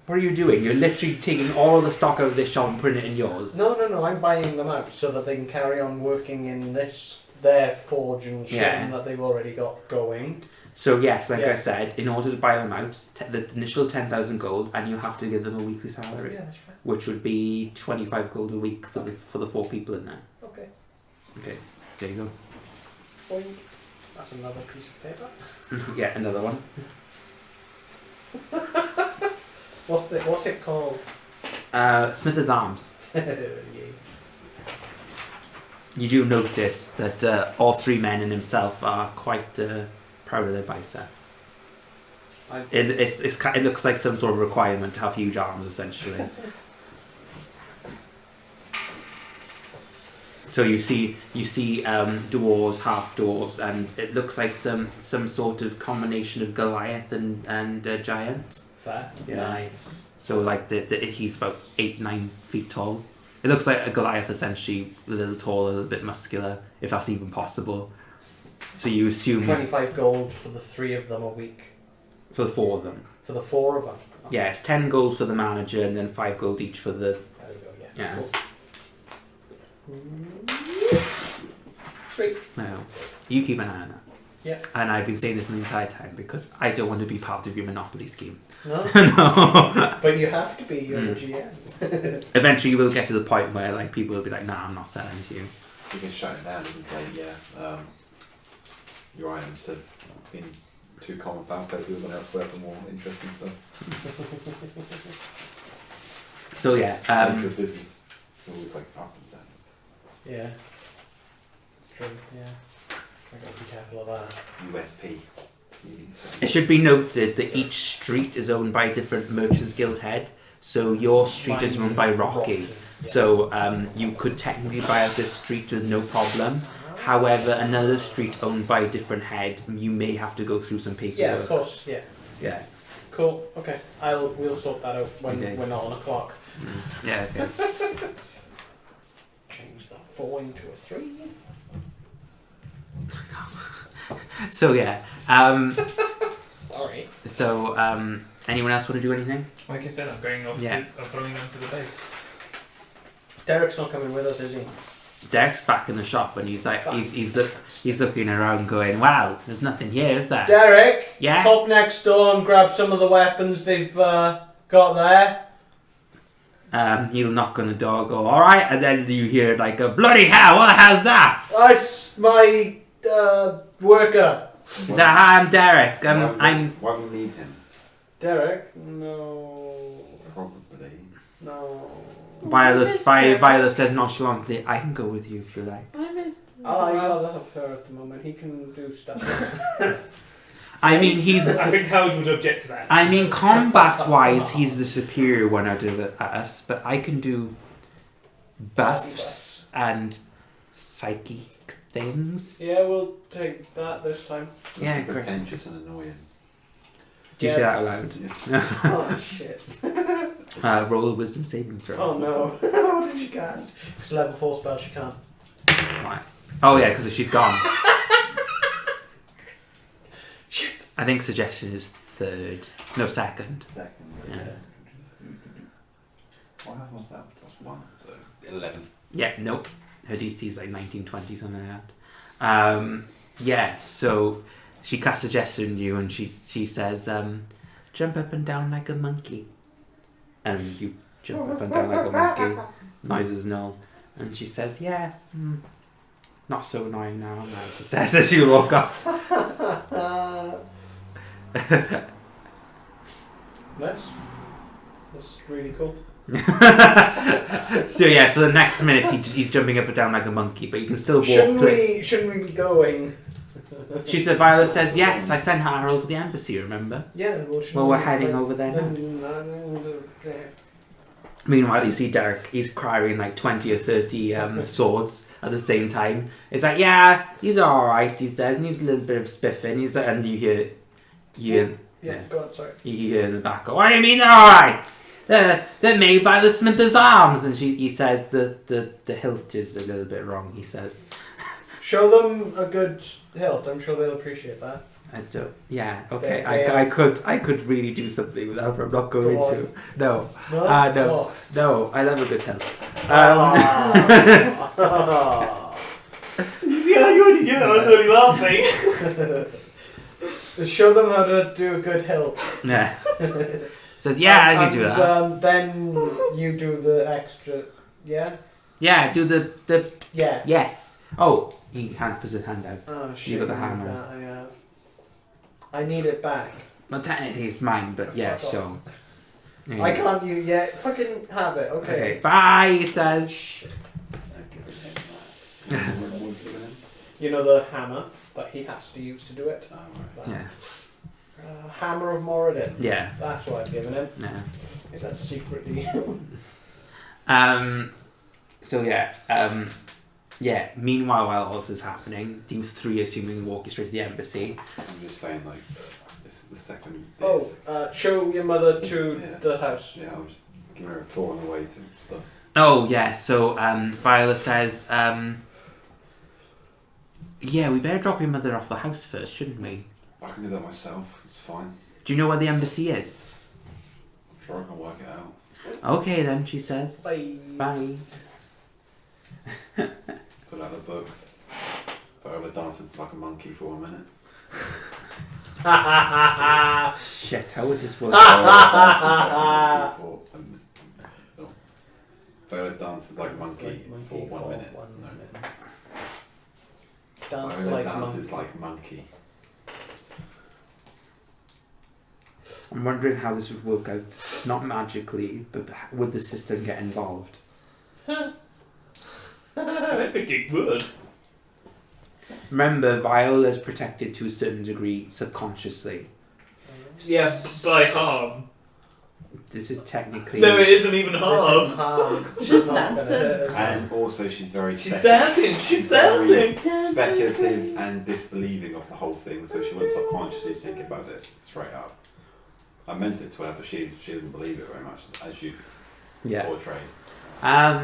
What are you doing? You're literally taking all the stock out of this shop and putting it in yours. No. I'm buying them out so that they can carry on working in this their forge and shit Yeah. that they've already got going. So yes, like Yeah. I said, in order to buy them out, the initial 10,000 gold, and you have to give them a weekly salary, Yeah, that's fine. which would be 25 gold a week for the 4 people in there. Okay. Okay, there you go. Boink. That's another piece of paper. Yeah, another one. What's it called? Smithers Arms. Yeah. You do notice that all 3 men and himself are quite proud of their biceps. It looks like some sort of requirement to have huge arms, essentially. So you see dwarves, half dwarves, and it looks like some sort of combination of Goliath and giant. Fair. Yeah. Nice. So like he's about 8-9 feet tall. It looks like a Goliath, essentially, a little taller, a little bit muscular, if that's even possible. So you assume 25 gold for the 3 of them a week. for the 4 of them. For the 4 of them. Yeah, it's 10 gold for the manager and then 5 gold each for the. There we go, yeah. Yeah. Cool. Sweet. No, you keep an eye on that. Yeah. And I've been saying this the entire time because I don't want to be part of your monopoly scheme. No? No. But you have to be, you're the Mm. GM. Eventually, we'll get to the point where like people will be like, "Nah, I'm not selling to you." You can shut it down and say, your items have been too common for our people and elsewhere for more interesting stuff. So yeah, Good business. It's always like up and down. Yeah. True, yeah. I gotta be careful of that. USP. it should be noted that each street is owned by a different Merchants Guild head. So your street is owned by Rocky. Yeah. So you could technically buy out this street with no problem. However, another street owned by a different head, you may have to go through some paperwork. Yeah, of course, yeah. Yeah. Cool, okay. We'll sort that out when Okay. we're not on a clock. Yeah. Okay. Change that 4 into a 3. So yeah. Sorry. So anyone else want to do anything? Like I said, I'm going off. Yeah. I'm throwing them to the base. Derek's not coming with us, is he? Derek's back in the shop and he's like he's looking around going, wow, there's nothing here, is there? Derek! Yeah. Pop next door and grab some of the weapons they've got there. He'll knock on the door, go, all right, and then you hear like a bloody hell, what the hell's that? That's my worker. So hi, I'm Derek. Why do we need him? Derek? No. Probably. No. Viola says nonchalantly, I can go with you if you like. I missed. I'd rather have her at the moment. He can do stuff. I mean, I think Howard would object to that. I mean, combat-wise, he's the superior one out of us, but I can do buffs and psychic things. Yeah, we'll take that this time. Yeah, great. Pretentious and annoying. Do you say that aloud? Oh, shit. Roll a wisdom saving throw. Oh, no. What did she cast? It's a level 4 spell, she can't. Right. Oh yeah, because she's gone. Shit. I think suggestion is second. Second. Yeah. What's that? That's 1. So 11. Yeah, nope. Her DC is like 19, 20, something like that. Yeah, so she casts suggestion on you and she says, jump up and down like a monkey. And you jump up and down like a monkey. Noises null. And she says, yeah, not so annoying now, she says as you walk off. Nice. That's really cool. So yeah, for the next minute he's jumping up and down like a monkey, but you can still walk. Shouldn't we be going? She said, Viola says, yes, I sent Harold to the embassy, remember? Yeah, Well, we're heading over there now. Meanwhile, you see Derek, he's carrying like 20 or 30 swords at the same time. It's like, yeah, he's alright, he says, needs a little bit of spiffing. He's like, and you hear, Yeah, go on, sorry. you hear in the back, go, what do you mean they're alright? They're made by the Smithers Arms. And he says the hilt is a little bit wrong, he says. Show them a good hilt. I'm sure they'll appreciate that. I don't. Yeah. Okay. They I could really do something with that, but I'm not going Go to. No. No. No. What? No. I love a good hilt. Ah. You see how you Yeah, I was only laughing. Show them how to do a good hill. Yeah. Says, yeah, I can do that. Then you do the extra. Yeah? Yeah, do the Yeah. yes. Oh, he puts his hand out. Oh shit. You got the I need hammer. that, I have. I need it back. Well, technically it's mine, but yeah, Fuck sure. Yeah. I can't use yet. Fucking have it, okay. Okay, bye, he says. I've given him that. What's given him? You know the hammer that he has to use to do it? Oh, right. That. Yeah. Hammer of Moradin. Yeah. That's what I've given him. Yeah. Is that secretly? So yeah. Yeah. Meanwhile, while all this is happening, you three assuming walking straight to the embassy. I'm just saying, like, this is the second. Oh, bit. show your mother to Yeah. the house. Yeah, I'll just give her a tour on the way to stuff. Oh yeah. So Viola says, yeah, we better drop your mother off the house first, shouldn't we? I can do that myself. It's fine. Do you know where the embassy is? I'm sure I can work it out. Okay then, she says. Bye. Bye. Put out the book. Viola dances like a monkey for 1 minute. Shit, how would this work? Viola dances like a monkey for 1 minute. Dance Viola like dances monkey. like monkey. I'm wondering how this would work out. Not magically, but would the system get involved? I don't think it would. Remember, Viola's protected to a certain degree subconsciously. Yeah, by harm. This is technically... No, it isn't even This harm. isn't harm. She's not gonna dancing. hurt us. And also, she's very She's dancing. She's very dancing. speculative and disbelieving of the whole thing, so she won't subconsciously think about it straight up. I meant it to her, but she doesn't believe it very much, as you Yeah. portray.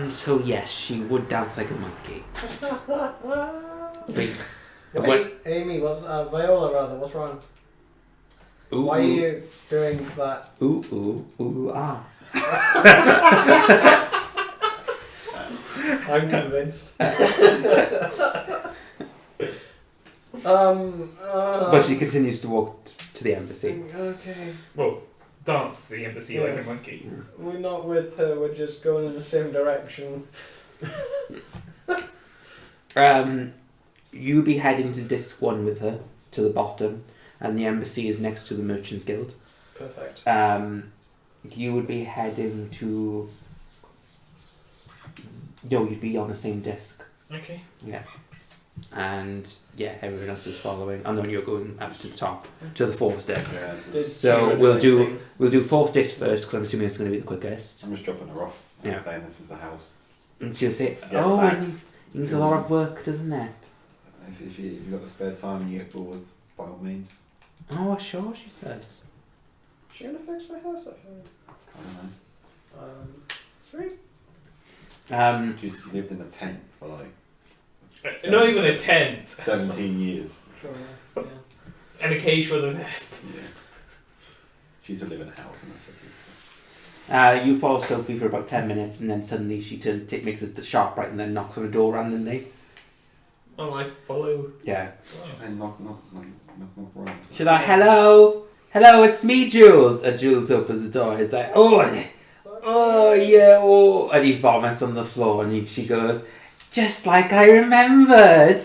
So yes, she would dance like a monkey. Wait. Wait, What? Amy, Viola rather, what's wrong? Ooh, Why are you doing that? ooh, ah. I'm convinced. But she continues to walk to the embassy. Okay. Well, dance the embassy like a monkey. We're not with her, we're just going in the same direction. You'll be heading to Disc 1 with her, to the bottom, and the embassy is next to the Merchants Guild. Perfect. You would be heading to... No, you'd be on the same disc. Okay. Yeah. And, yeah, everyone else is following. And then you're going up to the top, to the fourth disc. Yeah, So we'll do fourth disc first, because I'm assuming it's going to be the quickest. I'm just dropping her off and Yeah. saying this is the house. And she'll say, Let's get oh, back. it needs a lot of work, doesn't it? If you've got the spare time and you get bored, by all means. Oh, sure, she says. She gonna fix my house, actually. I don't know. Sweet. You lived in a tent for like Not even a tent. 17 years. Sure, yeah. And a cage for the vest. Yeah. She used to live in a house in the city. You follow Sophie for about 10 minutes, and then suddenly she makes a sharp right and then knocks on the door randomly. Oh, I follow. Yeah. And knock right. She's like, hello, it's me, Jules. And Jules opens the door. He's like, oh yeah, oh. And he vomits on the floor, and she goes, just like I remembered.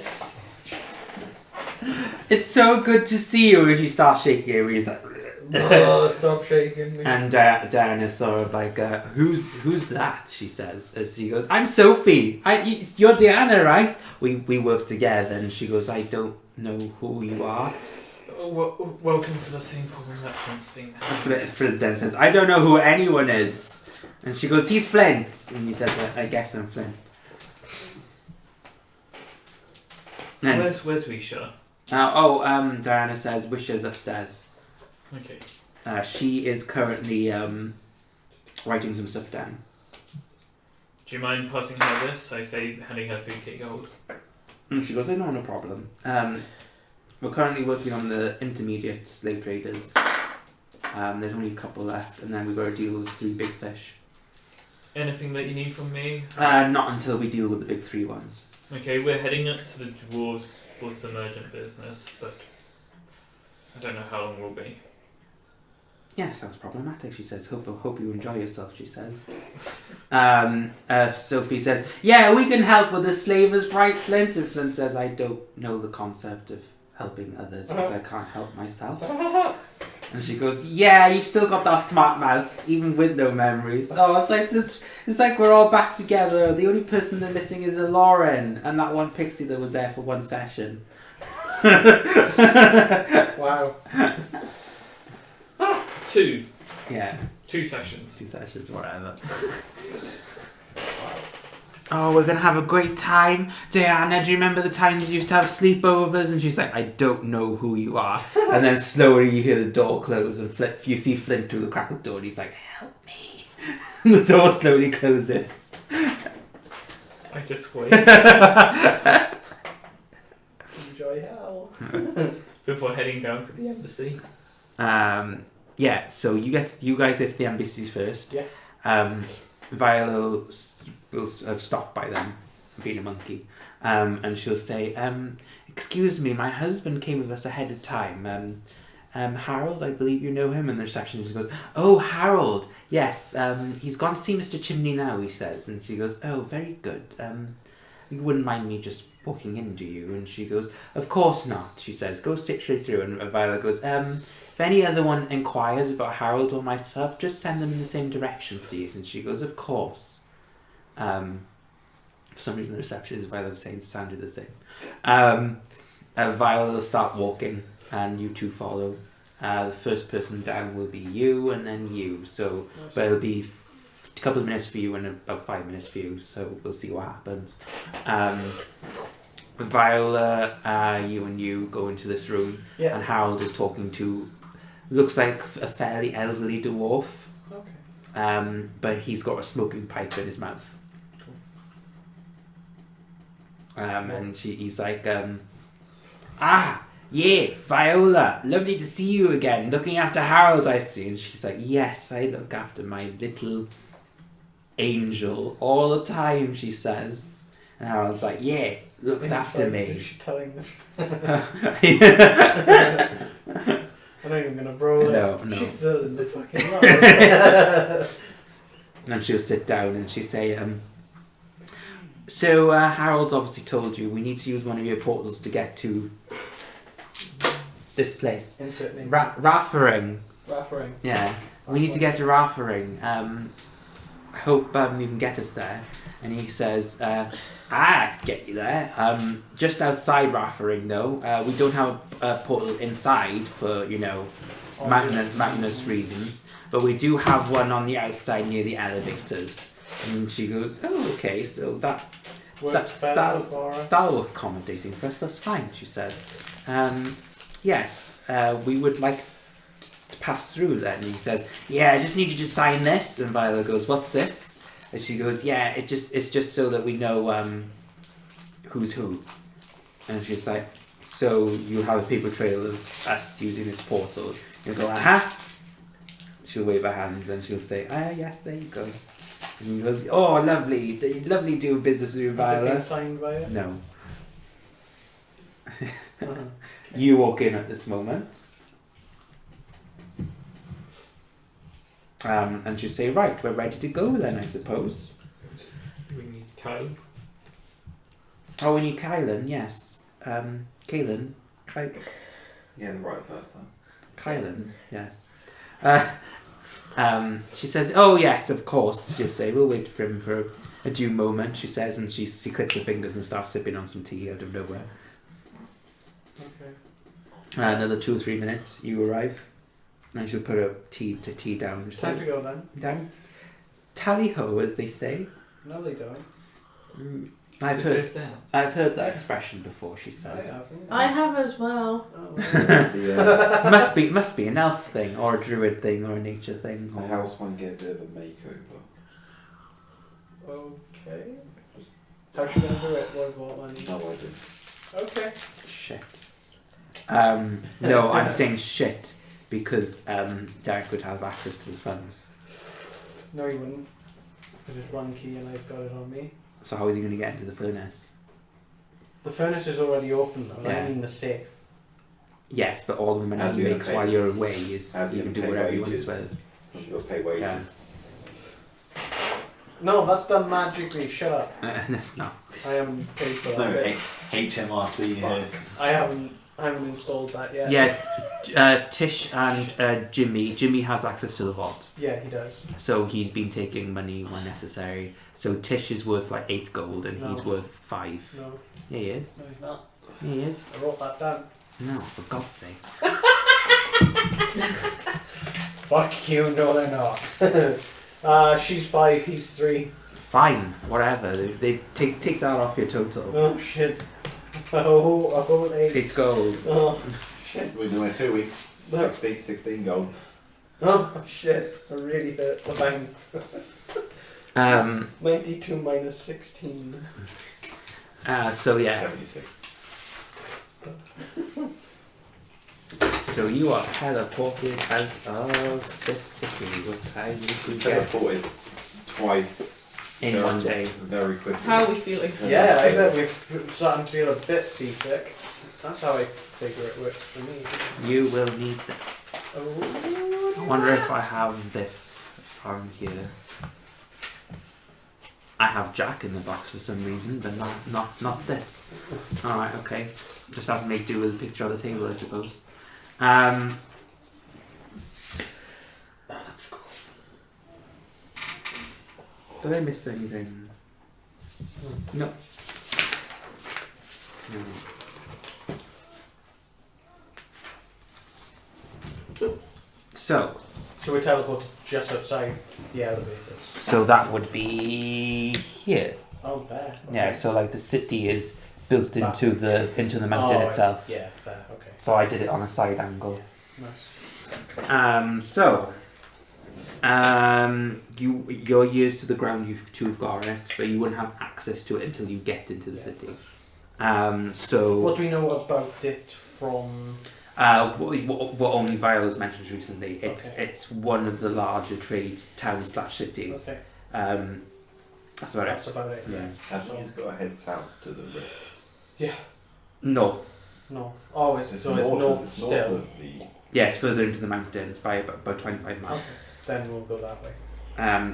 It's so good to see you. And she starts shaking him. He's like, Oh, stop shaking me. and Diana's sort of like, who's that? She says as she goes, I'm Sophie. You're Diana, right? We work together. And she goes, I don't know who you are. Welcome to the same problem that Flint's been having. Flint then says, I don't know who anyone is. And she goes, he's Flint. And he says, I guess I'm Flint. And, Where's Wisha? Diana says, Wisha's upstairs. Okay. She is currently writing some stuff down. Do you mind passing her this? I say handing her 3k gold. And she goes, no problem. We're currently working on the intermediate slave traders. There's only a couple left, and then we've got to deal with 3 big fish. Anything that you need from me? Not until we deal with the big 3 ones. Okay, we're heading up to the dwarves for some urgent business, but I don't know how long we'll be. Yeah, sounds problematic, she says. Hope you enjoy yourself, she says. Sophie says, yeah, we can help with the slavers, right, Flint? And Flint says, I don't know the concept of helping others because I can't help myself. And she goes, yeah, you've still got that smart mouth, even with no memories. Oh, it's like we're all back together. The only person they're missing is a Lauren and that one pixie that was there for 1 session. Wow. 2. Yeah. 2 sessions. 2 sessions, whatever. Oh, we're gonna have a great time. Diana, do you remember the times you used to have sleepovers? And she's like, I don't know who you are. And then slowly you hear the door close and you see Flint through the crack of the door and he's like, help me. And the door slowly closes. I just wait Enjoy hell. before heading down to the embassy. Yeah, so you guys get to the embassies first. Yeah. Viola will have stopped by then, being a monkey. And she'll say, excuse me, my husband came with us ahead of time. Harold, I believe you know him. And the receptionist goes, oh, Harold, yes, he's gone to see Mr. Chimney now, he says. And she goes, oh, very good. You wouldn't mind me just walking in, do you? And she goes, of course not, she says. Go straight through. And Viola goes, if any other one inquires about Harold or myself, just send them in the same direction, please. And she goes, of course. For some reason the receptionist, Viola was saying, it sounded the same. Viola will start walking, and you two follow. The first person down will be you, and then you. So, but it'll be a couple of minutes for you and about 5 minutes for you. So we'll see what happens. Viola, you and you go into this room, and Harold is talking to, looks like a fairly elderly dwarf. Okay. But he's got a smoking pipe in his mouth. And he's like, yeah, Viola, lovely to see you again. Looking after Harold, I see. And she's like, yes, I look after my little angel all the time, she says. And Harold's like, yeah, looks after me. Is she telling them? I'm not even going to brawl No. She's still in the fucking lot. And she'll sit down and she'll say, so Harold's obviously told you we need to use one of your portals to get to this place. Insert me. Raffering. Raffering. Yeah. We need to get to Raffering. I hope you can get us there. And he says, I get you there. Just outside Raffering, though. We don't have a portal inside for, madness reasons. But we do have one on the outside near the elevators. And she goes, oh, okay, so that'll look accommodating for us. That's fine, she says. Yes, we would like to pass through then. And he says, yeah, I just need you to sign this. And Viola goes, what's this? And she goes, yeah, it's just so that we know who's who. And she's like, so you have a paper trail of us using this portal. You go, aha. She'll wave her hands and she'll say, yes, there you go. And he goes, oh, lovely doing business with you, Viola. Has it been signed by you? No. You walk in at this moment. And she'll say, right, we're ready to go then, I suppose. We need Kyle. Oh, we need Kylan, yes. Kaylin. Yeah, the right first time. Kylan, yes. She says, oh yes, of course, she'll say, we'll wait for him for a due moment, she says, and she clicks her fingers and starts sipping on some tea out of nowhere. Okay. Another 2 or 3 minutes, you arrive, and she'll put a tea down. Time to go then. Down. Tally ho, as they say. No, they don't. I've heard that expression before, she says. I have as well. Yeah. Must be an elf thing, or a druid thing, or a nature thing. The house might get a bit of a makeover. Okay. How's she going to do it? What No idea. Okay. Shit. No, I'm saying shit because Derek would have access to the funds. No, you wouldn't. Because it's one key and I've got it on me. So how is he going to get into the furnace? The furnace is already open though. Yeah. I mean the safe. Yes, but all of the money How's he he gonna makes pay- while you're away is how's he you can gonna do pay whatever he wants wages? with. You've got to pay wages. Yeah. No, that's done magically. Shut up. That's not. I haven't paid for There's that. no bit. HMRC here. I haven't installed that yet. Yeah, Tish and Jimmy. Jimmy has access to the vault, Yeah, he does. so he's been taking money when necessary. So Tish is worth like 8 gold, and he's No. worth 5. No, Yeah, he is. no, he's not. Yeah, he is. I wrote that down. No, for God's sakes. Fuck you, no they're not. She's 5, he's 3. Fine, whatever. They take that off your total. Oh shit. Oh, 8. 8 gold. Oh shit. We're doing it 2 weeks. No. 16 gold. Oh shit. I really hurt the bank. 92 minus 16. So yeah. 76. So you are teleported out of the city. What time did you get? Teleported twice. In one day. Very quickly. How are we feeling? Yeah, I bet we're starting to feel a bit seasick. That's how I figure it works for me. You will need this. Oh. I wonder if I have this from here. I have Jack in the box for some reason, but not this. Alright, okay. Just have to make do with the picture on the table, I suppose. That looks cool. Did I miss anything? No. No. So we're teleported just outside the elevators. so that would be here. Oh, there. Okay. Yeah, so like the city is built into the mountain Oh, itself. Yeah, fair. Okay. So I did it on a side angle. Nice. Your years to the ground, you've got it, but you wouldn't have access to it until you get into the Yeah. city. What do we know about it from? What only Viola's mentioned recently. It's one of the larger trade towns / cities. Okay. That's about That's it. about it. Yeah. Hasn't he's got to head south to the rift? North. North. Oh, it's It's north it's still. north of the. Yeah, it's further into the mountains by about 25 miles. Okay. Then we'll go that way.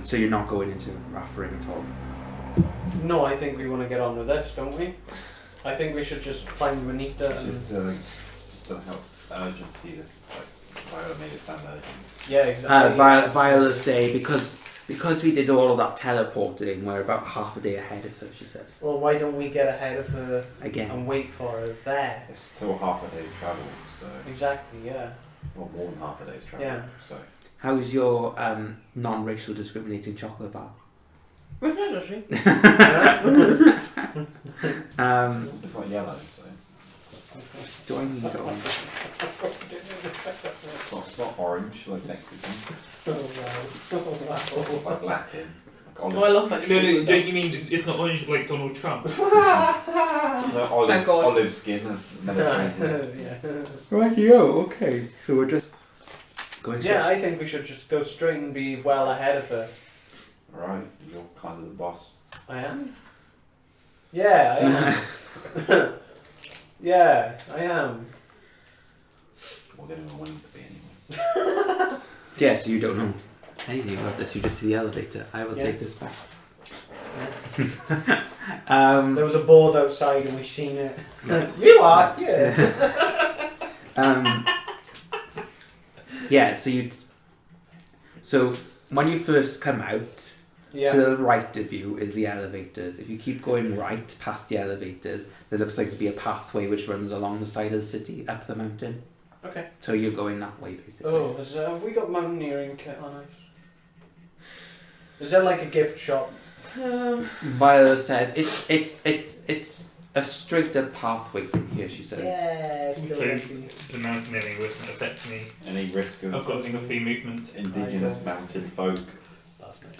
So you're not going into Raffering at all. No, I think we want to get on with this, don't we? I think we should just find Renita and. Just don't help urgency. This like Viola made it sound urgent. Yeah, exactly. Viola say because we did all of that teleporting, we're about half a day ahead of her. She says Well, why don't we get ahead of her again. and wait for her there? It's still half a day's travel, so Exactly. Yeah. not more than half a day's travel. Yeah. So How's your non-racial discriminating chocolate bar? it's not yellow, so Do I need orange? it's not orange like Mexican, Oh wow. Oh wow. like Latin, like olive. Oh, I love No, Mexican no, food. don't you mean it's not orange like Donald Trump? No, olive, Thank God. olive skin of Mediterranean. Yeah. Right, okay. So we're just going. Yeah, I think we should just go straight and be well ahead of her. Right, you're kind of the boss. I am? Yeah, I am. Yeah, I am. More than I wanted to be anyway. Yeah, so you don't know anything about this. You just see the elevator. I will Yeah. take this back. There was a board outside and we seen it. You are? Yeah. Yeah. So when you first come out, Yeah. to the right of you is the elevators. If you keep going right past the elevators, there looks like to be a pathway which runs along the side of the city up the mountain. Okay. So you're going that way basically. Oh, have we got mountaineering kit on us? Is there like a gift shop? Viola says it's a straight up pathway from here. She says. Yeah, it's So still empty. the mountaineering wouldn't affect me. Any risk of I've got a thing of free movement. indigenous I don't. mountain folk? That's nice.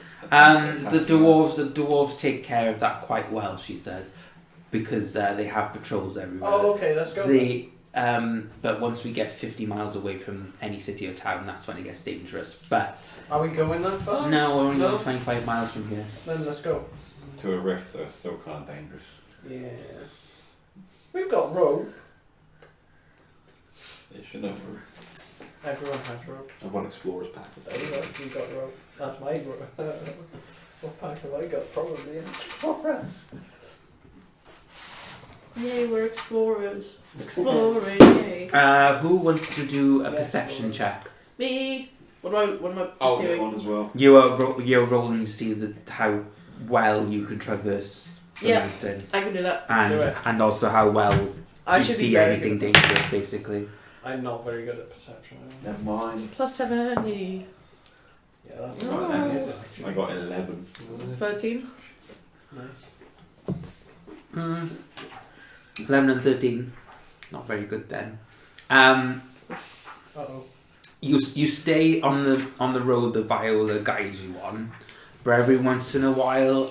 The dwarves take care of that quite well. She says, because they have patrols everywhere. Oh, okay, let's go. The But once we get 50 miles away from any city or town, that's when it gets dangerous. But Are we going that far? no, we're only No. going 25 miles from here. Then let's go. To a rift, so it's still kind of dangerous. Yeah. We've got rope. It should have. Everyone has rope. I've got explorer's pack. You got rope. That's my rope. What pack have I got? Probably explorers. Yay, we're explorers. Exploring, yay. Who wants to do a perception check? Me. What am I I'll get pursuing? one as well. You're rolling to see how well you can traverse the Yeah. mountain, I can do that. Do it. and also how well I you should see be very anything good. dangerous, basically. I'm not very good at perception. Never mind. Plus 70. Yeah, that's No. what that is actually. I got 11. 13. Nice. 11 and 13, not very good then. Uh-oh. You stay on the road that Viola guides you on, but every once in a while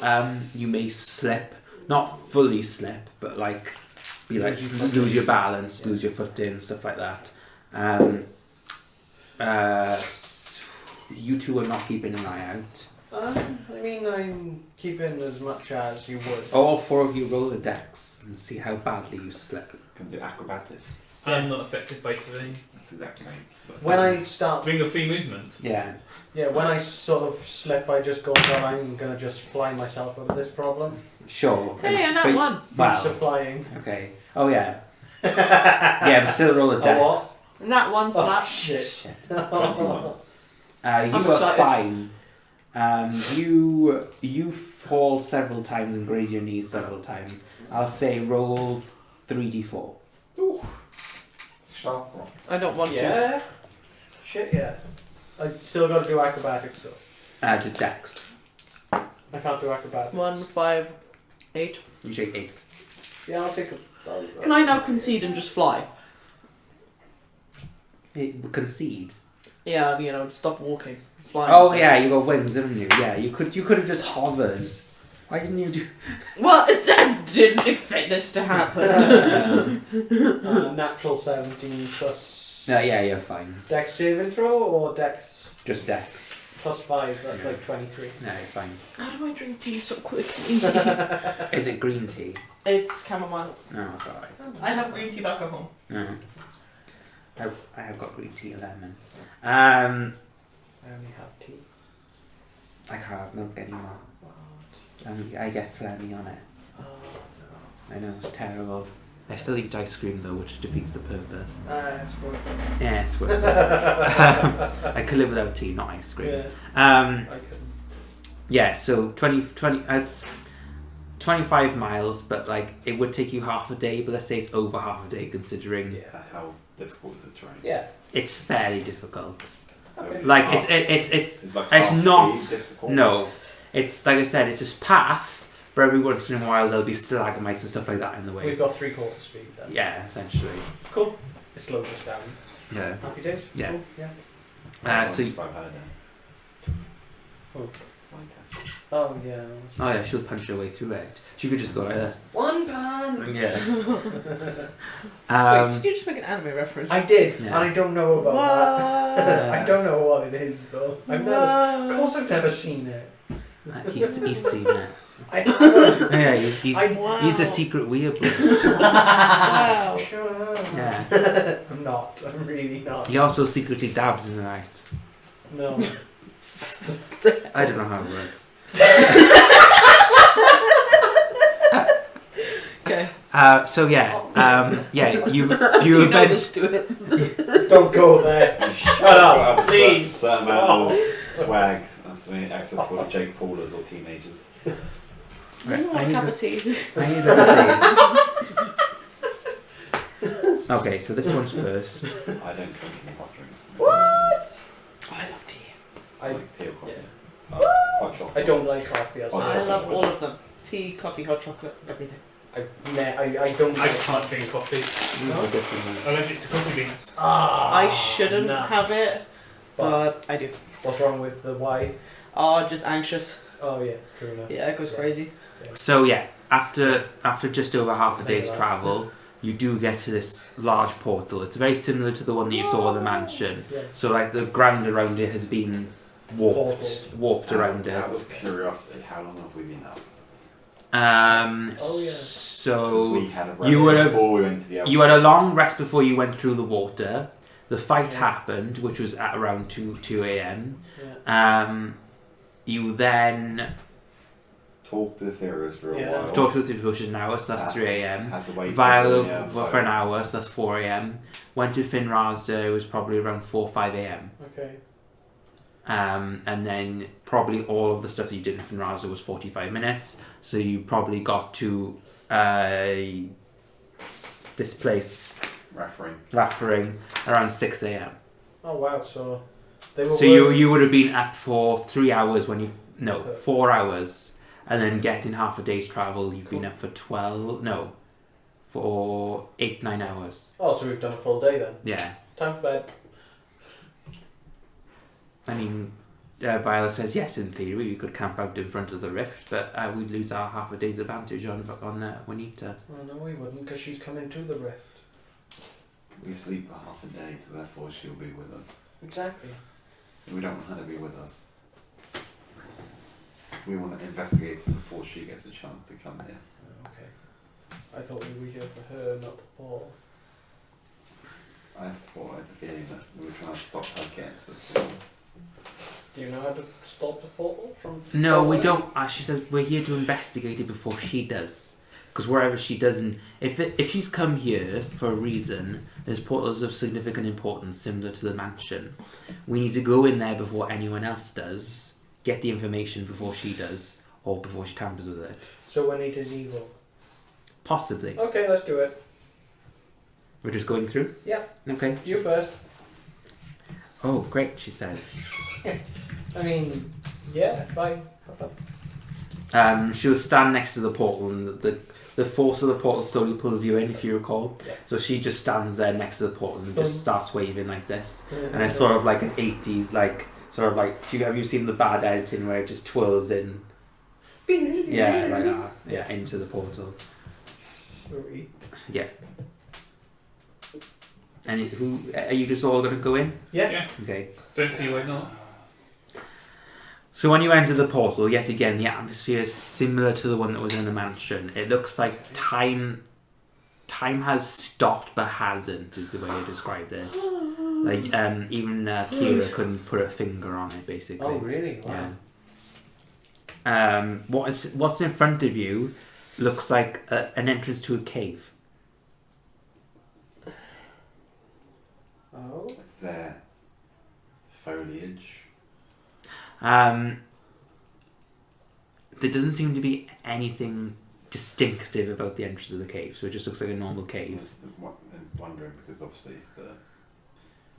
you may slip, not fully slip, but like be like lose your balance, lose your footing, stuff like that. You two are not keeping an eye out. I mean, I'm keeping as much as you would. All four of you roll a dex and see how badly you slip. Can do acrobatic. I'm not affected by terrain. That's the exact same. But When I start, Ring of free movement. Yeah. yeah, when I sort of slip, I just go, well, I'm gonna just fly myself out of this problem. Sure. Hey, and that But- one. Use of Wow. flying. Okay. Oh yeah. Yeah, but still roll a dex. what? And that one Oh, flat. shit. Shit. 21. You I'm are excited. fine. You fall several times and graze your knees several times. I'll say roll 3d4. Sharp rock. I don't want to. Yeah. Shit, yeah. I still gotta do acrobatics though. To dex. I can't do acrobatics. 1, 5, 8. You take 8. Yeah, I'll take a. Can I now concede and just fly? Concede. Yeah, stop walking. Flying. Oh yeah, you got wings, haven't you? Yeah, you could have just hovered. Why didn't you do? Well, I didn't expect this to happen. Natural 17 plus. No, yeah, you're fine. Dex saving throw or dex Just dex. plus 5, that's Yeah. like 23. No, you're fine. How do I drink tea so quickly? Is it green tea? It's chamomile. No, it's alright. I have green tea back at home. No. I have got green tea and lemon. I only have tea. I can't have milk anymore. What? I get phlegmy on it. Oh I know, it's terrible. I still eat ice cream though, which defeats the purpose. no. It's worth it. Yeah, it's worth it. I could live without tea, not ice cream. Yeah, Um, I couldn't. yeah, so 20 it's 25 miles, but like it would take you half a day, but let's say it's over half a day considering Yeah. How difficult is it terrain? Yeah. it's fairly difficult. Okay. Like it's like it's half not- speed difficult. no, it's like I said, it's this path, but every once in a while there'll be stalagmites and stuff like that in the way. We've got 3/4 speed then. Yeah, essentially. Cool. It slows us down. Yeah. Happy days? Yeah. Cool. Yeah. So I've heard Oh. it. Oh, yeah. oh yeah, she'll punch her way through it. She could just go like this. One pan! Yeah. Wait, did you just make an anime reference? I did, Yeah. and I don't know about What? that. I don't know what it is though. I've never. Of course, I've never seen it. He's seen it. I haven't. Yeah, he's Wow. he's a secret weeaboo. Wow. Sure. Yeah. I'm not. I'm really not. He also secretly dabs in the night. No. I don't know how it works. Okay. So yeah, yeah, you Do you know eventually. this to it? Don't go there. Shut up, please. Certain amount of swag. That's the accessible to Jake Paulers or teenagers. Does anyone want a cup of tea? I need a these. Okay, so this one's first. I don't drink any hot drinks. What? I love tea. I I like tea or coffee. yeah. Hot chocolate. I don't like coffee. Oh, I yeah. love all of them. Tea, coffee, hot chocolate, everything. I don't. I like can't drink coffee. Allergic to coffee beans. Ah, I shouldn't nah. have it, but I do. What's wrong with the why? Oh, just anxious. Oh yeah, true enough. Yeah, it goes Yeah. crazy. So yeah, after just over half a day's travel, you do get to this large portal. It's very similar to the one that you saw in the mansion. Yeah. So like the ground around it has been warped around Out it. of curiosity, how long have we been up? Oh, yeah. So We had a you rest would have- before we went to the you had a outside. long rest before you went through the water. The fight Yeah. happened, which was at around 2 a.m. Yeah. You then Talked to the theorist for a Yeah. while. talked with the which is an hour, so that's 3 a.m. Had to wait Viola for for an hour, so that's 4 a.m. Went to Finrazda, it was probably around 4 5 a.m. Okay. And then probably all of the stuff that you did in Finrazda was 45 minutes. So you probably got to this place, Referring. Raffering, around 6 a.m. Oh wow. So they were. So you would have been up for 3 hours when you... No, 4 hours. And then getting half a day's travel, you've been up for 12... No, for 8, 9 hours. Oh, so we've done a full day then. Yeah. Time for bed. I mean, Viola says, yes, in theory, we could camp out in front of the rift, but we'd lose our half a day's advantage on Juanita. Oh no, we wouldn't, because she's coming to the rift. We sleep for half a day, so therefore she'll be with us. Exactly. We don't want her to be with us. We want to investigate her before she gets a chance to come here. Okay. I thought we were here for her, not the ball. I thought I had the feeling that we were trying to stop her getting to the portal. Do you know how to stop the portal from? No, we falling? don't. She says, we're here to investigate it before she does. Because wherever she doesn't... If she's come here for a reason, there's portals of significant importance similar to the mansion. We need to go in there before anyone else does, get the information before she does, or before she tampers with it. So Juanita's evil. Possibly. Okay, let's do it. We're just going through? Yeah. Okay. You first. Oh, great, she says. I mean, yeah, fine. Have fun. She'll stand next to the portal, and the force of the portal slowly pulls you in, if you recall. Yeah. So she just stands there next to the portal and just starts waving like this. Yeah. And it's sort of like an 80s, like, sort of like, have you seen the bad editing where it just twirls in? Yeah, like that. Yeah, into the portal. Sweet. Yeah. And who are you just all going to go in? Yeah. Yeah. Okay. Don't see why not. So when you enter the portal, yet again, the atmosphere is similar to the one that was in the mansion. It looks like time has stopped but hasn't, is the way I described it. Like even Kira couldn't put a finger on it, basically. Oh, really? Wow. Yeah. What's in front of you looks like an entrance to a cave. Oh. Is there foliage? There doesn't seem to be anything distinctive about the entrance of the cave, so it just looks like a normal I cave. was wondering because obviously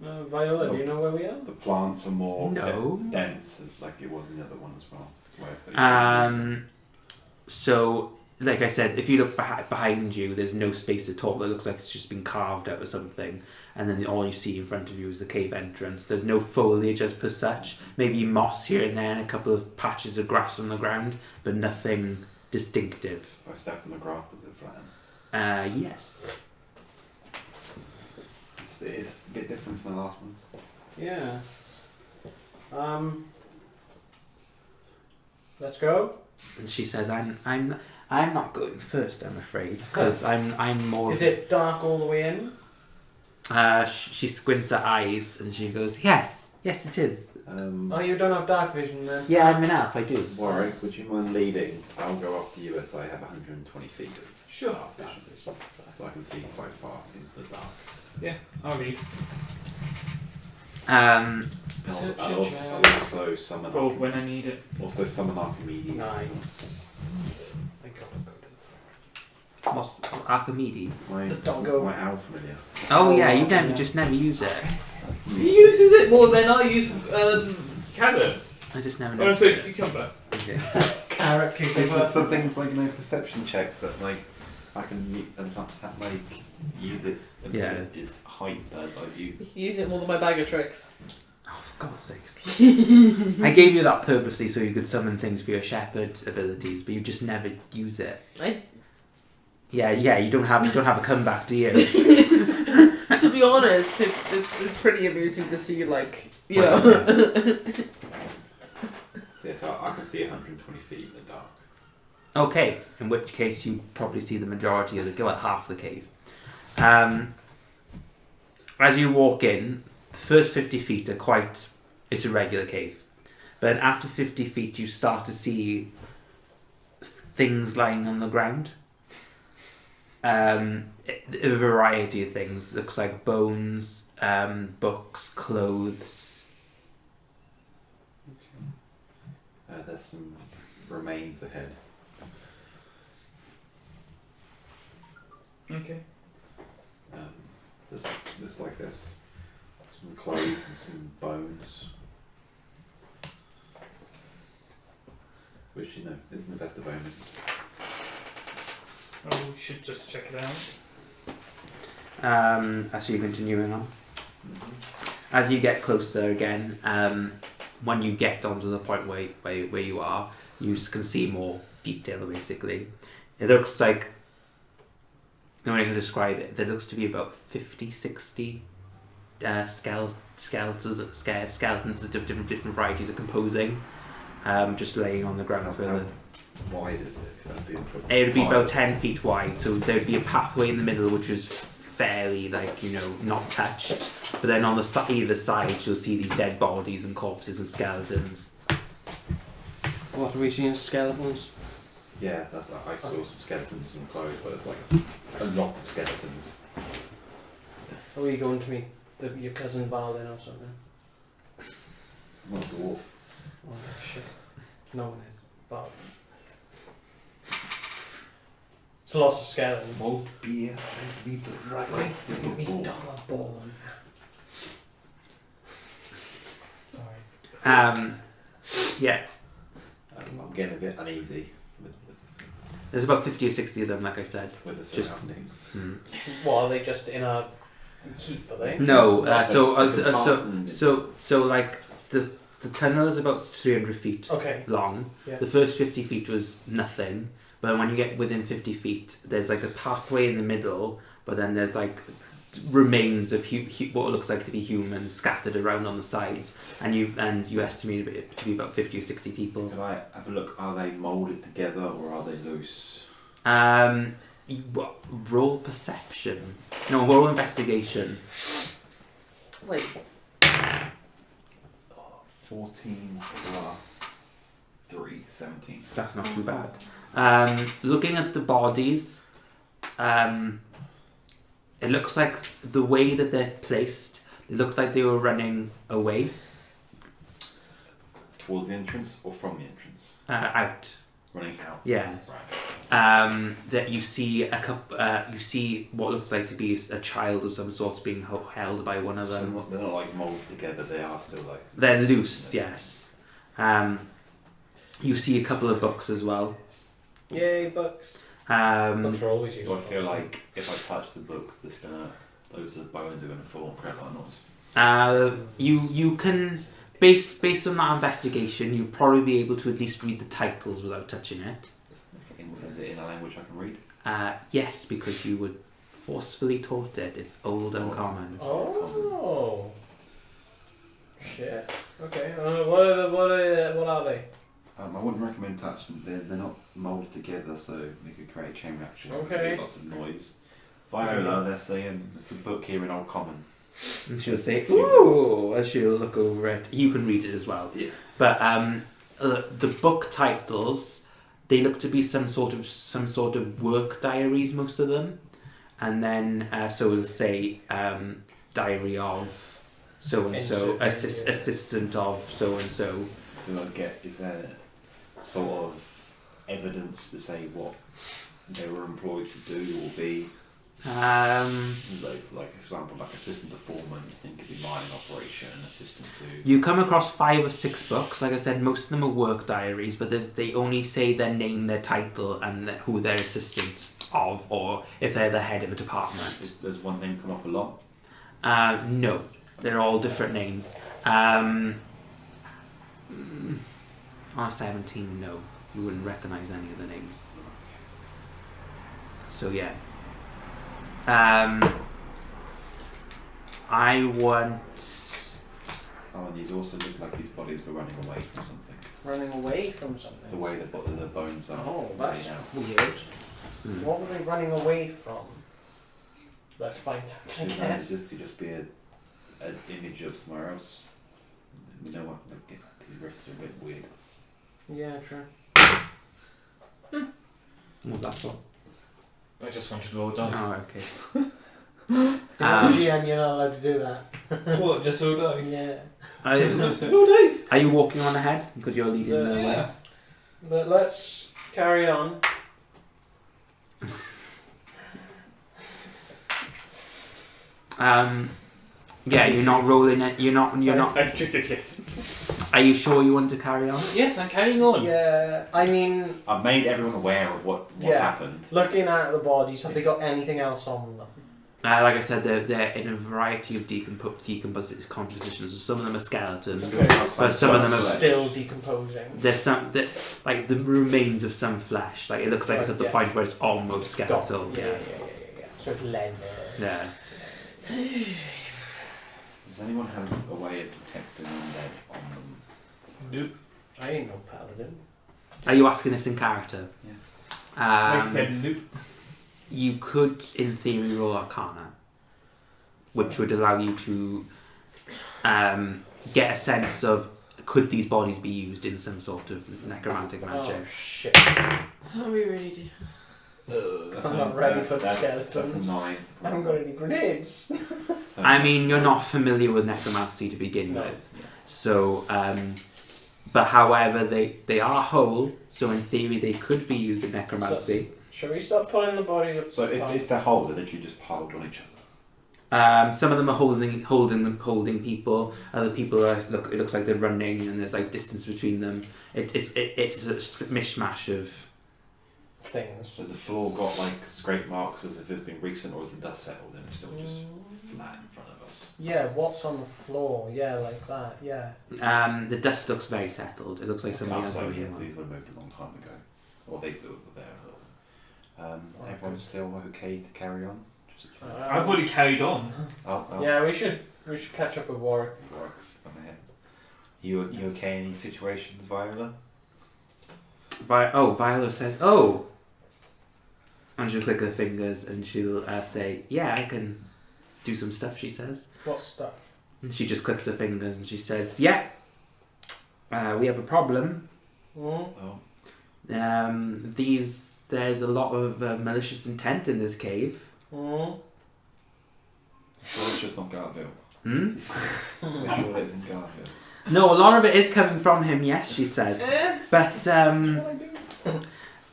Viola, do you know where we are? the plants are more No. dense, as like it was in the other one as well. Whereas So, like I said, if you look behind you, there's no space at all. It looks like it's just been carved out of something. And then all you see in front of you is the cave entrance. There's no foliage as per such. Maybe moss here and there and a couple of patches of grass on the ground, but nothing distinctive. if I step on the grass, does it flatten? Yes. It's a bit different from the last one. Yeah. Let's go. And she says, I'm not going first, I'm afraid, because I'm more... Is it dark all the way in? She squints her eyes and she goes, yes, it is. Oh, you don't have dark vision then? Yeah, I'm an elf, I do. Warwick, would you mind leading? I'll go after you as I have 120 feet of Sure. dark vision, so I can see quite far into the dark. I'll read. Perception I'll check. also summon For when I need it. also summon Archimedes. Nice. I gotta go to What's Archimedes? My, The doggo. my owl familiar. Oh yeah, you yeah. just never use it. He uses it more than I use carrot. I just never Oh, know. so cucumber. Okay. Carrot This is cucumber. for things like perception checks that like I can use its its height as I view. Use it more than my bag of tricks. Oh, for God's sakes. I gave you that purposely so you could summon things for your shepherd abilities, but you just never use it. Yeah, you don't have a comeback, do you? To be honest, it's pretty amusing to see, like, you know. So I can see 120 feet in the dark. Okay, in which case you probably see the majority of half the cave. As you walk in, the first 50 feet are it's a regular cave. But after 50 feet you start to see things lying on the ground. A variety of things. Looks like bones, books, clothes. There's some remains ahead. Okay. There's like this. Some clothes and some bones. Which, isn't the best of omens. Oh, we should just check it out. As you're continuing on. As you get closer again, when you get onto the point where you are, you can see more detail basically. It looks like, no way I can describe it, there looks to be about 50, 60 skeletons of different varieties of composing, just laying on the ground further. How wide is it? It would be about 10 feet wide, so there would be a pathway in the middle which is fairly, not touched. But then on either sides, you'll see these dead bodies and corpses and skeletons. What are we seeing? Skeletons? Yeah, I saw some skeletons and clothes, but it's like a lot of skeletons. Are we going to meet your cousin Val then or something? Not a dwarf. Oh shit. No one is. Val. It's lots of skeletons. Won't be a meet right Bone. Sorry. Yeah. I'm getting a bit uneasy with There's about 50 or 60 of them, like I said. the Just- surroundings. What, are they just in a heap, are they? No, Like so like the tunnel is about 300 feet Okay. long. Yeah. The first 50 feet was nothing, but when you get within 50 feet, there's like a pathway in the middle, but then there's like remains of what looks like to be humans scattered around on the sides, and you estimate it to be about 50 or 60 people. Can I have a look? Are they moulded together or are they loose? Roll perception. No, roll investigation. Wait. 14 plus 3, 17. That's not too bad. Looking at the bodies, it looks like the way that they're placed, it looked like they were running away. Towards the entrance or from the entrance? Out. Running out. Yeah. Right. That you see you see what looks like to be a child of some sort being held by one of them. So they're not like moulded together. They are still like. They're loose, yes. You see a couple of books as well. Yay, books. Books are always Do useful. I feel like if I touch the books, those bones are gonna fall and create like noise? You can based on that investigation, you'll probably be able to at least read the titles without touching it. Is it in a language I can read? Yes, because you were forcefully taught it. It's old uncommon. Oh. Shit. Okay. What are they? I wouldn't recommend touching them. They're not moulded together, so they could create a chain reaction. Okay. Lots of noise. Viola, they're saying there's a book here in Old Common. And she'll say, "Ooh," as she'll look over it. You can read it as well. Yeah. But the book titles, they look to be some sort of work diaries, most of them, and then so we'll say diary of so and so, assistant of so and so. Is there sort of evidence to say what they were employed to do or be? Like for example, like assistant to foreman, you think could be mining operation, assistant to. You come across 5 or 6 books. Like I said, most of them are work diaries, but they only say their name, their title, and who they're assistant of, or if they're the head of a department. Does one name come up a lot? No, they're all different names. On a 17, no, you wouldn't recognise any of the names. So yeah. I want. Oh, and these also look like these bodies were running away from something. Running away from something. The way the bones are. Oh, laid that's out. weird. Hmm. What were they running away from? Let's find out, I Who knows, guess. this could just be an image of somewhere else. You know what? These rifts are a bit weird. Yeah, true. What was that for? I just wanted to roll dice. Oh, okay. GM, you're not allowed to do that. What? Just roll dice? Yeah. Roll dice. Are you walking on ahead because you're leading the way? Yeah. But let's carry on. Yeah, you're not rolling it. You're not. I've triggered it. Are you sure you want to carry on? Yes, I'm carrying on. Yeah, I mean, I've made everyone aware of what's Yeah. happened. looking at the bodies, have they got anything else on them? Like I said, they're in a variety of decompositions. So some of them are skeletons, Okay. but some of them are Still decomposing. there's some that like the remains of some flesh. Like it looks like it's at the Yeah. point where it's almost skeletal. Yeah. So it's leather. Yeah. Does anyone have a way of detecting undead on them? Nope. I ain't no paladin. Are you asking this in character? Like I said, nope. You could, in theory, roll Arcana, which would allow you to get a sense of could these bodies be used in some sort of necromantic magic. Oh shit. Are we ready to... I'm not ready for the That's skeletons. a 9. I haven't got any grenades. I mean, you're not familiar with necromancy to begin No. with, so. But however, they are whole, so in theory they could be used in necromancy. Shall we start pulling the bodies up? So if they're whole, they're literally just piled on each other. Some of them are holding people. Other people are it looks like they're running, and there's like distance between them. It's a mishmash of. Things. So the floor got like scrape marks as if it's been recent, or is the dust settled and it's still just flat in front of us? Yeah, what's on the floor? Yeah, like that. Yeah. The dust looks very settled. It looks like somebody else. So yeah, these were moved a long time ago, or they still were there. Everyone's still okay to carry on. I've already carried on. Oh. Yeah, we should catch up with Warwick. Works on ahead. You okay in these situations, Viola? Viola says, "Oh," and she'll click her fingers and she'll say, "Yeah, I can do some stuff." She says. What stuff? And she just clicks her fingers and she says, "Yeah, we have a problem. Mm. Oh. There's a lot of malicious intent in this cave." Mm. Sure, it's just not Garville. Hmm? We're sure it isn't Garville. No, a lot of it is coming from him. Yes, she says, but What I do?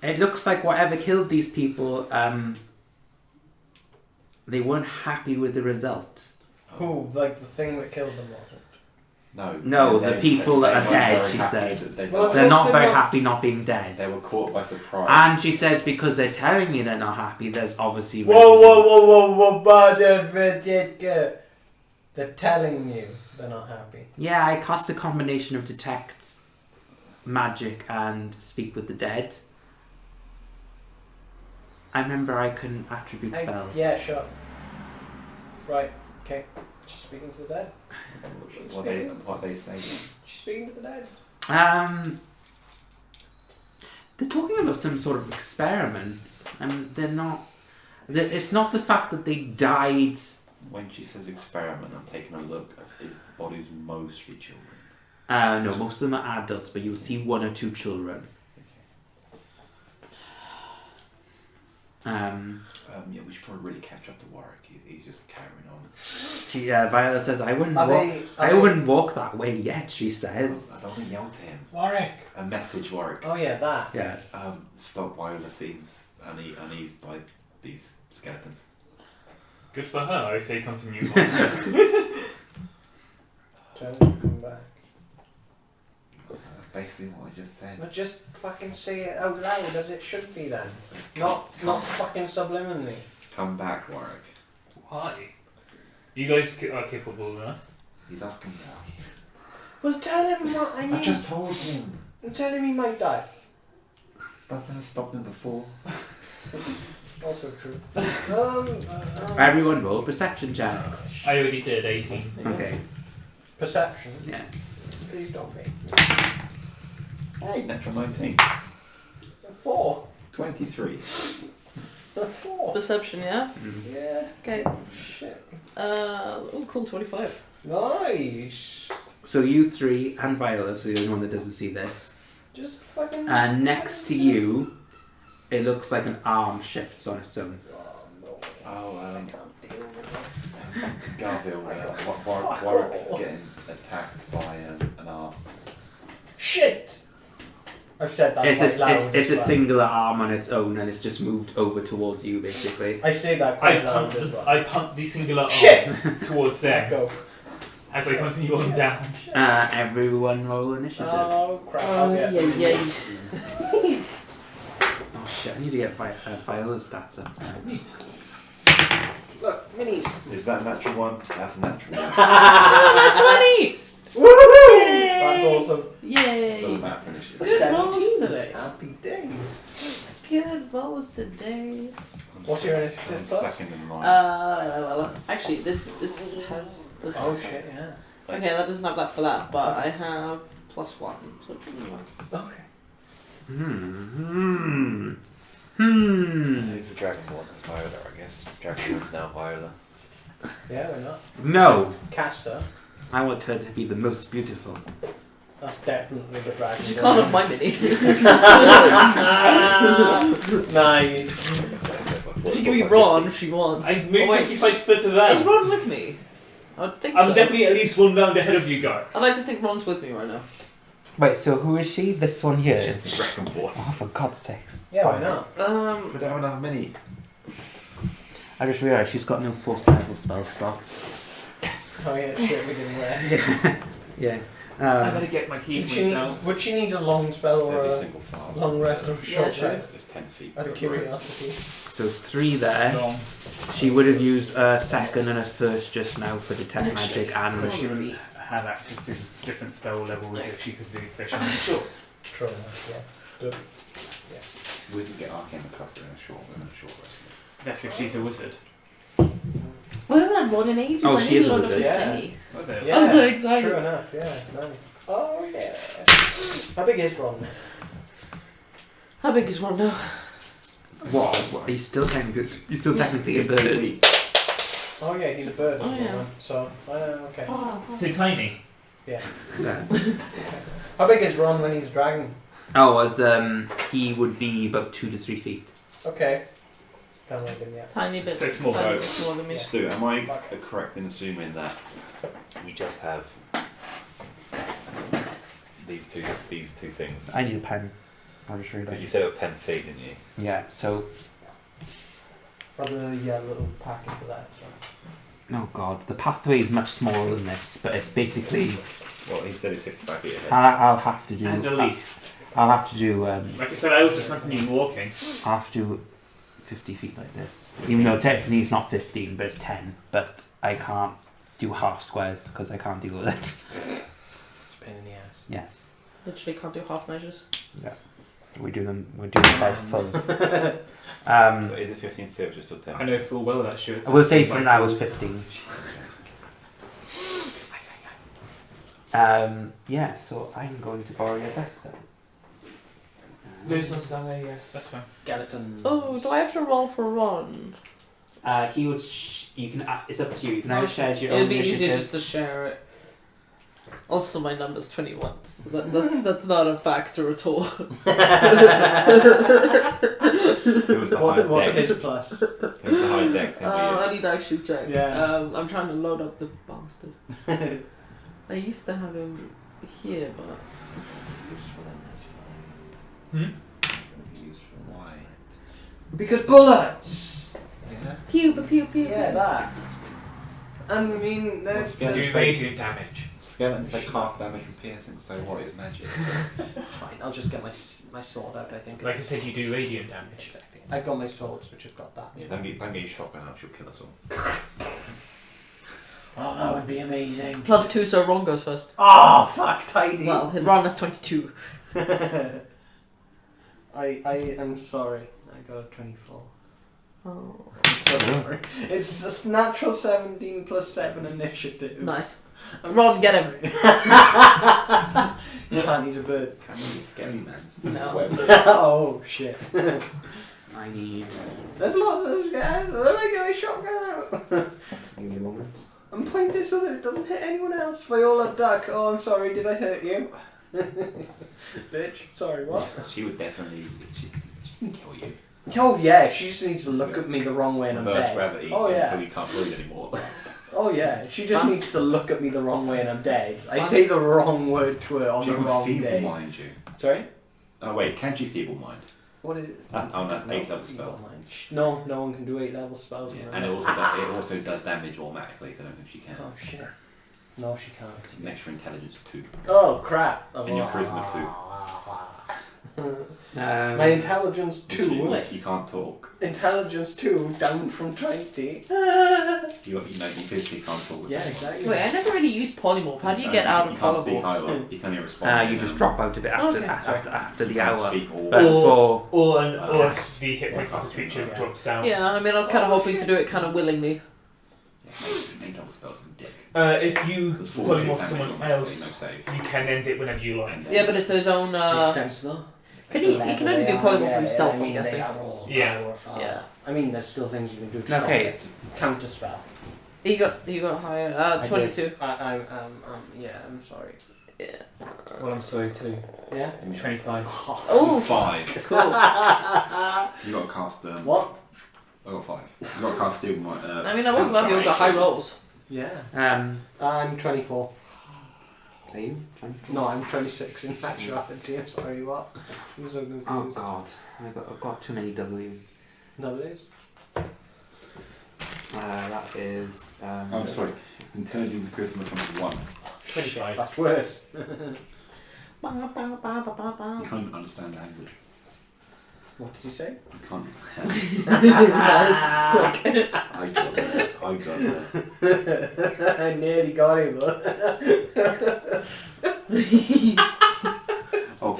it looks like whatever killed these people, they weren't happy with the result. Who? Like the thing that killed them wasn't? No, the people that are weren't dead, very she happy says. that Well, They're not They're very not- happy not being dead. They were caught by surprise. And she says because they're telling you they're not happy, there's obviously Whoa, they're telling you they're not happy. Yeah, I cast a combination of detect magic and speak with the dead. I remember I can attribute spells. Yeah, sure. Right, okay. She's speaking to the dead. What they say. She's speaking to the dead. They're talking about some sort of experiment, and they're not. It's not the fact that they died. When she says experiment, I'm taking a look. Is the bodies mostly children? No, most of them are adults, but you'll see one or two children. Yeah, we should probably really catch up to Warwick. He's just carrying on. Viola says, "I wouldn't Are walk. they- I are they- wouldn't walk that way yet." She I says, don't want to yell to him. Warwick! A message, Warwick. Oh yeah, that. "Yeah." Stop Viola seems uneased by these skeletons. Good for her, I say continue on. Tell them to come back. That's basically what I just said. But just fucking say it out loud as it should be then. Not fucking subliminally. Come back, Warwick. Why? You guys are capable enough. He's asking why. Well, tell him what I mean. I just told him. Tell him he might die. That's never stopped him before. Also true. Everyone roll perception checks. I already did 18. Okay. Perception. Yeah. Please don't be. Hey, natural 19. 4. 23. 4. Perception, yeah? Mm. Yeah. Okay. Shit. Oh, cool, 25. Nice. So you three and Viola, so you're the only one that doesn't see this. Just fucking. And next to you, it looks like an arm shifts on its own. Oh no. Oh, I can't deal with this. Garfield, Fuck Warwick's off. getting attacked by an arm. Shit. I've said that It's quite loud. it's a as well. singular arm on its own, and it's just moved over towards you, basically. I say that I quite loud as well. punt the singular Shit! arm towards them Go. as I continue on down. Everyone roll initiative. Oh crap! I'll get Oh shit! I need to get Viola's stats up. Neat. Look, minis. Is that a natural one? That's a natural one. Oh, 20! Woohoo! Yay! That's awesome. Yay! Doesn't matter finish it. Good rolls 17 today. Happy days. Good rolls today. What's your initiative I'm plus? second in line. Actually, this has the. Oh shit! Yeah. Okay, that doesn't have that for that, but I have +1. So Okay. Who's the Dragonborn? It's Viola, I guess. Dragonborn's now Viola. Yeah, why not? No, Caster. I want her to be the most beautiful. That's definitely the dragon. you can't have my mini. Nice. She can be Ron if she wants. I moved Oh, wait, 55 foot to is them. Ron with me? I would think I'm so. definitely at least one round ahead of you guys. I'd like to think Ron's with me right now. Wait, so who is she? This one here? It's just the Dragonborn. Oh, for God's sakes. Yeah, why not? We don't have enough mini. I just realised she's got no fourth level spell slots. Oh yeah, shit, we didn't rest. Yeah. I better get my key Did for she need, myself. would she need a long spell or Every a single file. long rest or a Yeah, short sure. rest? It's 10 feet. Out of curiosity. So it's 3 there. Long. She would have used a second and a first just now for detect magic and But she wouldn't have access to different spell levels if she could do fish and short. True enough, yeah. Good. Wizard get arcane recovery in a short rest. That's if she's a wizard. We haven't had Ron in ages. Oh, I she need is a a lot of wizard. his Yeah. thingy. What the? Yeah, I'm so excited. True enough, yeah, nice. Oh yeah. How big is Ron? How big is Ron now? what? He's still technically a bird. Oh yeah, he's a bird. Oh, yeah. So, okay. So tiny. Yeah. How big is Ron when he's a dragon? Oh, as he would be about 2 to 3 feet. Okay. Kind of like him, yeah. Tiny bit. So small. tiny bit smaller than me. Yeah. Stu, am I correct in assuming that we just have these two things? I need a pen. I'll just read Because you it. said it was 10 feet, didn't you? Yeah. So, Probably a little packet for that. So. oh God, the pathway is much smaller than this, but it's basically. Well, he said it's 55 feet ahead. I'll have to do. And the least. I'll have to do. Like I said, I was just continuing walking. I'll have to do 50 feet like this. Even though technically it's not 15, but it's 10. But I can't do half squares because I can't deal with it. It's a pain in the ass. Yes. Literally can't do half measures. We're doing them by fulls. So is it 15 feet or just still 10? I know full well that should. I will say for now it's 15. Yeah, so I'm going to borrow your desk then. Those ones down there, yeah, that's fine. Skeleton. Oh, do I have to roll for Ron? He would. You can. It's up to you. You can either share your It'd own be easier initiative. just to share it. Also, my number's 21, so that's not a factor at all. It was the high What's dex. his plus? It was the high dex. I need to actually check. Yeah. I'm trying to load up the bastard. I used to have him here, but Useful in this Hmm? Why? Because bullets! Yeah. pew pew pew. Yeah, that. And I mean, What's Do Skeletons radiant damage. Skeletons take half damage from piercing, so what is magic? it's fine. I'll just get my sword out, I think. Like I said, you do radiant damage. Exactly. I've got my swords, which have got that. Yeah, don't get your shotgun out, she'll kill us all. Oh, that would be amazing. +2, so Ron goes first. Oh, fuck, tidy. Well, Ron has 22. I am sorry. I got a 24. Oh, Sorry. It's a natural 17 plus 7 initiative. nice. I'm Ron, get him. sorry. You can't eat a bird. Can you be scary, man? No. Oh shit. I need. There's lots of those guys. Let me get my shotgun out. Give me a moment. I'm pointing so that it doesn't hit anyone else. Viola duck. Oh, I'm sorry. Did I hurt you? Bitch. Sorry, what? She would definitely. She can kill you. Oh yeah, she just needs to look at me the wrong way and I'm Reverse dead. gravity Oh yeah. until you can't breathe anymore. Oh yeah, she just needs to look at me the wrong way and I'm dead. I say the wrong word to her on She the can wrong feeble day. mind you. Sorry? Oh wait, can she feeble mind? What is it? That's 8 level Feeble spell. mind. No, no one can do 8 level spells. Yeah, on and her. it also does damage automatically, so I don't think she can. Oh shit. No, she can't. Next for intelligence 2. Oh crap. Oh, And your charisma 2. My intelligence 2. Wait. You can't talk. Intelligence 2 down from 20. You physically can't talk. With Yeah, anyone. exactly. Wait, I never really used polymorph. How do you get out of You can't speak polymorph? either. You can only respond. You just drop out of it after Okay. after the You can't hour. speak or But Or- for Or if the hit points of the creature Yeah. drops down. Yeah, I mean, I was kind of hoping to do it kind of willingly. Make double spells and dick. If you There's polymorph 46 someone damage automatically, else, no save. you can end it whenever you like. Yeah, but it's his own. Makes sense though. Can he can only do polymorph himself, I'm guessing. Yeah. Yeah. I mean, there's still things you can do to stop Okay. it. Counter spell. He got higher. I 22. did. Yeah, I'm sorry. Well, I'm sorry too. Yeah? 25. Oh, 5. cool. You got to cast What? I got 5. You got to cast Steel Might. I mean, I won't love you all got high rolls. Yeah. are I'm 24. you? No, I'm 26 in actuality. I'm sorry, what? I'm so confused. Oh god, I've got too many W's. No, it is. That is. I'm sorry. Intelligence charisma comes to 1. 25. That's worse. You can't understand language. What did you say? You can't. Yes, quick. I got it. I nearly got him. Oh,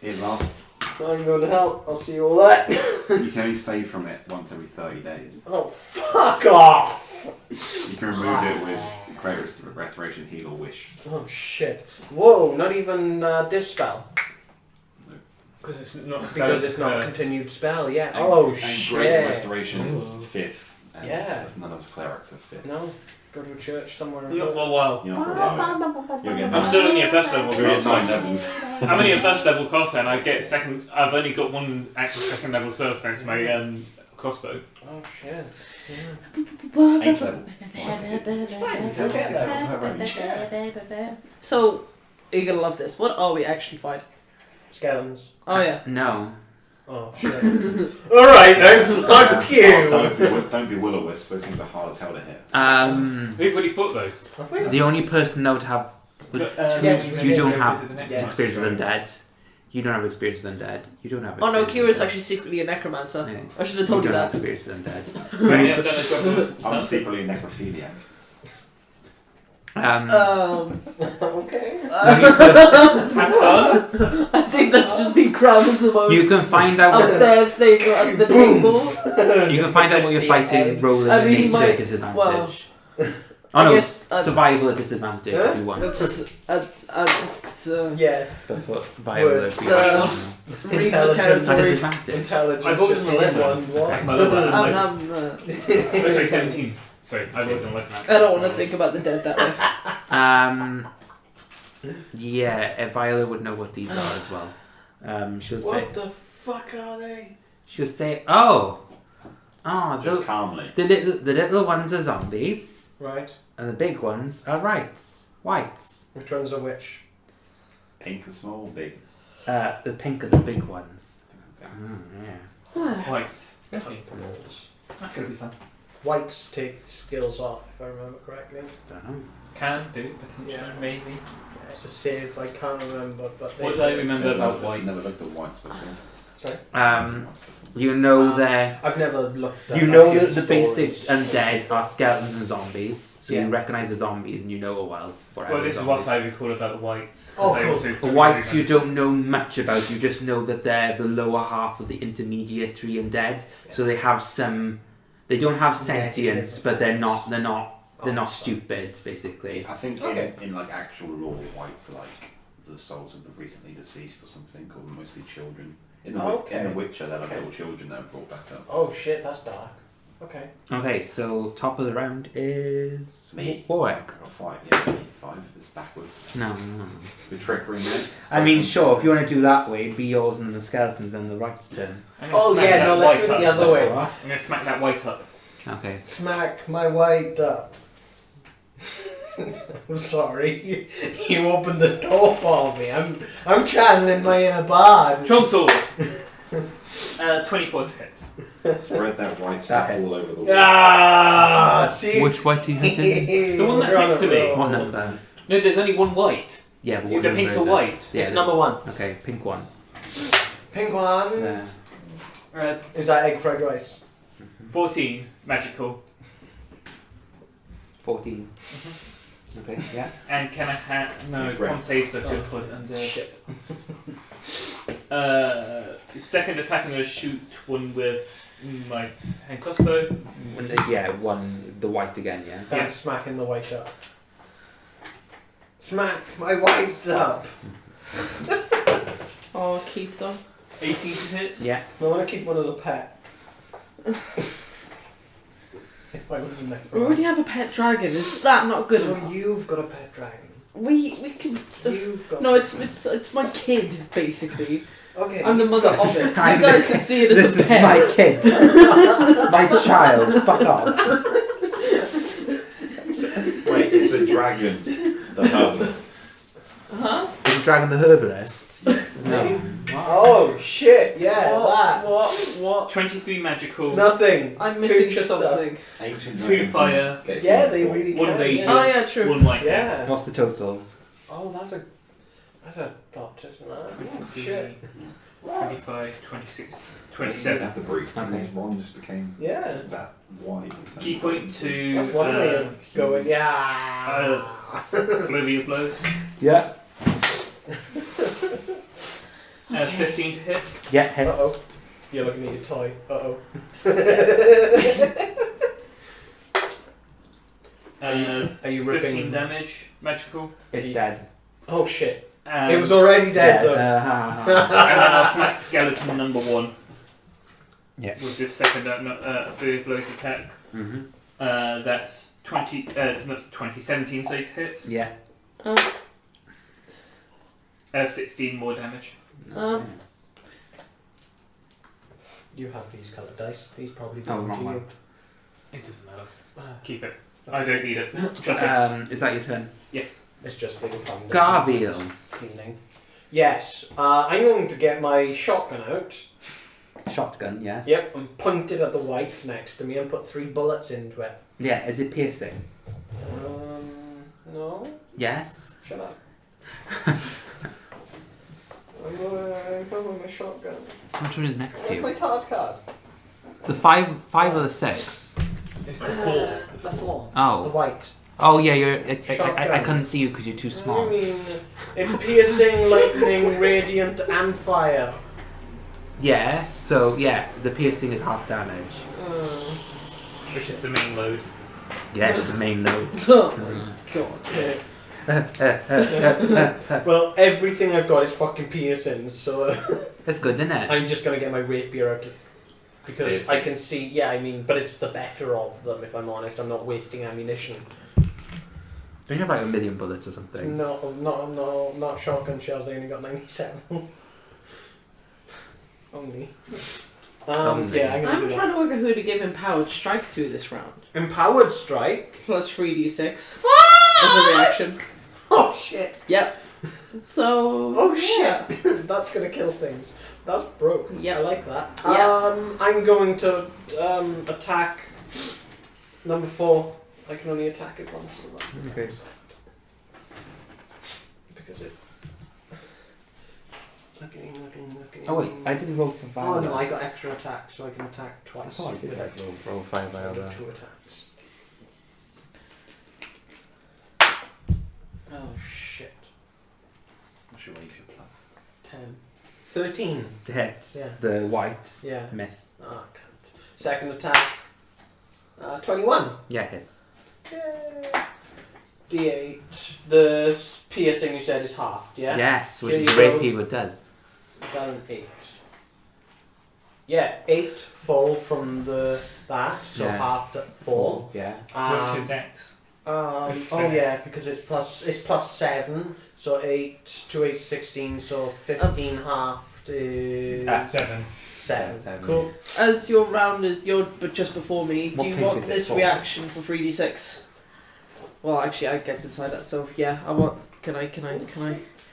it lasts. I'm going to help. I'll see you all that. You can only save from it once every 30 days. Oh, fuck off! You can remove it with Great Restoration, Heal, or Wish. Oh, shit. Whoa, not even Dispel. Because it's not Because it's not a continued spell, yeah. And, Oh, and shit. Great Restoration is 5th. And Yeah. none of us clerics are 5th. No, go to a church somewhere. Not for a while. You're not for a while. You'll get I'm still looking at first level. You'll get 9 levels. I'm only at first level cost and I get second. I've only got one actual second level spell thanks to my crossbow. Oh, shit. 8 level. So, you're gonna love this. What are we actually fighting? Skeletons. Oh, yeah. No. Oh, shit. Alright then, fuck you! Don't be will-o-wisp, those things are hard as hell to hit. We've already fought those. Have we? The only person that would have. yes, you don't yes, have yes. experience with undead. You don't have experience with undead. You don't have. Oh no, experience Kira's with actually secretly a necromancer. undead. Yeah. I should have told you don't have that. experience with undead. Right, yes, then I've got the I'm sun. secretly a necrophiliac. Okay. Have fun. I think that's just been Krav's the most You can find out. up there thing at the table. You can find out what you're fighting. Rolling I a mean, he nature might- disadvantage. well, oh I no, guess, survival at disadvantage Huh? if you want. That's Yeah. But for Viola, Words. if you want. Reaper Intelligence. At territory. disadvantage. Intelligence. I rolled just an 11. one. What? That's my level. I'm, Oh, sorry, 17. Sorry, I rolled an 11. I don't want to think about the dead that way. Yeah, Viola would know what these are as well. She'll say. What the fuck are they? She'll say, "Oh, Just calmly. the little ones are zombies, Right. and the big ones are whites. Which one's a witch? Pink or small, big. The pink are the big ones. Yeah. White. Rolls. That's going to be fun. Whites take skills off, if I remember correctly. Don't know. Can do, potentially, Yeah. maybe. Yeah, it's a save, I can't remember, but they What do I remember about Never whites? looked at whites before. Sorry? You know they're. I've never looked at You know actual that the basic stories. undead are skeletons and zombies. So Yeah. you recognise the zombies and you know, oh well. Whatever Well, this is zombies. what I recall about the whites. 'cause Oh, they cool. also The whites you don't know much about. You just know that they're the lower half of the intermediary undead. So they have some. They don't have sentience, but they're not stupid, basically. I think Okay. in like actual lore, whites are like the souls of the recently deceased or something, or mostly children. In the Okay. in the Witcher, they're like little children that are brought back up. Oh shit, that's dark. Okay. Okay, so top of the round is Me. Warwick. Or 5, yeah, me, 5. It's backwards. No. With trickery in it. I mean, sure, if you want to do that way, it'd be yours and the skeletons and the right's turn. I'm gonna Oh smack yeah, that no, let's white do it up. the other way. I'm gonna smack that white up. Okay. Smack my white up. I'm sorry. You opened the door for me. I'm channeling my inner bard. Trump sword. 24 to hit. Spread that white stuff all over the wall. Ah, see. Which white do you hit in? The one that's next to me. What number? No, there's only one white. Yeah, but The what number pinks is are it? white. Yeah, It's number 1. Okay, pink one. Pink one. Yeah. Is that egg fried rice? 14 magical. 14. Okay, yeah. And can I have no He's red. con saves are good for undead. Shit. Second attack, I'm gonna shoot one with my hand crossbow. Yeah, one, the white again, yeah. That's Yeah. smacking the white up. Smack my white up. Oh, keep them. 18 to hit. Yeah. I want to keep one as a pet. If I was in there We already have a pet dragon. Is that not good No, enough? you've got a pet dragon. We can. You've got. No, it's my kid basically. Okay. I'm the mother of it. You I'm guys can see it as This a is pet. my kid. My child. Fuck off. Wait, it's the dragon. The herbalist. Huh? Is the dragon the herbalist? No. Oh shit! Yeah, What? 23 magical. Nothing. I'm missing Future stuff. something. Ancient 2 dragons fire. get Yeah, healed they for- really One can. radiant. Oh yeah, true. 1 light. Yeah. What's the total? Oh, that's a dot, isn't that? 23, Shit. 25, 26, They 27. have the break Okay. because Ron just became Yeah. that wide. Key point to That's one way of going. Yeah. Flurry of blows. Yeah. 15 to hit. Yeah, Uh hits. oh. You're looking at your toy. Uh oh. Are you 15 ripping? damage magical. It's dead. Oh shit! And, It was already dead though. Uh, and then I'll smack skeleton number 1 Yeah. with this second flurry of blows attack. Mm-hmm. That's 20, not 20, 17 save to hit. Yeah. 16 more damage. Okay. You have these coloured dice. These probably Oh, belong wrong to one. you. It doesn't matter. Keep it. I don't need it. Trust me. Is that your turn? It's just little fun. Garviel. Cleaning. Yes. I'm going to get my shotgun out. Shotgun, yes. Yep. And point it at the white next to me and put 3 bullets into it. Yeah, is it piercing? No. Yes. Shut up. I'm going with my shotgun. Which one is next to Where's my you? tart card? The five or the 6? It's the 4. The 4. The Oh. white. Oh yeah, I Shotgun. couldn't see you because you're too I small. mean, it's piercing, lightning, radiant, and fire. Yeah, so yeah, the piercing is half damage. Which is the main load. Yeah, it's the main load. Oh my god. Well, everything I've got is fucking piercings, so That's good, isn't it? I'm just gonna get my rapier out because Piercing. I can see. Yeah, I mean, but it's the better of them. If I'm honest, I'm not wasting ammunition. Don't you have like 1,000,000 bullets or something? No, not shotgun shells. I only got 97. Only. Only. Yeah, I'm gonna do I'm that. trying to work out who to give empowered strike to this round. Empowered strike. Plus 3d6 as a reaction. Oh shit! Yep. So. Oh yeah. shit! That's gonna kill things. That's broke. Yep. I like that. Yep. I'm going to attack number 4. I can only attack it once. So that's Okay. because it. Looking. Oh wait, I didn't roll for Oh Viola. no, I got extra attack, so I can attack twice. I thought I did roll 5 Viola. 2 attacks. 13. to hit. Yeah. The white Yeah. miss. Oh, cunt. Second attack. 21. Yeah, hits. Yay. D8. The piercing you said is halved, yeah? Yes, which Here is you the way go. people does. Is that an 8? Yeah, 8 full from that, so Yeah. half at 4. Yeah. What's your dex? Oh yeah, because it's plus 7, so 8 to 8 16, so 15 half to 7. 7. Cool. As your round is but just before me, What do you pink want is it this for? reaction for 3d6? Well, actually, I get to decide that. So yeah, I want. Can I?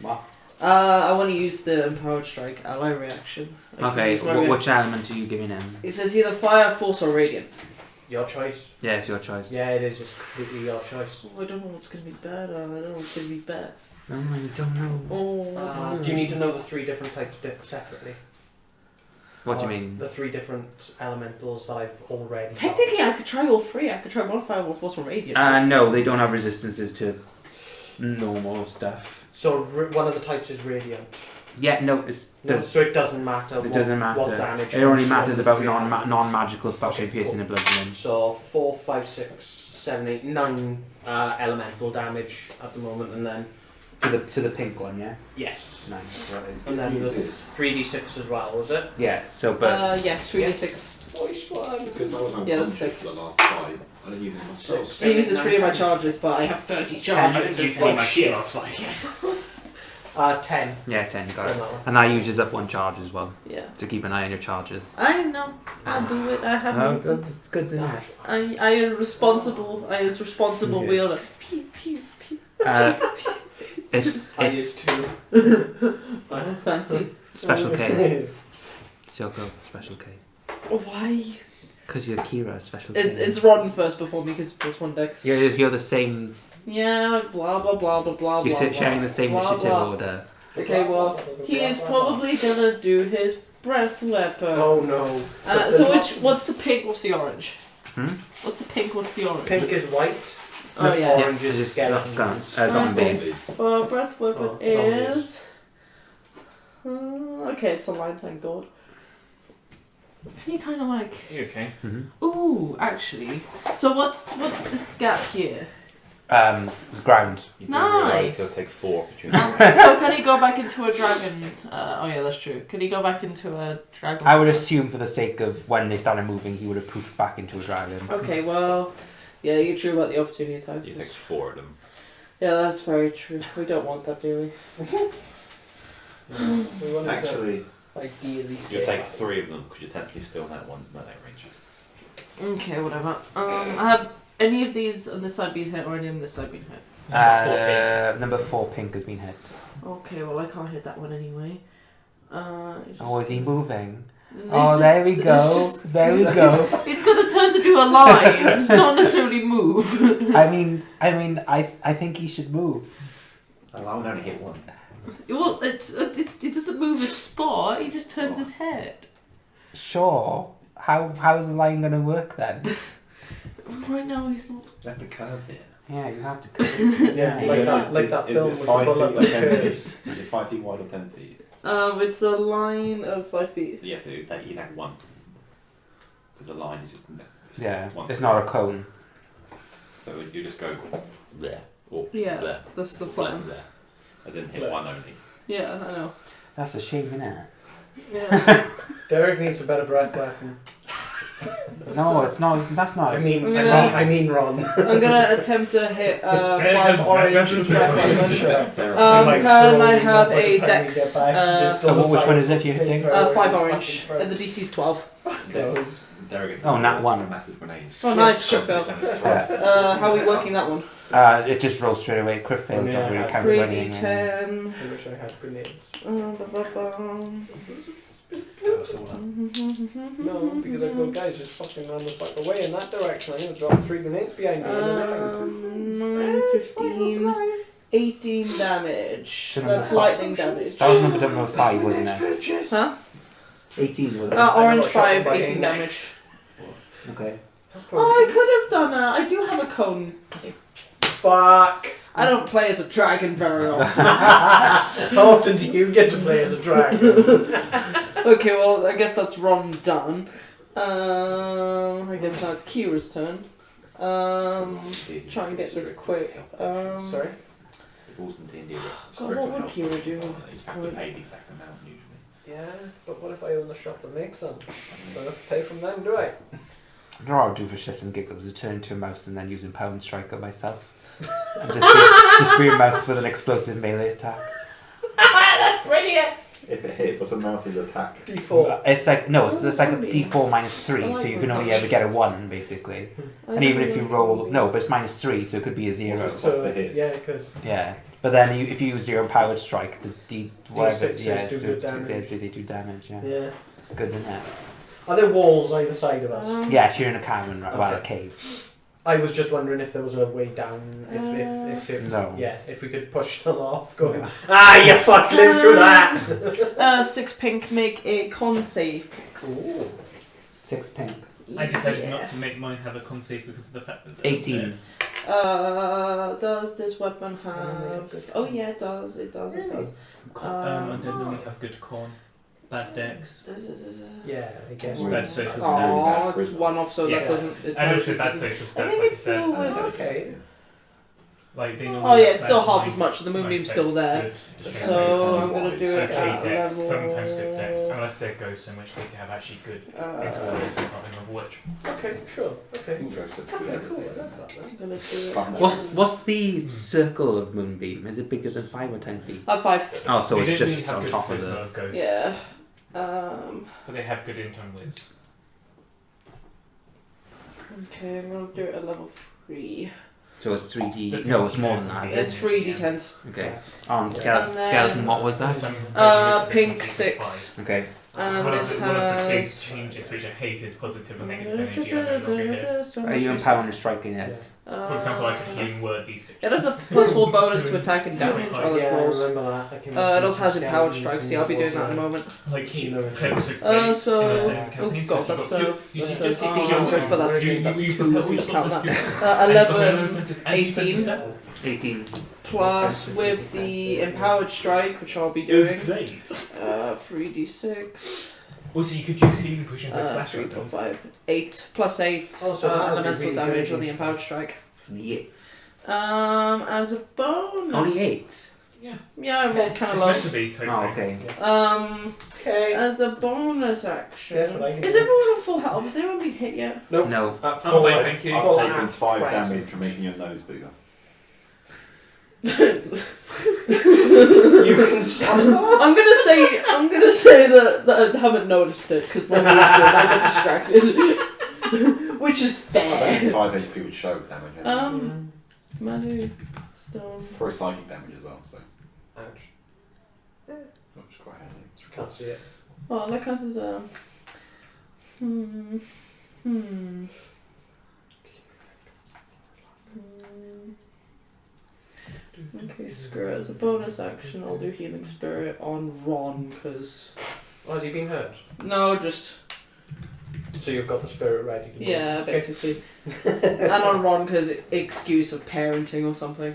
What? I want to use the empowered strike ally reaction. I can Okay, use my rea- which element are you giving him? It says either fire, force, or radiant. Your choice. Yeah, it's your choice. Yeah, it is. It's completely your choice. Oh, I don't know what's going to be better. I don't know what's going to be best. Oh, you don't know. Oh. Do you need to know the 3 different types separately? What do Or you mean? The 3 different elementals that I've already got? Technically, I could try all 3. I could try one fire, one force, one radiant. No, they don't have resistances to normal stuff. So one of the types is radiant. Yeah, no, it's So it doesn't matter. it doesn't matter. What damage. It only comes matters from about the non-magical stuff, Okay, like piercing the bloodstream. So 4, 5, 6, 7, 8, 9 elemental damage at the moment, and then To the pink one, yeah. yes, 9. Right. and then the 3d6 as well, was it? Yeah. So, but Yeah, 3d6. Nice one. Because I was Yeah, unconscious that's for the last 5. I don't use it myself. Six. He uses 3 of my charges, but I have 30 charges. You like my shit. last fight. 10. yeah, 10 got it. on that one. And that uses up 1 charge as well. Yeah. So keep an eye on your charges. I know. I'll do it. I have No, noticed. it's good to know. Nice. I am responsible. I is responsible Okay. wielder. Pew pew pew. It's I used it's to. Fancy. special K. Silko, special K. Why? Because you're Kira, special K. It's Rodden first before me because plus 1 dex. You're the same. Yeah. Blah blah blah blah blah. You're blah, sharing the same blah, initiative blah. order. Okay. Well, he is probably gonna do his breath weapon. Oh no. So what's the pink? What's the orange? Hmm? What's the pink? What's the orange? Pink is white. Oh yeah. Orange Yeah, is it's skeletons. zombies. Breath weapon Oh, is. Okay, it's a line. Thank God. Can you kind of like? You okay? Mm-hmm. Ooh, actually. So what's this gap here? Ground. You do Nice. realise he'll take 4 opportunities. So can he go back into a dragon? Oh yeah, that's true. Can he go back into a dragon? I would assume, for the sake of when they started moving, he would have poofed back into a dragon. Okay, well, yeah, you're true about the opportunity attacks. He takes 4 of them. Yeah, that's very true. We don't want that, do we? We wanted to Actually, ideally You'll stay take back. 3 of them because you're technically still in that one's melee range. Okay, whatever. I have any of these on this side being hit or any on this side being hit? Number 4 pink has been hit. Okay, well I can't hit that one anyway. Oh, is he moving? It's Oh, just- there we it's go. just- There we go. It's gonna turn to do a line, not necessarily move. I mean, I think he should move. I'll only hit 1. Well, it doesn't move his spot. He just turns his head. Sure. How's the line gonna work then? Right now he's not. You have to curve it. Yeah, you have to. Yeah, Yeah. like that Is film it with 5 the feet bullet or that 10 feet? curves. Is it 5 feet wide or 10 feet? It's a line of 5 feet. Yes, you'd have 1. Because the line is just Yeah, one it's square. not a cone. So you just go there or Yeah, there, that's the there, plan. there. As in hit Bleh. 1 only. Yeah, I know. That's a shame, innit? Yeah. Derek needs a better breath weapon. No, it's not. That's not. I mean, Yeah. I mean, Ron. I'm gonna attempt to hit 5 orange with breath weapon. There Can I have a dex? Which one is it you're hitting? 5 orange, and the DC's 12. Derek gets Oh, nat 1. a massive grenade. Oh, nice, crit fail. Yeah. How are we working that one? It just rolls straight away. Crit fails don't really count for anything. 3d10. I wish I had grenades. No, because I've got guys just fucking ran the fuck away in that direction. I'm gonna drop 3 grenades behind me. 9, 15, 18 damage. So That's number lightning damage. That was number 5, wasn't it? Huh? 18 was it? Orange I got shot 5, by 18 a damage. Okay. Oh, I could have done that. I do have a cone. Fuck. I don't play as a dragon very often. How often do you get to play as a dragon? Okay, well, I guess that's Ron done. I guess now it's Kira's turn. Try and get this quick. Sorry? It falls into India. God, what would Kira do at You this have to point? pay the exact amount usually. Yeah, but what if I own the shop that makes them? I don't have to pay from them, do I? You know what I'll do for shits and giggles is turn into a mouse and then use Empower Strike on myself. And just be a mouse with an explosive melee attack. Brilliant! If it hits, what's a mouse's attack? D4. It's like it's like a Ruby. D4 minus 3, I like so you can only Ruby. ever get a 1 basically. And even if you roll but it's minus 3, so it could be a 0. What's the hit? Yeah, it could. Yeah. But then if you use your Empowered Strike, the D whatever D6s do so good damage. They do damage, yeah. Yeah. It's good, isn't it? Are there walls either side of us? Yes, you're in a cavern, right? Well, a Okay. cave. I was just wondering if there was a way down. If No. Yeah, if we could push them off, going. You fuck, live through that. 6 pink, make a con save. Ooh. 6 pink. I decided Yeah. not to make mine have a con save because of the fact that 18. Does this weapon have? Oh yeah, it does. It does. It does. I don't normally have good con. Bad decks. Yeah, I guess. Bad social Oh, stats. it's one off, so that Yes. doesn't. It And also bonuses bad it. social I stats, think like you it's said. still with. Okay. Like they Oh normally yeah, have it's still bad half mind- as much. The mind moonbeam's still base, there. good, So I'm gonna do it okay at decks, level. sometimes good decks, unless they're ghosts, in which case they have actually good equalities, I can't remember which. Okay, sure. I Okay. think Ghost of Okay, Good. cool. I love that then. I'm gonna do it. Fun. What's the circle of Moonbeam? Is it bigger than 5 or 10 feet? 5. Oh, so They it's don't just really have on good top of charisma the. of ghosts, Yeah. but they have good internal whiz. Okay, I'm gonna do it at level 3. So it's 3D. No, it's more than that. Is it? It's 3d10s. Okay. And Skeleton. then- Skeleton. What was that? Some Pink versions of 6. Okay. And one this of the big has. changes which I hate is positive and negative energy are no longer here. Are you empowering and striking it? For example, I could healing word these pictures. It has a +4 bonus to attack and damage. Oh, Yeah, that's I rolls. remember that. I can It also has scan empowered these strike, and so I'll be what's doing that in a that. moment. Like Healer. terms of So, oh god, that's you that's just a take D100, but that's you 2 if you propose count lots of that. good- 11 and 18. 18. plus with the empowered strike, which I'll be It was doing. great. 3d6. Also, you could use healing potions as splash 3, 4, weapons. 5, 8 plus 8 Oh, so that would be elemental really damage good on the against empowered strike. Yeah. As a bonus. Only 8. Yeah, I rolled kind of It's low. meant to be totally. Oh, okay. Okay. As a bonus action. Guess what I can Is do? everyone on full health? Has anyone been hit yet? No. Oh, fine, thank you. I've taken 5 damage from making your nose bigger. You can suffer. I'm gonna say that I haven't noticed it because when I was good, I got distracted, which is I think fair. 5 HP would show damage. Manu, stone. For psychic damage as well, so Ouch. which is quite handy. Can't see it. Oh, that counts as a. Okay, screw it. As a bonus action, I'll do Healing Spirit on Ron, because. Oh, has he been hurt? No, just. So you've got the spirit ready to go. Yeah, Okay. basically. And on Ron, because excuse of parenting or something.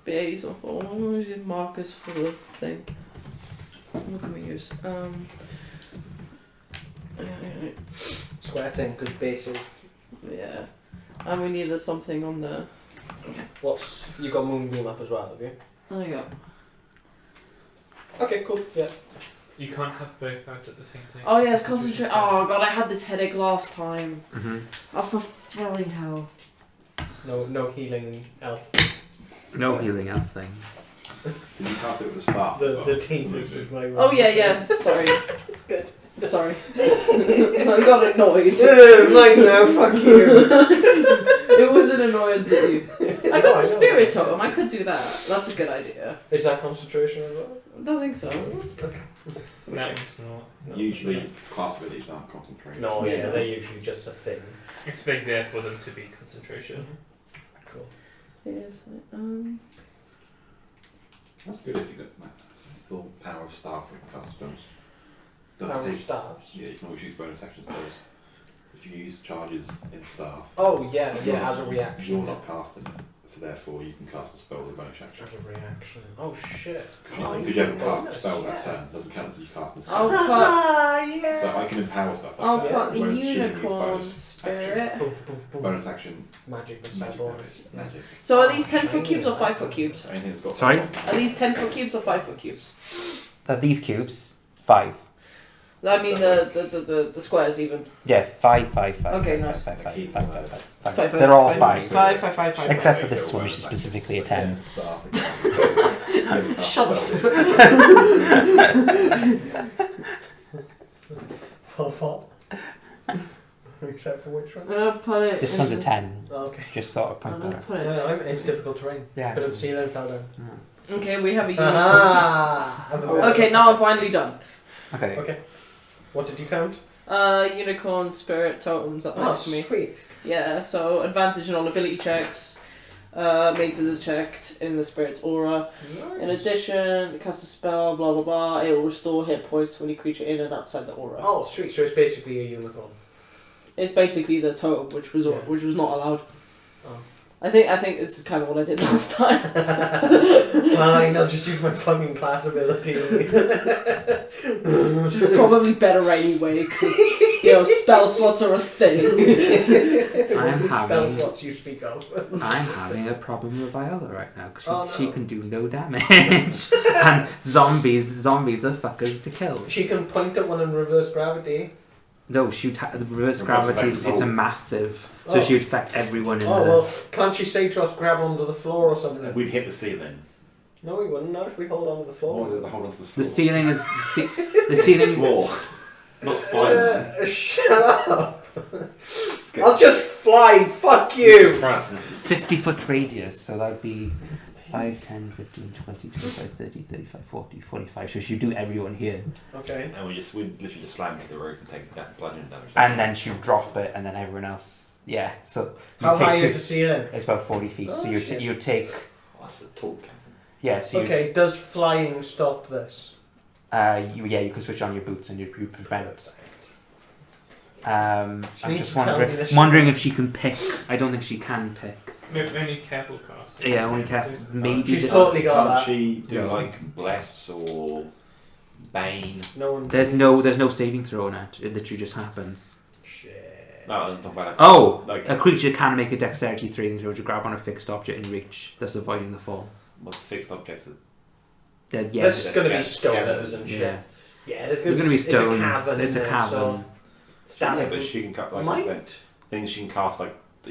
BA's off. Oh, I'm using markers for the thing. What can we use? Square thing, because bases. Yeah. And we needed something on the. What's you got Moonbeam up as well, have you? There you go. Okay, cool. Yeah. You can't have both out at the same time. Oh yes, concentrate. Oh god, I had this headache last time. Mm-hmm. Oh, for fucking hell. No healing elf. No healing elf thing. Did you cast it with the staff? The teasers with my. Oh yeah. Sorry. Good. Sorry. I got annoyed. Mine now. Fuck you. It was an annoyance at you. I got No, the know. spirit totem. I could do that. That's a good idea. Is that concentration as well? I don't think so. No, it's not. No. Usually, class abilities aren't concentrated. No, yeah, Yeah. they're usually just a thing. It's big there for them to be concentration. Cool. Yes. That's good if you got that full power of staff that can cast spells. Power of staves. Yeah, you can always use bonus action spells. if you use charges in staff, Oh yeah, as a reaction. you're not casting it, so therefore you can cast a spell with a bonus action. As a reaction. Oh shit. Because you haven't cast a spell that turn, doesn't count until you cast a spell. I'll put, So I can empower stuff like I'll that. put the whereas she can use unicorn bonus spirit. action. Boof, boof, boof. Bonus action, Magic magic missile. damage, magic. So are these 10-foot cubes or 5-foot cubes? Anything that's got Sorry? Are these 10-foot cubes or 5-foot cubes? These cubes, 5. I mean the squares even. Yeah, 5. Okay, nice. I keep them there. Five, They're all five, 5s. Five, five. Except for this one, which is specifically a 10. Shut up. What? Except for which one? I'll put it. This one's a 10. Okay. Just sort of I'll point there. put it. No, it's difficult terrain. Yeah. Bit of the ceiling fell down. Okay, we have a unicorn. Ah! Okay, now I'm finally done. Okay. Okay. What did you count? Unicorn spirit totems up Oh, next to me. sweet. Yeah, so advantage on all ability checks. Made to detect in the spirit's aura. In addition, cast a spell, blah blah blah. It will restore hit points to any creature in and outside the aura. Oh, sweet. So it's basically a unicorn. It's basically the totem, which was Yeah. not allowed. Oh. I think this is kind of what I did last time. Fine, I'll just use my fucking class ability. Which is probably better anyway, because spell slots are a thing. I'm Spell having, slots you speak of. I'm having a problem with Viola right now because Oh, she no. can do no damage, and zombies are fuckers to kill. She can point at one in reverse gravity. No, the reverse gravity is a massive, so Oh. she would affect everyone in Oh the. well, can't she say to us grab onto the floor or something? We'd hit the ceiling. No, we wouldn't. Not if we hold onto the floor. What was it? Hold on to the floor. The ceiling is the ceiling. floor. Not Spider-Man. Shut up! I'll just fly. Fuck you. 50-foot radius, so that would be 5, 10, 15, 20, 25, 30, 35, 40, 45. So she'd do everyone here. Okay. And we'd literally just slam into the roof and take that bludgeoning damage. And then she'd drop it, and then everyone else. Yeah, so you How take high two, is the ceiling? it's about 40 feet. Oh, so you shit. you take That's a tall cannon. so Okay. Does flying stop this? you can switch on your boots and you prevent. She I'm needs just to tell me this. wondering if she can pick. I don't think she can pick. Only careful cast. Yeah, only careful. Maybe She's just, totally got Can't that. she do No. like bless or bane? No one. there's no saving throw on it. It literally just happens. Shit. No, I'm talking about like, Oh, like a creature can make a dexterity 3 throw to grab on a fixed object in reach, thus avoiding the fall. what's fixed objects. Yeah, There's that's gonna be scary. stoners and shit. yeah. Yeah, There's gonna be stones. There's a in there, cavern. so Yeah, stab but it. she can cut like Might. things she can cast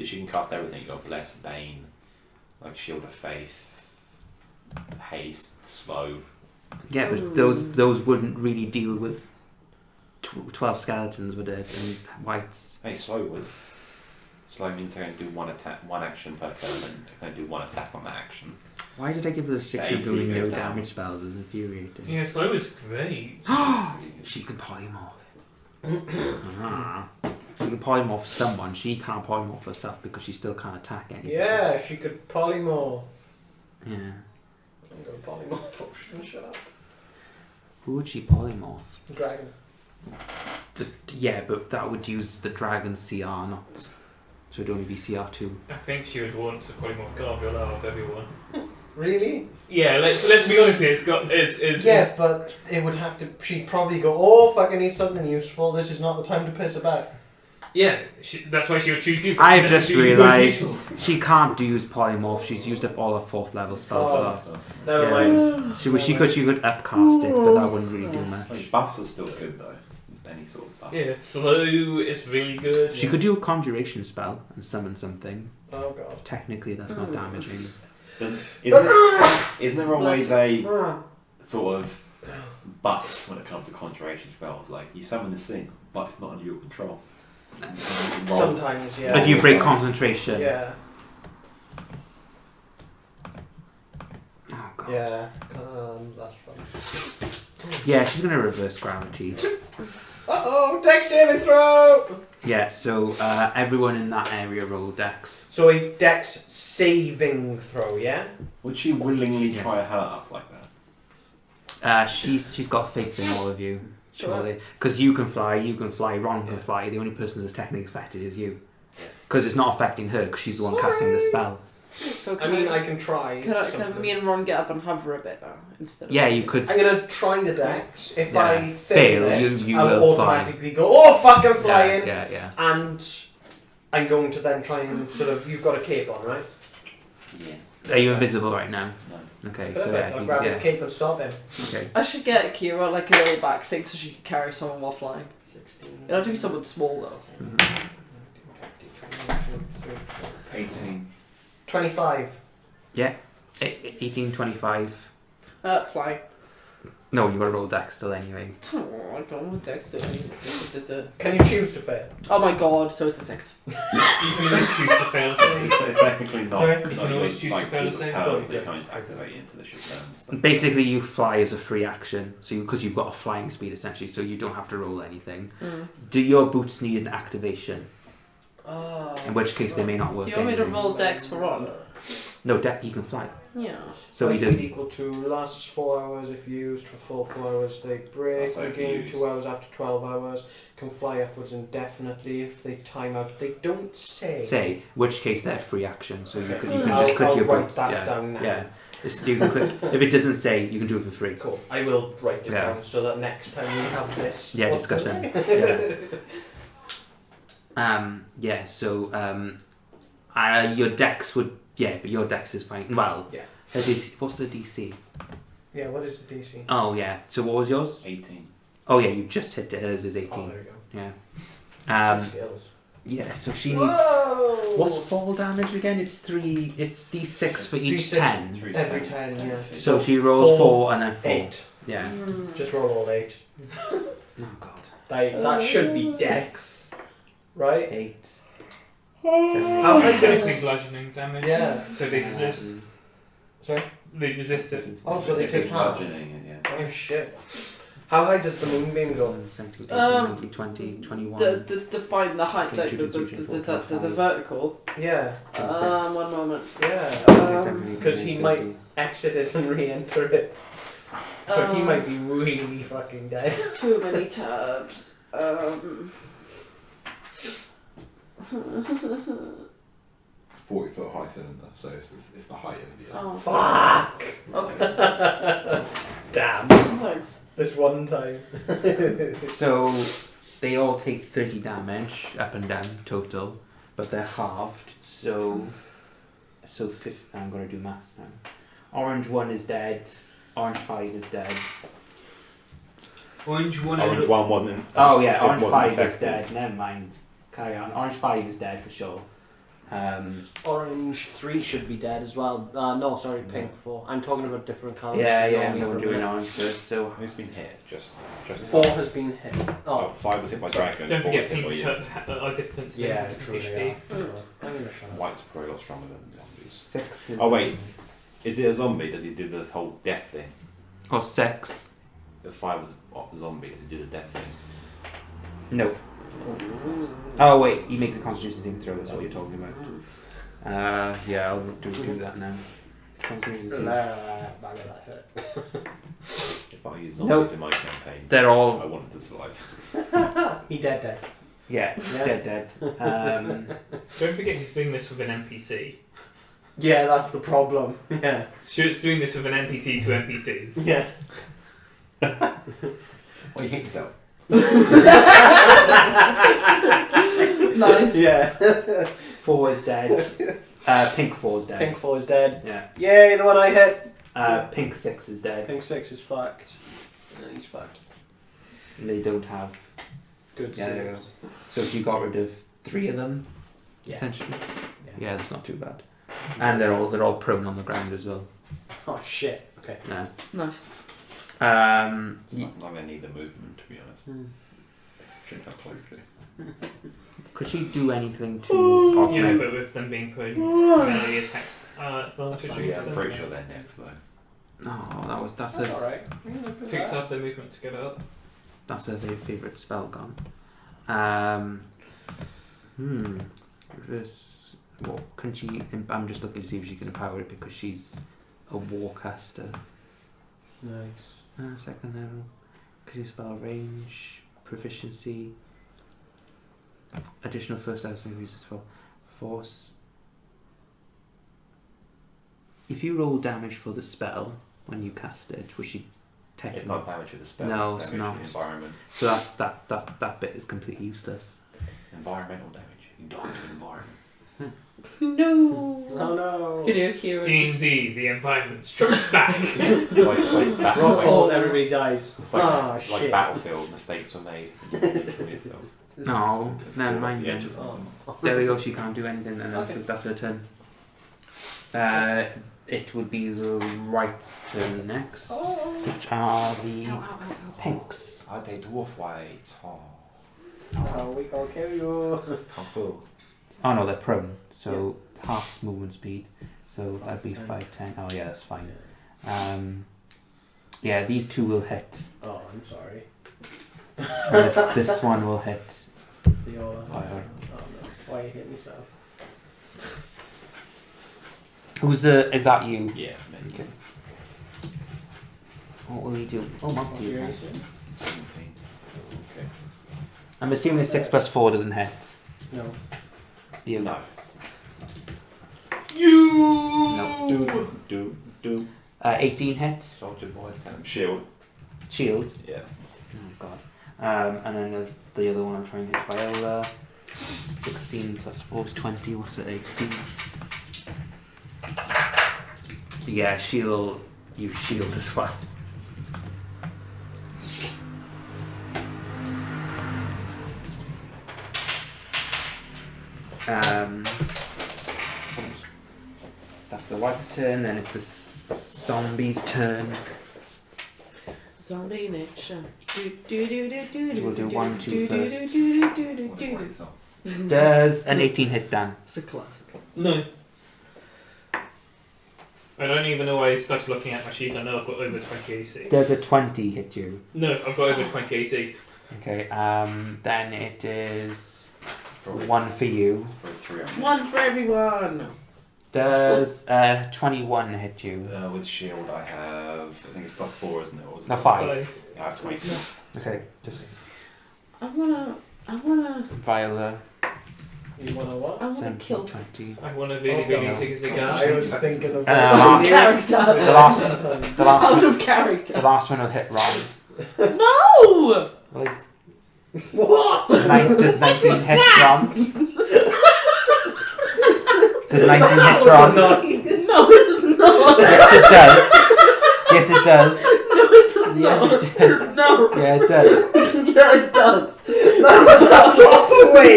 she can cast everything. You got bless, bane, like shield of faith, haste, slow. Yeah, but those wouldn't really deal with 12 skeletons, would it? And whites. Hey, slow would. Slow means they're going to do one action per turn, and they're going to do one attack on that action. Why did I give her the restriction of AC doing no goes down. damage spells? It's infuriating. Yeah, slow is great. She can polymorph. Ah. She can polymorph someone. She can't polymorph herself because she still can't attack anything. Yeah, she could polymorph. Yeah. I'm going polymorph option. Shut up. Who would she polymorph? Dragon. Yeah, but that would use the dragon CR, not. So it'd only be CR2. I think she would want to polymorph Gargoyle out of everyone. Really? Yeah, let's be honest here. Yeah, but it would have to. She'd probably go, "Oh, fuck! I need something useful. This is not the time to piss about." Yeah, that's why she would choose you. but I've she just doesn't do you because realised useful. she can't use polymorph. She's used up all her 4th level spell Oh. slots. Never Yeah. mind. She could upcast it, but that wouldn't really do Like, much. buffs are still good though. Just any sort of buff. Yeah, slow is really good. She could do a conjuration spell and summon something. Oh god. Technically, that's not damaging. Isn't there always a Ah. sort of but when it comes to conjuration spells? Like you summon this thing, but it's not under your control. And you can roll. Sometimes, yeah. If you break Nice. concentration. Yeah. Oh god. Yeah. That's fun. Yeah, she's gonna reverse gravity. Uh-oh, dex saving throw! Yeah, so everyone in that area roll dex. So a dex saving throw, yeah? Would she willingly Yes. try to hurt us like that? She's got faith in all of you. Surely, because you can fly, Ron can fly. The only person that's technically affected is you, because it's not affecting her because she's the one casting the spell. So I mean, I can try. Can something. me and Ron get up and hover a bit now instead of... Yeah, you could. I'm gonna try the dex. If Yeah. I fail it, you I'll will automatically go, oh fuck, I'm flying. Yeah. And I'm going to then try and sort of, you've got a cape on, right? Yeah. Are you invisible right now? No. Okay, Perfect. so yeah, I'll grab his yeah. cape and stop him. Okay. I should get Kira like a little back thing so she can carry someone while flying. 16. It'll have to be someone small though. Mhm. 18. 25. 1825. Flying. No, you got to roll dex still anyway. Oh, I got one text it. Can you choose to fail? Oh my god, so it's a 6. You can always choose to fail a save. It's technically not. Sorry? You can always choose to fail a save. Turns, so you can't just activate into the ship down. Basically, you fly as a free action, so because you've got a flying speed essentially, so you don't have to roll anything. Do your boots need an activation? In which case, they may not work. Do you want me to anyway. roll dex for Ron? No, he can fly. Yeah. So he does. Equal to lasts 4 hours if used for full 4 hours. They break. Also if Regain used. 2 hours after 12 hours. Can fly upwards indefinitely if they time out. They don't say. Say, which case they're free action, so you Okay. can I'll- just click I'll your write boots. that Yeah, down now. yeah. You can click. If it doesn't say, you can do it for free. Cool. I will write it Yeah. down so that next time we have this Yeah, what's the discussion. name? Yeah. So your dex would. Yeah, but your dex is fine. Well, Yeah. The DC, what's the DC? Yeah. What is the DC? Oh yeah. So what was yours? 18. Oh yeah, you just hit it. Hers is Oh, 18. there you go. Yeah. Skills. Yeah. So she needs. Whoa! What's fall damage again? It's 3. It's D6 for each D6. 10. Every 10, yeah. So she rolls 4 4, and then 4. 8. Yeah. Just roll all 8. Oh god. That should be dex, right? 8. How It's high does? technically bludgeoning damage. Yeah. So they resist. Sorry. They resist it. Oh, so they take half. Bludgeoning it, yeah. Oh shit. How high does the moonbeam go? 17, 18, 19, 20, 21. Define the height, like the vertical. Yeah. 26. One moment. Yeah. Because he might exit it and re-enter it. So he might be really fucking dead. Too many tabs. 40-foot high cylinder, so it's the height of the. Oh, Fuck! okay. Damn. Thanks. This one time. So they all take 30 damage up and down total, but they're halved. So I'm gonna do maths now. Orange 1 is dead. Orange 5 is dead. Orange one. Orange one wasn't. Oh yeah, it Orange wasn't 5 is affected. dead. Never mind. Carry on. Orange 5 is dead for sure. Orange 3 should be dead as well. No, sorry, pink 4. I'm talking about different colours. Yeah, Ignore I'm me going for to a do an minute. orange first. So Who's been hit? Just 4 has been hit. Oh, Oh, 5 was hit by dragon. Don't 4 forget was hit by pinks you. are different yeah, than true. HP. I'm gonna shut up. White's probably a lot stronger than zombies. 6 is... Oh wait, is it a zombie? Does he do the whole death thing? Or 6. If 5 was a zombie, does he do the death thing? Nope. Oh wait, he makes a constitution saving throw. That's what you're talking about. Yeah, I'll do that now. Constitution saving. If I use zombies in my campaign, They're I all wanted to survive. He dead. yeah, dead. Don't forget he's doing this with an NPC. Yeah, that's the problem. Yeah. Stuart's doing this with an NPC to NPCs. Yeah. Well, you hit yourself. Nice. Yeah. 4 is dead. Pink 4 is dead. Pink 4 is dead. Yeah. Yay, the one I hit. Pink 6 is dead. Pink 6 is fucked. Yeah, he's fucked. And they don't have. Good Yeah, there you saves. go. So if you got rid of 3 of them, Yeah. essentially. Yeah. Yeah, that's not too bad. And they're all prone on the ground as well. Oh shit. Okay. Yeah. Nice. It's not like they need the movement, to be honest. Think that closely. Could she do anything to Yeah, augment? but with them being prone, melee attacks advantage. Yeah, I'm pretty sure they're next though. No, that's That's a alright. Picks up their movement to get up. that's her favourite spell gone. This what can she? I'm just looking to see if she can empower it because she's a warcaster. Nice. Second level. Gives you spell range, proficiency, additional first level increases for force. If you roll damage for the spell when you cast it, which you It's technically not damage with the spell. No, it's it's damage not. to the environment. so that's that bit is completely useless. Environmental damage. You die to an environment. No. Oh no. Can you hear D&D, the environment strikes back. It's like Rock falls, Battlefield. everybody dies. It's like, Ah, like shit. Battlefield. Mistakes were made. You didn't kill yourself. No, never mind The then. edges of them. There we go. She can't do anything, and Okay. that's her turn. It would be the right's turn next, which are the pinks. Are they dwarf white? Oh, Oh, we can't kill you. how cool. Oh no, they're prone, so half movement speed. So that'd be 5, 10. Oh yeah, that's fine. Yeah, these two will hit. Oh, I'm sorry. And this one will hit. You're... Fire. Oh no. Why you hit yourself? Who's the? Is that you? Yeah, it's me. Okay. What will he do? Oh, What's Monty. your Okay. AC? 17. Okay. I'm assuming 6 plus 4 doesn't hit. No. You. No. No. Do. 18 hits. Soldier boy. Shield. Shield. Yeah. Oh god. And then the other one I'm trying to hit Viola. 16 plus 4 is 20. What's the AC? Yeah, shield. You shield as well. That's the white's turn, then it's the zombie's turn. Zombie nature. So we'll do 1, 2 first. What a great song. Does an 18 hit Dan? It's a classic. No. I don't even know why I started looking at my sheet. I know I've got over 20 AC. Does a 20 hit you? No, I've got over 20 AC. Okay, then it is Probably 1 for you. probably 3 on One for everyone. Does 21 hit you? With shield, I have. I think it's plus 4, isn't it? Or is it No, plus 5. Yeah, I have 20. Okay, just I wanna Viola. You wanna what? I wanna 17, kill 20. I want to really, Oh, really no. take a I cigar. was thinking of last- character. The last Out one, of character. the last one will hit Ron. No! Well, it's What? does 19 hit Ron? Does 19 hit Ron? No, it does not. Yes, it does. Yes, it does. No, it does not. Yes, it does. No. Yeah, it does. Yeah, it does. That was a proper way.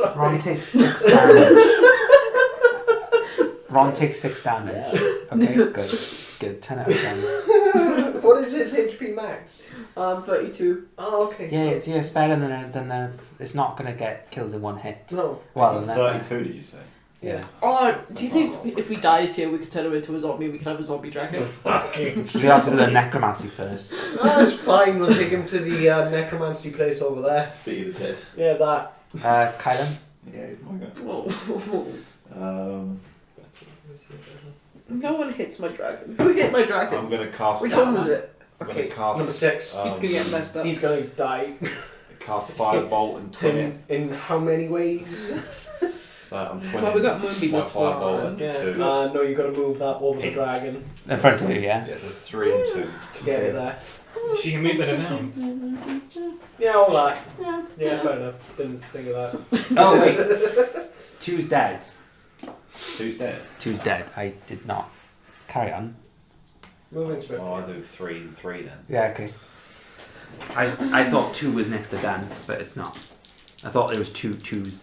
What Ron takes 6 damage. Ron takes 6 damage. Okay, good. 10 out of 10. What is his HP max? 32. Oh, okay. Yeah, so it's better than it's not gonna get killed in one hit. No. Well, then 32, did you say? yeah. Oh, do you think if we dies here, we could turn him into a zombie? We could have a zombie dragon. Fucking. We have to do the necromancy first. That's fine. We'll take him to the necromancy place over there. See the dead. Yeah, that. Kylan. Yeah, he's my guy. Whoa. No one hits my dragon. Who hit my dragon? I'm gonna cast. We're done with it. I'm Okay, gonna cast. number 6. He's gonna get messed up. He's gonna die. Cast firebolt and twin it. In how many ways? So I'm twinning. Well, we got Moonbeam. my That's firebolt one. and Yeah. 2. No, you gotta move that over the Hits. dragon In front of you, yeah. Yeah, so 3 and 2. to get it there. She can move it around. Yeah, all that. Yeah. Yeah, fair enough. Didn't think of that. Oh wait. 2's dead. 2's dead. 2's dead. I did not. Carry on. Moving swiftly. Well, I'll do 3 and 3 then. Yeah, okay. I thought 2 was next to Dan, but it's not. I thought there was 2's.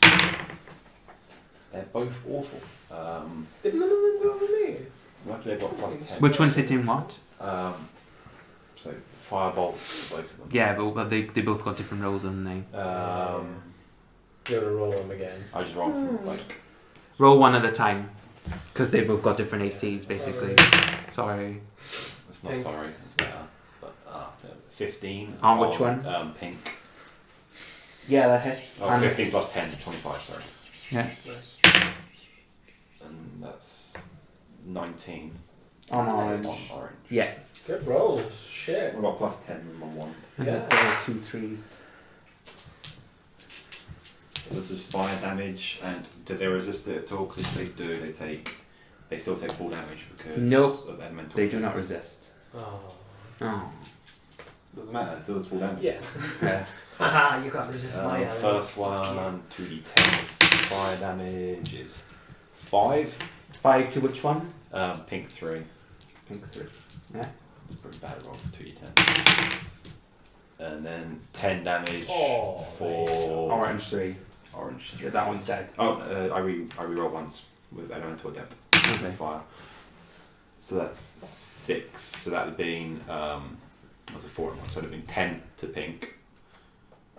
They're both awful. Did none of them go over me? What they've got plus 10. Which one's hitting what? So firebolt for both of them. Yeah, but they both got different roles, haven't they? You're gonna roll them again. I just roll from like. Roll one at a time, because they both got different ACs, basically. Sorry. That's not Pink. sorry. That's better. But 15. On which one? Pink. Yeah, that hits. Oh, 15 plus 10, 25. Sorry. Yeah. And that's 19 On orange. on orange. Yeah. Good rolls. Shit. What about plus 10 on one? And Yeah. there are 2 3s. So this is fire damage, and do they resist it at all? Because if they do, they still take full damage because Nope. of elemental. They do not effects. resist. Oh. Oh. Doesn't matter. It still does full damage. Yeah. Yeah. Haha, you can't resist my element. First one, 2d10 fire damage is 5. 5 to which one? Pink 3. Pink 3. It's a pretty bad roll for 2d10. And then 10 damage Oh, for Orange 3. Orange. Yeah, that one's dead. Oh, I reroll once with elemental adept Okay. with fire. So that's 6. So that would have been was a 4 and 1. So it would have been 10 to pink.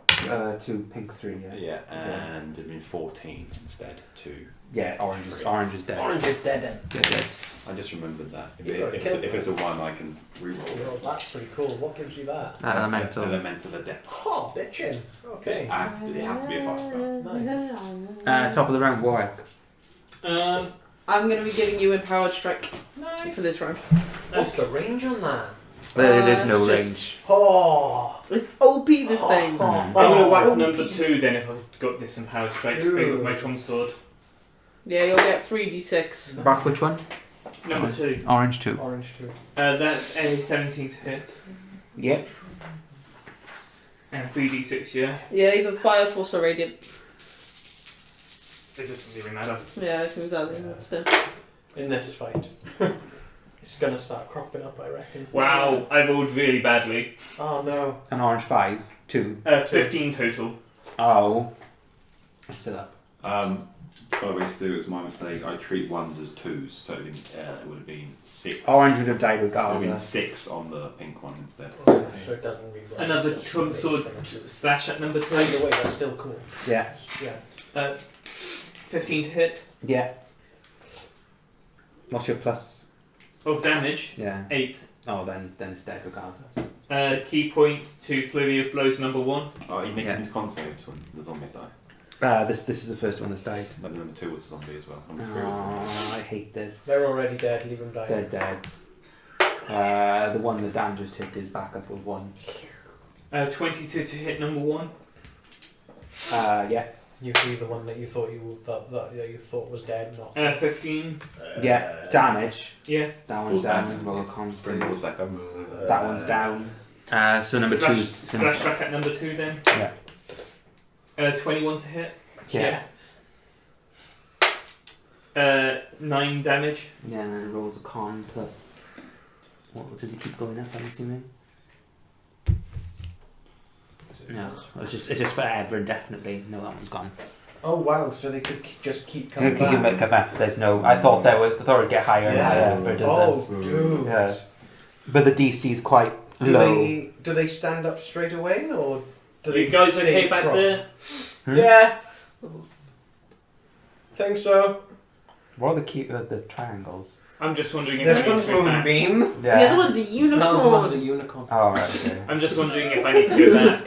2 pink 3. Yeah. Yeah, and it would have been 14 instead to. Yeah. Orange is dead. Orange is dead. Dead. I just remembered that. You gotta kill If it's a 1, I can reroll. Well, that's pretty cool. What gives you that? Elemental. Elemental adept. Oh, bitchin'. Okay. It has to be a fast spell. Top of the round, Warwick. I'm going to be giving you Empowered Strike for this round. What's the range on that? There's no just- range. Oh. It's OP this thing. I'm gonna whack Oh, number 2 then if I've got this empowered strike Dude. thing with my Tron sword. Yeah, you'll get 3d6. Back which one? Number 2. Orange 2. Orange too. That's a 17 to hit. Yep. And 3d6, yeah? Yeah, either Fire, Force, or Radiant. It doesn't really matter. Yeah, it comes out Yeah. still. In this fight. It's gonna start cropping up, I reckon. Wow, I rolled really badly. Oh no. An orange 5. 2. 15 total. Oh. Still up. What I used to do, it was my mistake. I treat 1s as 2s, so it would have been 6. Orange would have died It would have been regardless. 6 on the pink one instead. So it doesn't really. Another Tron sword slash at number 2. Either way, that's still cool. Yeah. Yeah. 15 to hit. Yeah. What's your plus? Of damage. Yeah. 8. Oh, then it's dead regardless. Key point to Flurry of Blows number 1. Are you making Yeah. these con saves when the zombies die? This is the first one that's died. Then number 2 was a zombie as well. Number 3 Oh, I hate this. They're already dead. Leave them die. They're dead. The one that Dan just hit is back up with 1. 22 to hit number 1. Yeah. You see the one that you thought that you thought was dead, not. 15. Yeah. Damage. Yeah. That one's down. Roll a con Bring save. those back up. That one's down. So number slash, 2's slash back at number 2 then. Yeah. 21 to hit. Yeah. 9 damage. Yeah, and then it rolls a con plus. What does it keep going up? I'm assuming. No, it's just forever indefinitely. No, that one's gone. Oh wow! So they could just keep Can coming you back. come back? There's no. I thought there was. I thought it'd get higher and higher, but it doesn't. Oh, dude. Yeah. But the DC's quite low. Do they stand up straight away or do they? You guys stay okay back prop? there? Yeah. Think so. What are the triangles? I'm just wondering if This I need one's to go back. moonbeam. The other one's a unicorn. The other one's a unicorn. Oh right. Okay. I'm just wondering if I need to go back.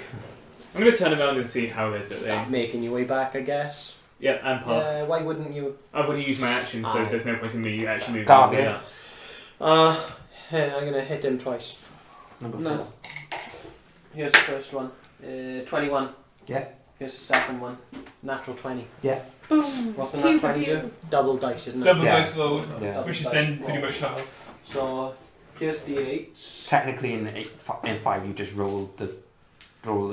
I'm going to turn around and see how they're Stop doing. making your way back, I guess. Yeah, and pass. Yeah. Why wouldn't you? I've already used my action, so Aye. there's no point in me actually moving. Target. Yeah. I'm gonna hit him twice. Number Nice. 4. Here's the first one. 21. Yeah. Here's the second one. Natural 20. Boom. What's the Pew, nat 20 pew, do? Double dice, isn't it? Double Yeah. dice rolled, Yeah. which is Double then dice pretty roll. much half. So here's d8s. Technically, in 5 you just roll the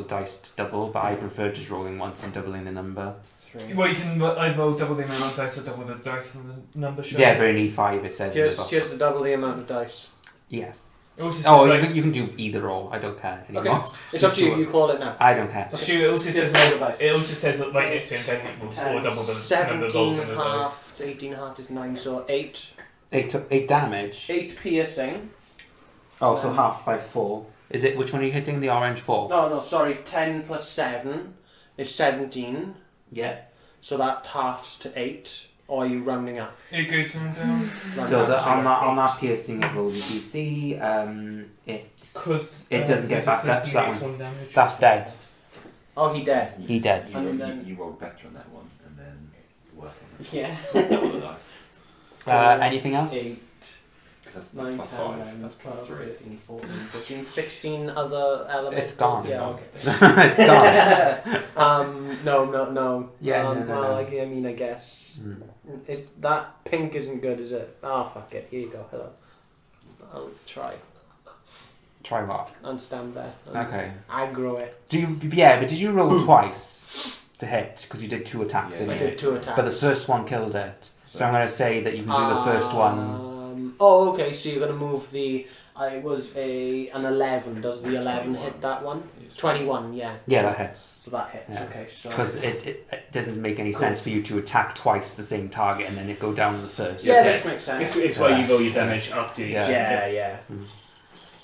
dice to double, but I prefer just rolling once and doubling the number. 3. Well, you can I roll double the amount of dice or double the dice on the number shown. Yeah, but in E5 it says in the book. Here's the double the amount of dice. Yes. It also says, Oh, like, you can do either or. I don't care anymore. Okay. It's up to you. You call it now. I don't care. Stu, it also Here's says the double dice. it also says that, like next to it, or double the number rolled on the dice. 17.5 to 18.5 is 9, so 8. 8 damage. 8 piercing. Oh, so half by 4. Is it? Which one are you hitting? The orange 4. No, sorry. 10 plus 7 is 17. Yeah. So that halves to 8. Or are you rounding up? It goes from down. So Round up, on that piercing it rolls a DC. Because It doesn't get back up, so that one's- damage. That's dead. Oh, he dead. He dead. You rolled better on that one, and then worse on that. Yeah. Double the dice. Anything else? 8, 'Cause that's 9, 10, plus 5. 11, That's plus 12, 3. 13, 14, 15, 16 other elements. It's gone. Yeah, okay. It's gone. No. Yeah, no. Well, I mean, I guess Mm. that pink isn't good, is it? Ah, fuck it. Here you go. Hello. I'll try Try what? and stand there. And Okay. aggro it. But did you roll twice to hit? Because you did 2 attacks, Yeah, I didn't did you? 2 attacks. But the first one killed it. So I'm going to say that you can do the first one. Oh, okay. So you're gonna move the. It was an 11. Does the 11 hit that one? 21. Yeah. Yeah, so, that hits. So that hits. Yeah. Okay. So. Because it doesn't make any sense for you to attack twice the same target and then it go down the first. Yeah, Yeah, that makes sense. It's where you roll your damage after you Yeah. Yeah. Mm.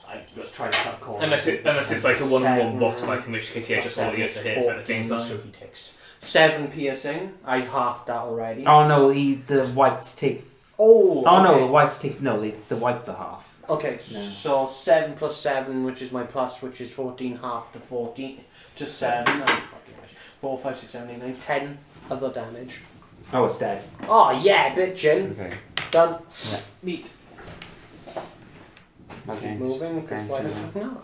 I was trying to cut corners. Unless it's like a one-on-one Seven, boss fight, in which case just all you have to hit at the same 14, time. So he takes 7 piercing. I've halved that already. Oh no, the whites take. Oh. Oh no, okay. the whites take. No, the whites are half. Okay, No. so 7 plus 7, which is my plus, which is 14, half to 14, to 7. Oh, fucking wish. 4, 5, 6, 7, 8, 9, 10 other damage. Oh, it's dead. Oh, yeah, bitchin'. Okay. Done. Yeah. Neat. Okay. Keep moving, because Okay, why the so- fuck not?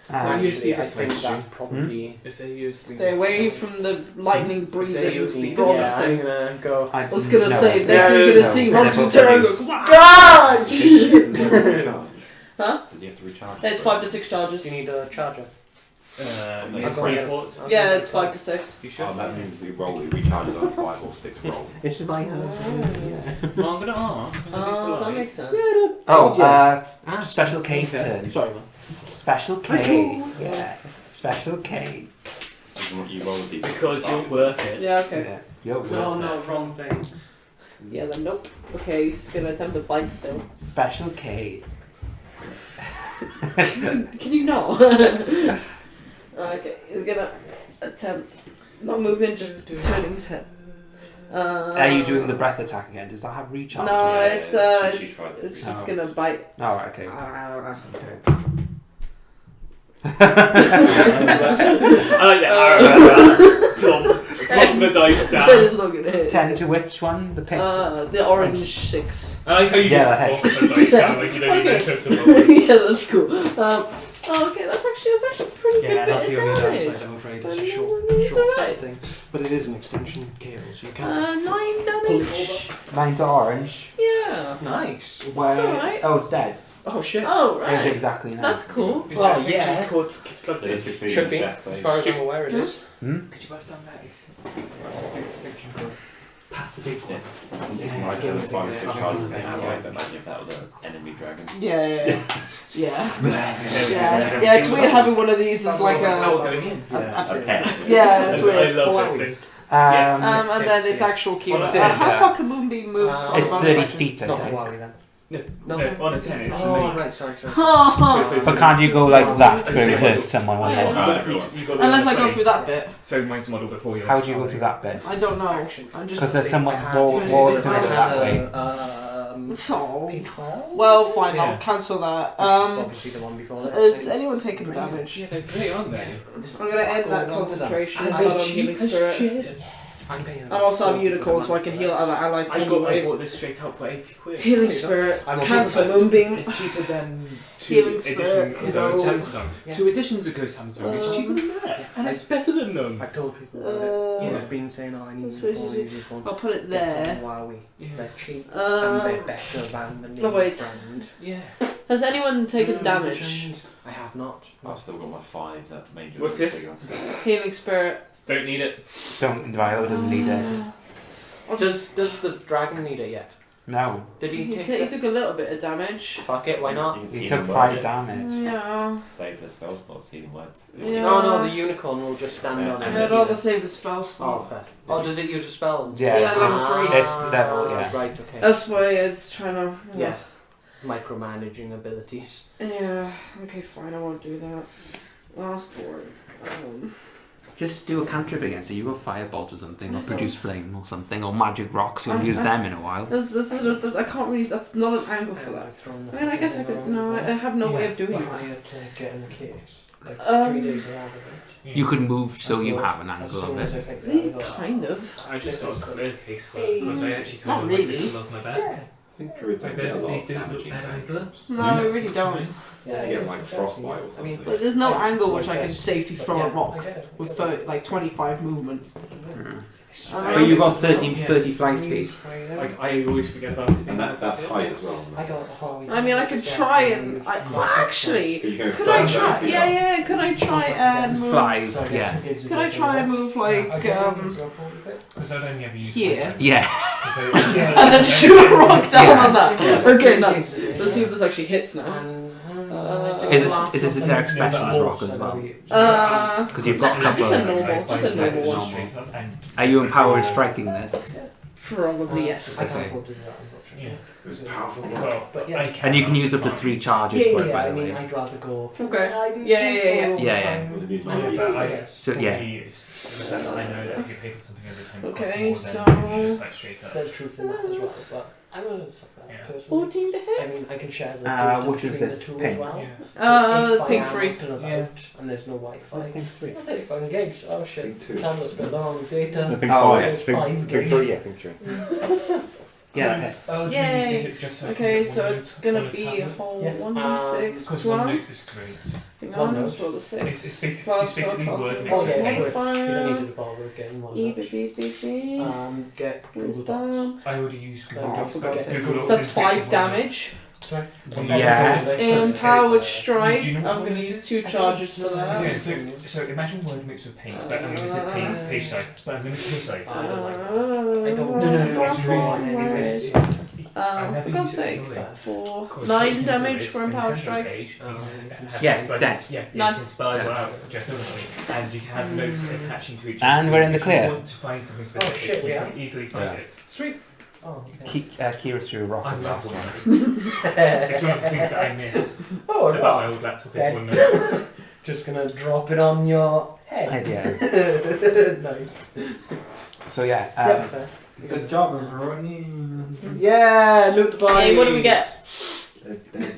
So Actually, USB I think switch. that's probably... Is there USB? Stay away from the lightning breathing USB. bronze Yeah, I'm thing. gonna go... I was gonna say, no. next Yeah, you're no, gonna no. see They're Ron's both Terror go, reduced. God! Does he have to recharge? Huh? Does he have to recharge? It's 5 to 6 charges. Do you need a charger? Yeah, I've got it. port. Yeah, it's 5 to 6. You should. Oh, that means we recharges on a 5 or 6 roll. It's my Oh, Well, I'm gonna ask. that makes sense. Oh, Special K's Okay. turn. Sorry, man. Special K. Yeah. Special K. You roll these Because you're worth it. Yeah, okay. Yeah. Yo, No, wrong thing. Yeah, then nope. Okay, he's gonna attempt to bite still. Special K. Can you not? Okay, he's gonna attempt not moving, just turning his head. Are you doing the breath attack again? Does that have recharge? No, on it? it's she it's, tried it's to just recharge. gonna bite. Oh, right, okay. I like that. Plump the dice 10 down. is not gonna hit. 10 to which one? The pink? The orange 6. I like how you Yeah, just plump the dice down like you don't even Okay. know to roll. Yeah, that's cool. Okay, that's actually a pretty Yeah, good that's bit the of only damage. downside, I'm afraid. It's a It's short alright. thing. But it is an extension cable, so you can 9 Pull it damage. 9 to orange. Yeah. Nice. Where? alright. Oh, it's dead. Oh shit. Oh, It's right. exactly 9. That's cool. Is Well, that yeah. section called Did he succeed Should in be, his as death save? far as I'm aware it is. Could you bust down that extension code? Pass the big Yeah. It's nice to have 5 or 6 charges they have. Like, imagine if that was an enemy dragon. Yeah. Yeah, it's weird having one of these as like Oh, a. going in. A pet. Yeah, it's I weird. love this thing. Yes. And then it's actual key. Well, How it's- far can Moonbeam move? from It's one 30 section? feet, I Not think. Hawaii then. No, on a 10 it's the Oh, main. right, sorry. Oh. But can't you go like that where it hurts someone when Yeah. you walk? Unless I go through that bit. So mine's model before yours. How do you go through that bit? I don't know. I'm Because just. there's someone I had- walks I in it had that way. So. P12? Well, fine, Yeah. I'll cancel that. Which is obviously the one before that. Is anyone taking damage? Yeah, they're great, aren't they? I'm gonna end that Going on with that. concentration. And I've got they're on healing cheap as spirit. shit. I'm paying And also I'm unicorn, so I can heal other allies I anyway. bought this straight out for 80 quid. Healing spirit, I'm cancel also- Moonbeam. It's cheaper than Healing 2 spirit, editions ago go. Samsung. Yeah. 2 editions ago Samsung. It's cheaper than that. And it's better than them. I've told people about it. Yeah. I've been saying, I need That's unicorn, what unicorn. I'll put it Get on there. Huawei. Yeah. They're cheap and they're Um, better than the name oh, wait. brand. Yeah. has anyone taken damage? I have not. I've still got my 5 that made you What's look this? bigger. Healing spirit. Don't need it. Don't, Viola doesn't need it. Does the dragon need it yet? No. Did he He take he it? took a little bit of damage. Fuck it, why not? He's He even took worth 5 it. damage. Yeah. Save the spell slots, healing words. Yeah. No, the unicorn will just stand on it. I'd rather save the spell Oh, slot. fair. Oh, does it use a spell? Yeah, Yeah, it's, level it's, 3. it's level, yeah. Right, okay. That's why it's trying to. Yeah. Micromanaging abilities. Yeah. Okay, fine. I won't do that. Oh, that's boring. Just do a cantrip against it. You go firebolt or something, or produce flame or something, or magic rocks. You haven't used them in a while. This I can't really. That's not an angle for that. I mean, I guess I could. No, I have no way of doing that. to get in the case. Like 3 Um, days out of it. You could move so you have an As angle soon of as I it. take that, I go, Kind of. I just got a clear case because I actually kind Not of really. like love my back. think Druids I don't get a bet lot they of do damage look in bad damage. either. No, we really don't. You get like frostbite or something. But there's no angle which I can safely throw a rock with like 25 movement. But you got 30 fly speed. Like, I always forget about it. And that's height as well. I mean, I could try and. Actually, You go could I further, try? so you Yeah, could I try and move? Fly, yeah. Could I try and move like Because I'd only ever use here? Yeah. And then shoot a rock down Yeah. on that. Okay, nice. Let's see if this actually hits now. Is this a Derek Specials rock as well? Because you've got a couple Just a of... normal, just a normal one. Straight up and Are you empowered striking this? Probably yes. I can't Okay. afford to do that, unfortunately. yeah. It's powerful. Well, But yeah. I can. And you can use up to 3 charges for it, by I the mean, way. I'd rather go. Okay. Yeah. Yeah. What did you do? Yeah, but So, for yeah. me, it's the fact that I know that if you pay for something every time, it Okay, costs more than if you just like straight up. There's truth in that as well, but I'm gonna suck that Yeah. personally. 14 to hit. I mean, I can share the Which is between this? the two Pink? as well. Yeah. So if I Pink am free. out and about, and there's no Wi-Fi. Pink 3. I'll take fucking gigs. Oh shit. Pink 2. Time was spent on data. No, pink Oh, 5. There's Pink, 5 pink gigs. 3, yeah, pink 3. Yeah, okay. Oh, Yay. you need it just so I can Okay, get so one it's note gonna on a be a tablet. whole Yeah. 1d6 Because one note plus. is great. Hang One on, note. let's roll the 6. It's basically, Plus it's basically plus word plus mix Oh with yeah, it's paint. worth. You don't need to Fire. do ball work getting one. E, touch. B, B, B. Get Google Docs. Wisdom. I already used Google Oh, Docs. I forgot but to- Google Docs So that's is 5 basically one note. damage. Sorry. Yeah. Empowered strike. Do you know what I'm one gonna it use is? 2 charges for that. Okay, so imagine word mix with paint, but unlimited page size. But unlimited page size. I don't. No, it's really It's For God's sake, for Because 9 what you damage do is, for in the Empowered central Strike. page, you can have Yes, just like- dead. Yeah, Nice. you can spell it out just similarly, and you can have notes attaching to each other. And so we're in the if clear. you want to find something specific, shit, you we can easily find Yeah. it. Sweet. Oh. Okay. Kira threw a rock I at the love last one. one. It's one of the things that I miss Oh, about my old laptop is Dead. one note. Just gonna drop it on your head. Yeah. Nice. So yeah, fair. Good job, everyone. Yeah, loot the body. Hey, what do we get?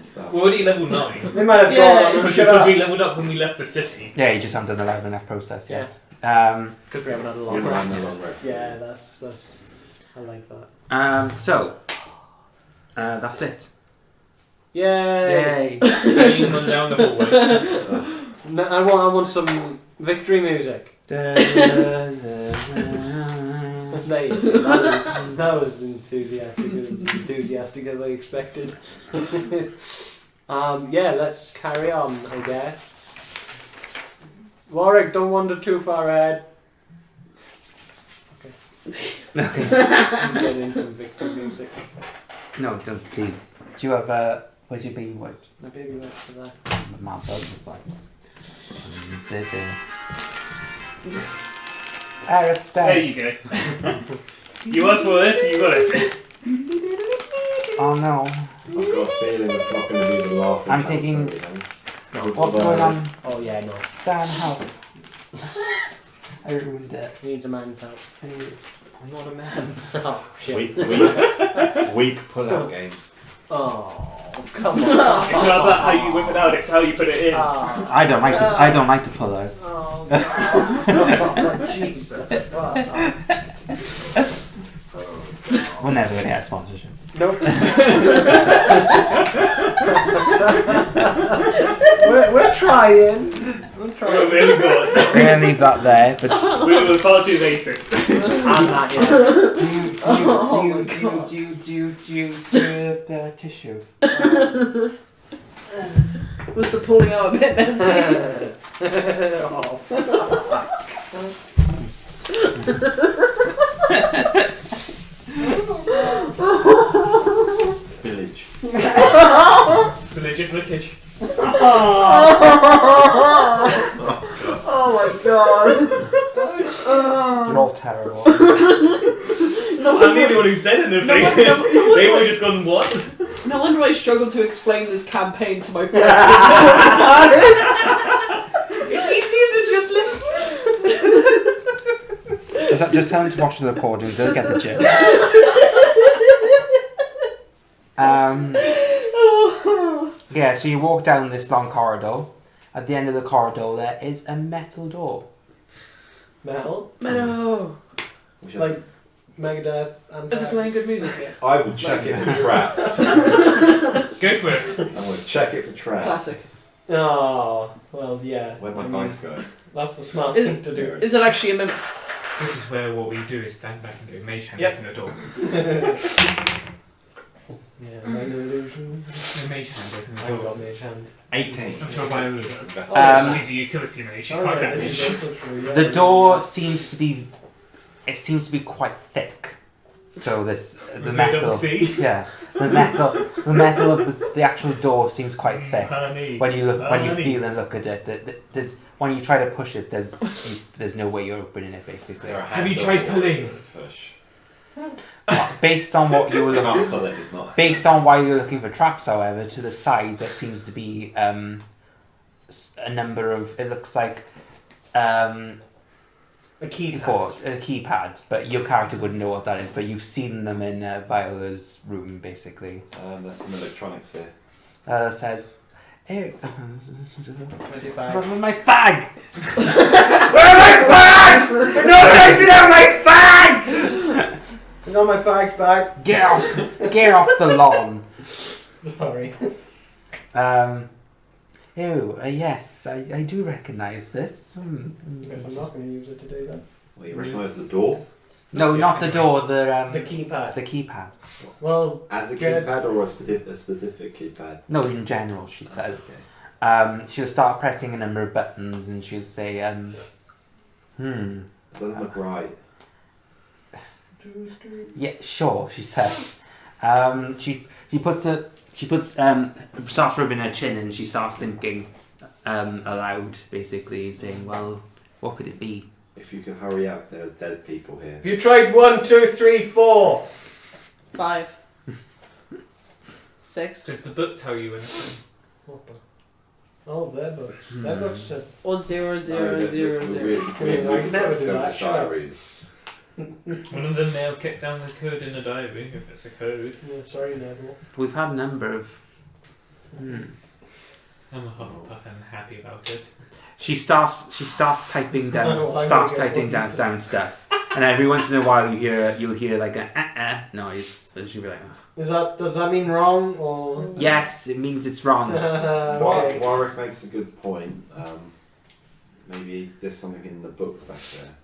Stuff. We're already level 9. They might have Yeah. gone on Because we leveled up when we left the city. yeah, you just haven't done the leveling up process yet. Because we haven't had a You're long not having a rest. long rest. Yeah, that's. I like that. So that's it. Yay! Going on down the hallway. No, I want some victory music. That was enthusiastic as I expected. Yeah, let's carry on, I guess. Warwick, don't wander too far ahead. Okay. He's getting some victory music. No, don't please. Do you have where's your baby wipes? My baby went for that. My bug wipes. Baby. Arab There you go. You asked for it, you got it. Oh no. I've got a feeling it's not going to be the last. I'm encounter, taking- you know. What's going on? Oh yeah, no. Dan, help. I ruined it. He needs a man's help. I'm not a man. Oh shit. Weak pull-out game. Oh, come on. It's not about how you whip it out, it's how you put it in. I don't like to pull out. Oh, God. Jesus. We're never gonna get a sponsorship. Nope. we're trying. We're Oh, trying. really good. We're gonna leave that there, but We were far too racist. I'm not yet. tissue. Was the pulling out a bit messy? Spillage. Spillage is leakage. Oh my god. You're all terrible. I'm the only one who said anything. They all just gone, what? No wonder I struggled to explain this campaign to my friends. It's easier to just listen. Just tell them to watch the recording. They'll get the gist. Yeah, so you walk down this long corridor. At the end of the corridor, there is a metal door. Metal. Meadow. Which Like Megadeth and. Is it playing good music here? I will check it for traps. Go for it. I'm going to check it for traps. Classic. Oh, well, yeah. Where'd my I mean, dice go? That's the smart Is- thing to do. Is it actually a mem? This is where what we do is stand back and go mage hand Yep. open the door. Yeah, minor illusion. The mage hand open I the haven't door. got mage hand. 18. I'm sure Viola does. Um, She's a utility mage. She Oh, can't yeah, this damage. is also true, yeah. The door seems to be. It seems to be quite thick. So this the With a metal. double C. Yeah, the metal of the actual door seems quite thick. Honey. When you look, when you Honey. feel and look at it, there's when you try to push it, there's no way you're opening it basically. Have you tried pulling? Push. Based on what you were You can't looking, pull it, it's not. based on why you're looking for traps, however, to the side there seems to be a number of. It looks like A keyboard, a keypad, but your character wouldn't know what that is. But you've seen them in Viola's room, basically. There's some electronics here. Says, "Hey, Where's your where's fag? my fag? Where are my fags? You're not taking out my fags! I got my fags back. Get off the lawn." Sorry. Yes, I do recognise this. I guess I'm not going to use it today then. Well, you recognise the door No, not the door. The The keypad. the keypad. Well, as a Good. keypad or a specific keypad? No, in general, she says. Okay. She'll start pressing a number of buttons, and she'll say, Doesn't look right. Yeah, sure, she says. She starts rubbing her chin and she starts thinking aloud, basically, saying, well, what could it be? If you could hurry up, there's dead people here. have you tried 1, 2, 3, 4? 5. 6. Did the book tell you anything? What the? Oh, their books. Their books are. Or 0, 0, Oh, 0, we're 0. really I can never do go that, for shut up. diaries. One of them may have kept down the code in the diary, if it's a code. Yeah, sorry, Neville. We've had a number of... I'm a Hufflepuff and happy about it. She starts typing down No, I starts will get typing one. down stuff, and every once in a while you'll hear like a noise, and she'll be like, "Oh." Does that mean wrong or? Yes, it means it's wrong. Okay. Warwick makes a good point. Maybe there's something in the book back there.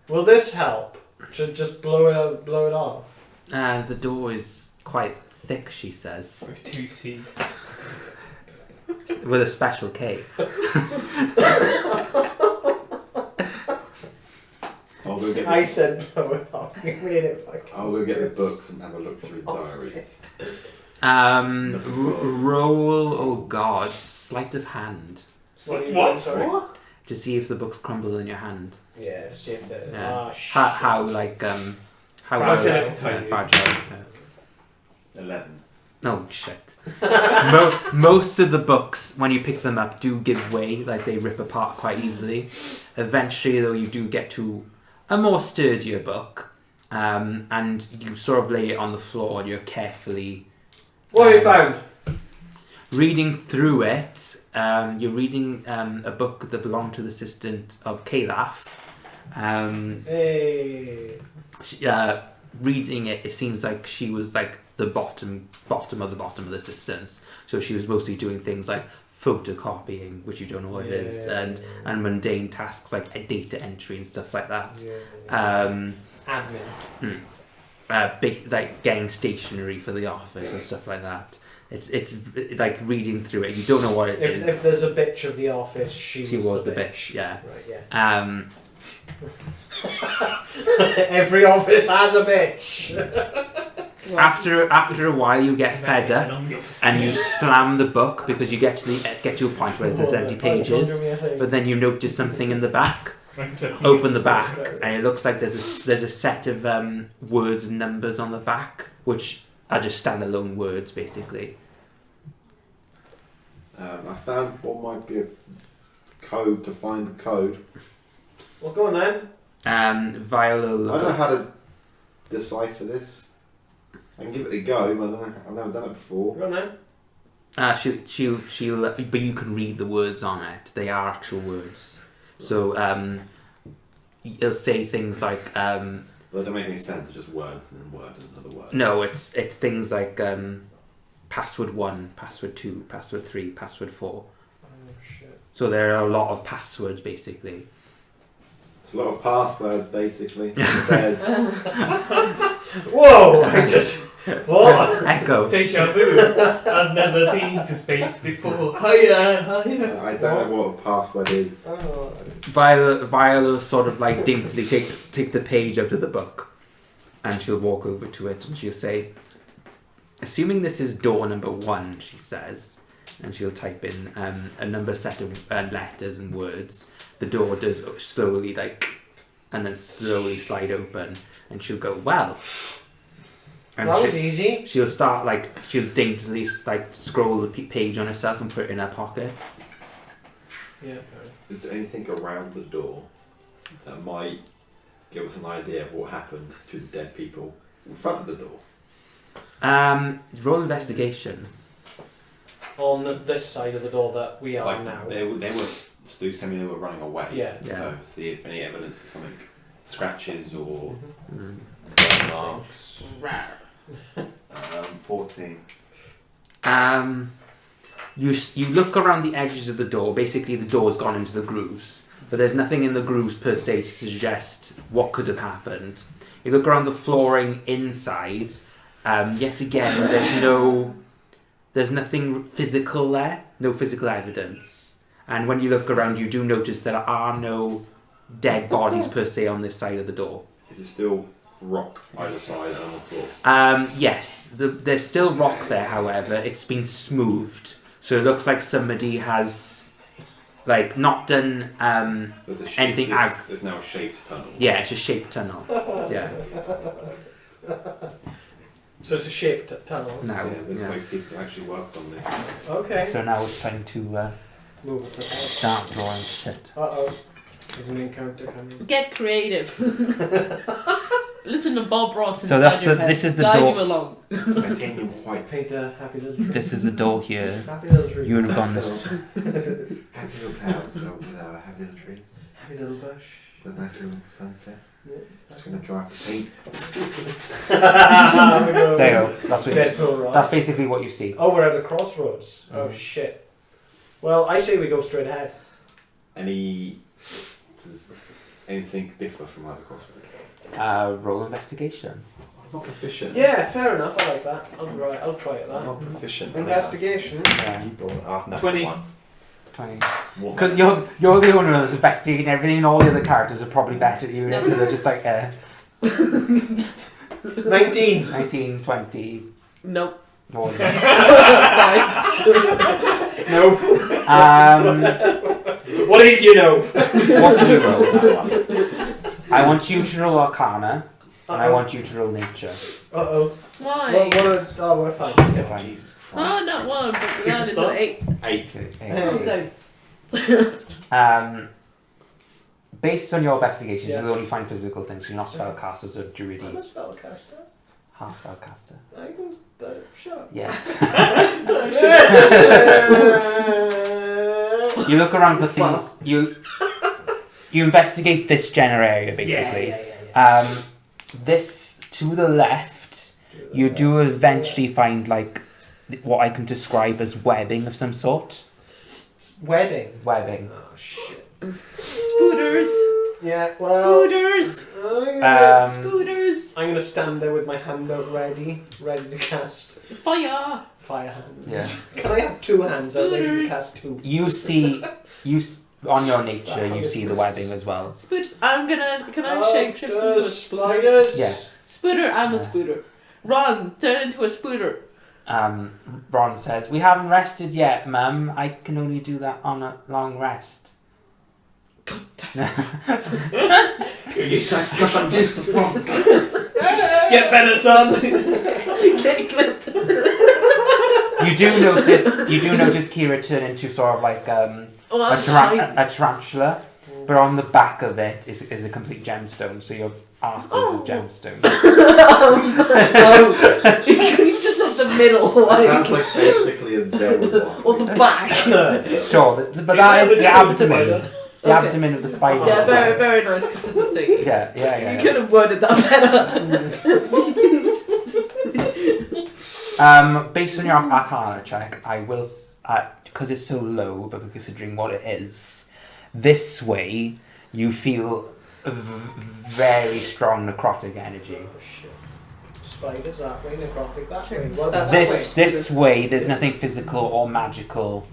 Will this help? Should just blow it off. The door is quite thick, she says, With 2 C's. with a special K. I'll go get. I said blow it off. You made it fucking. I'll go get the worse. books and have a look through the diaries. Roll. Oh God, sleight of hand What? are you What? doing, sorry? to see if the books crumble in your hand. Yeah, see if the. Yeah. Ah, shit. How Fragile, well, I can tell you. fragile. Yeah. 11. No shit. Most of the books, when you pick them up, do give way. Like they rip apart quite easily. Eventually, though, you do get to a more sturdier book, and you sort of lay it on the floor and you're carefully What have you found? reading through it. You're reading a book that belonged to the assistant of Calaf. Hey. Reading it, it seems like she was like the bottom of the assistants. So she was mostly doing things like photocopying, which you don't know what it is, and mundane tasks like data entry and stuff like that. Admin. Big, like getting stationery for the office and stuff like that. It's like reading through it. You don't know what it is. If there's a bitch of the office, she was the bitch. Yeah. Right, yeah. Um, Every office has a bitch. after a while, you get fed up and you slam the book because you get to a point where there's empty pages. But then you notice something in the back. Open the back, and it looks like there's a set of words and numbers on the back, which are just standalone words, basically. I found what might be a code to find the code. Well, go on then. Viola. I don't know how to decipher this. I can give it a go, but I've never done it before. Go on then. She'll. But you can read the words on it. They are actual words. So it'll say things like They don't make any sense. They're just words and then word and another word. No, it's things like password 1, password 2, password 3, password 4. Oh shit. So there are a lot of passwords basically. It's a lot of passwords, basically. It says, Whoa! I just. What? Echo. Deja vu. I've never been to space before. Hiya. I don't know what a password is. Oh. Viola sort of like daintily take the page out of the book, and she'll walk over to it and she'll say, "Assuming this is door number 1," she says, and she'll type in a number set of letters and words. The door does slowly and then slowly slide open, and she'll go, "Well." And That was easy. she'll start she'll daintily scroll the page on herself and put it in her pocket. Yeah. Is there anything around the door that might give us an idea of what happened to the dead people in front of the door? Roll investigation. On this side of the door that we are now. They were Stu said they were running away. Yeah. So see if any evidence of something, scratches or Mm. burn marks. 14. You look around the edges of the door. Basically, the door's gone into the grooves, but there's nothing in the grooves per se to suggest what could have happened. You look around the flooring inside. Yet again, there's nothing physical there. No physical evidence. And when you look around, you do notice there are no dead bodies per se on this side of the door. Is it still rock either side and on the floor? Yes, there's still rock there. However, it's been smoothed, so it looks like somebody has, not done There's a shape, anything. There's now a shaped tunnel. Yeah, it's a shaped tunnel. Yeah. So it's a shaped tunnel. Now. Yeah, there's Yeah. people actually worked on this. Okay. So now it's time to Move us ahead. start drawing shit. Uh-oh. There's an encounter coming. Get creative. Listen to Bob Ross. So inside that's your the- head. this is the Guide door. you along. Titanium white. Paint a happy little tree. This is the door here. Happy little tree. You would have gone this. Happy little clouds go with our happy little trees. Happy little bush. With a nice little sunset. Yeah. Just gonna dry off the paint. There you go. That's what. Deadpool Ross. That's basically what you see. Oh, we're at a crossroads. Oh Mhm. shit. Well, I say we go straight ahead. Does anything differ from other crossroads? Roll investigation. I'm not proficient. Yeah, fair enough. I like that. I'll try it. I'm That not proficient. investigation. Yeah. Keep on. Ask 20. 20. What? Because you're the only one that's investigating everything, and all the other characters are probably better at you. Because they're just 19. 19, 20. Nope. What was it? Nope. What is you know? What did you roll that one? I want you to roll Arcana, and I want you to roll Nature. Uh-oh. Why? We're fine. Fine. Jesus Christ. Oh, not one. But that is Superstar. an 8. 8. Oh, so. Based on your investigations, Yeah. you'll only find physical things. You're not spellcasters or I'm a druidi. spellcaster. Half spellcaster. I can shut up. Yeah. You look around for things. You investigate this general area basically. Yeah. This to the left, you do eventually find what I can describe as webbing of some sort. Webbing. Webbing. Oh shit. Spooters. Yeah. Well. Spooters. Spooters. I'm gonna stand there with my hand out ready to cast Fire. fire hands. Yeah. Can I have 2 hands out ready to Spooters. cast 2? You see, on your nature, you see the webbing as well. Spooters. Can I shapeshift into a spooter? spiders. Yes. Spooter, I'm a Yeah. spooter. Ron, turn into a spooter. Ron says, "We haven't rested yet, Mum. I can only do that on a long rest." Get better, son. Get glitter. You do notice Kira turn into sort of like Oh, a that's fine. tarantula, but on the back of it is a complete gemstone. So your arse is a gemstone. It's just at the middle, Sounds like basically a Zelda one. or the back. Sure, but that is the abdomen. The Okay. abdomen of the spider. Yeah, very, very nice because of the thing. Yeah. You could have worded that better. Based on your Arcana check, I will, because it's so low, but considering what it is, this way you feel very strong necrotic energy. Oh shit. Spiders that way, necrotic that way. That Well, that This way, there's nothing physical or magical.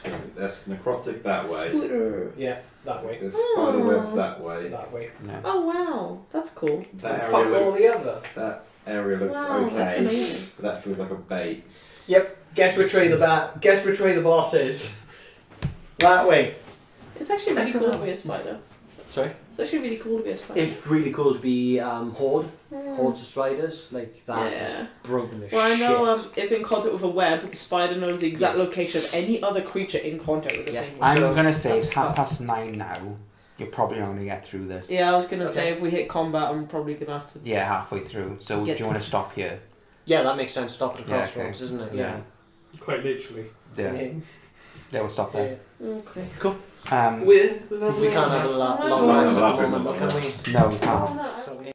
So that's necrotic that way. Scooter. Yeah, that way. There's spider webs that way. That way. No. Oh wow, that's cool. That area Fuck all looks, the other. That area looks Wow, that's okay, amazing. but that feels like a bait. Guess which way the Guess which way the boss is. That way. It's actually really Let's go cool that to be a spider. Sorry? It's actually really cool to be a spider. It's really cool to be hordes of spiders like that. Yeah. Is broken as Well, I shit. know if in contact with a web, the spider knows the exact location of any other creature in contact with the Yeah. same I'm web. gonna say that's it's fun. 9:30 now. You're probably not gonna get through this. Yeah, I was gonna say Okay. if we hit combat, I'm probably gonna have to. Yeah, halfway through. So Get do you want to stop here? Yeah, that makes sense. Stop at the Yeah, crossroads, isn't it? Yeah. Quite literally. Yeah. Yeah, we'll stop there. Okay. Um, We can't have a long No, rest no, at the no, moment, no, can we? no, we can't. Oh, no. So we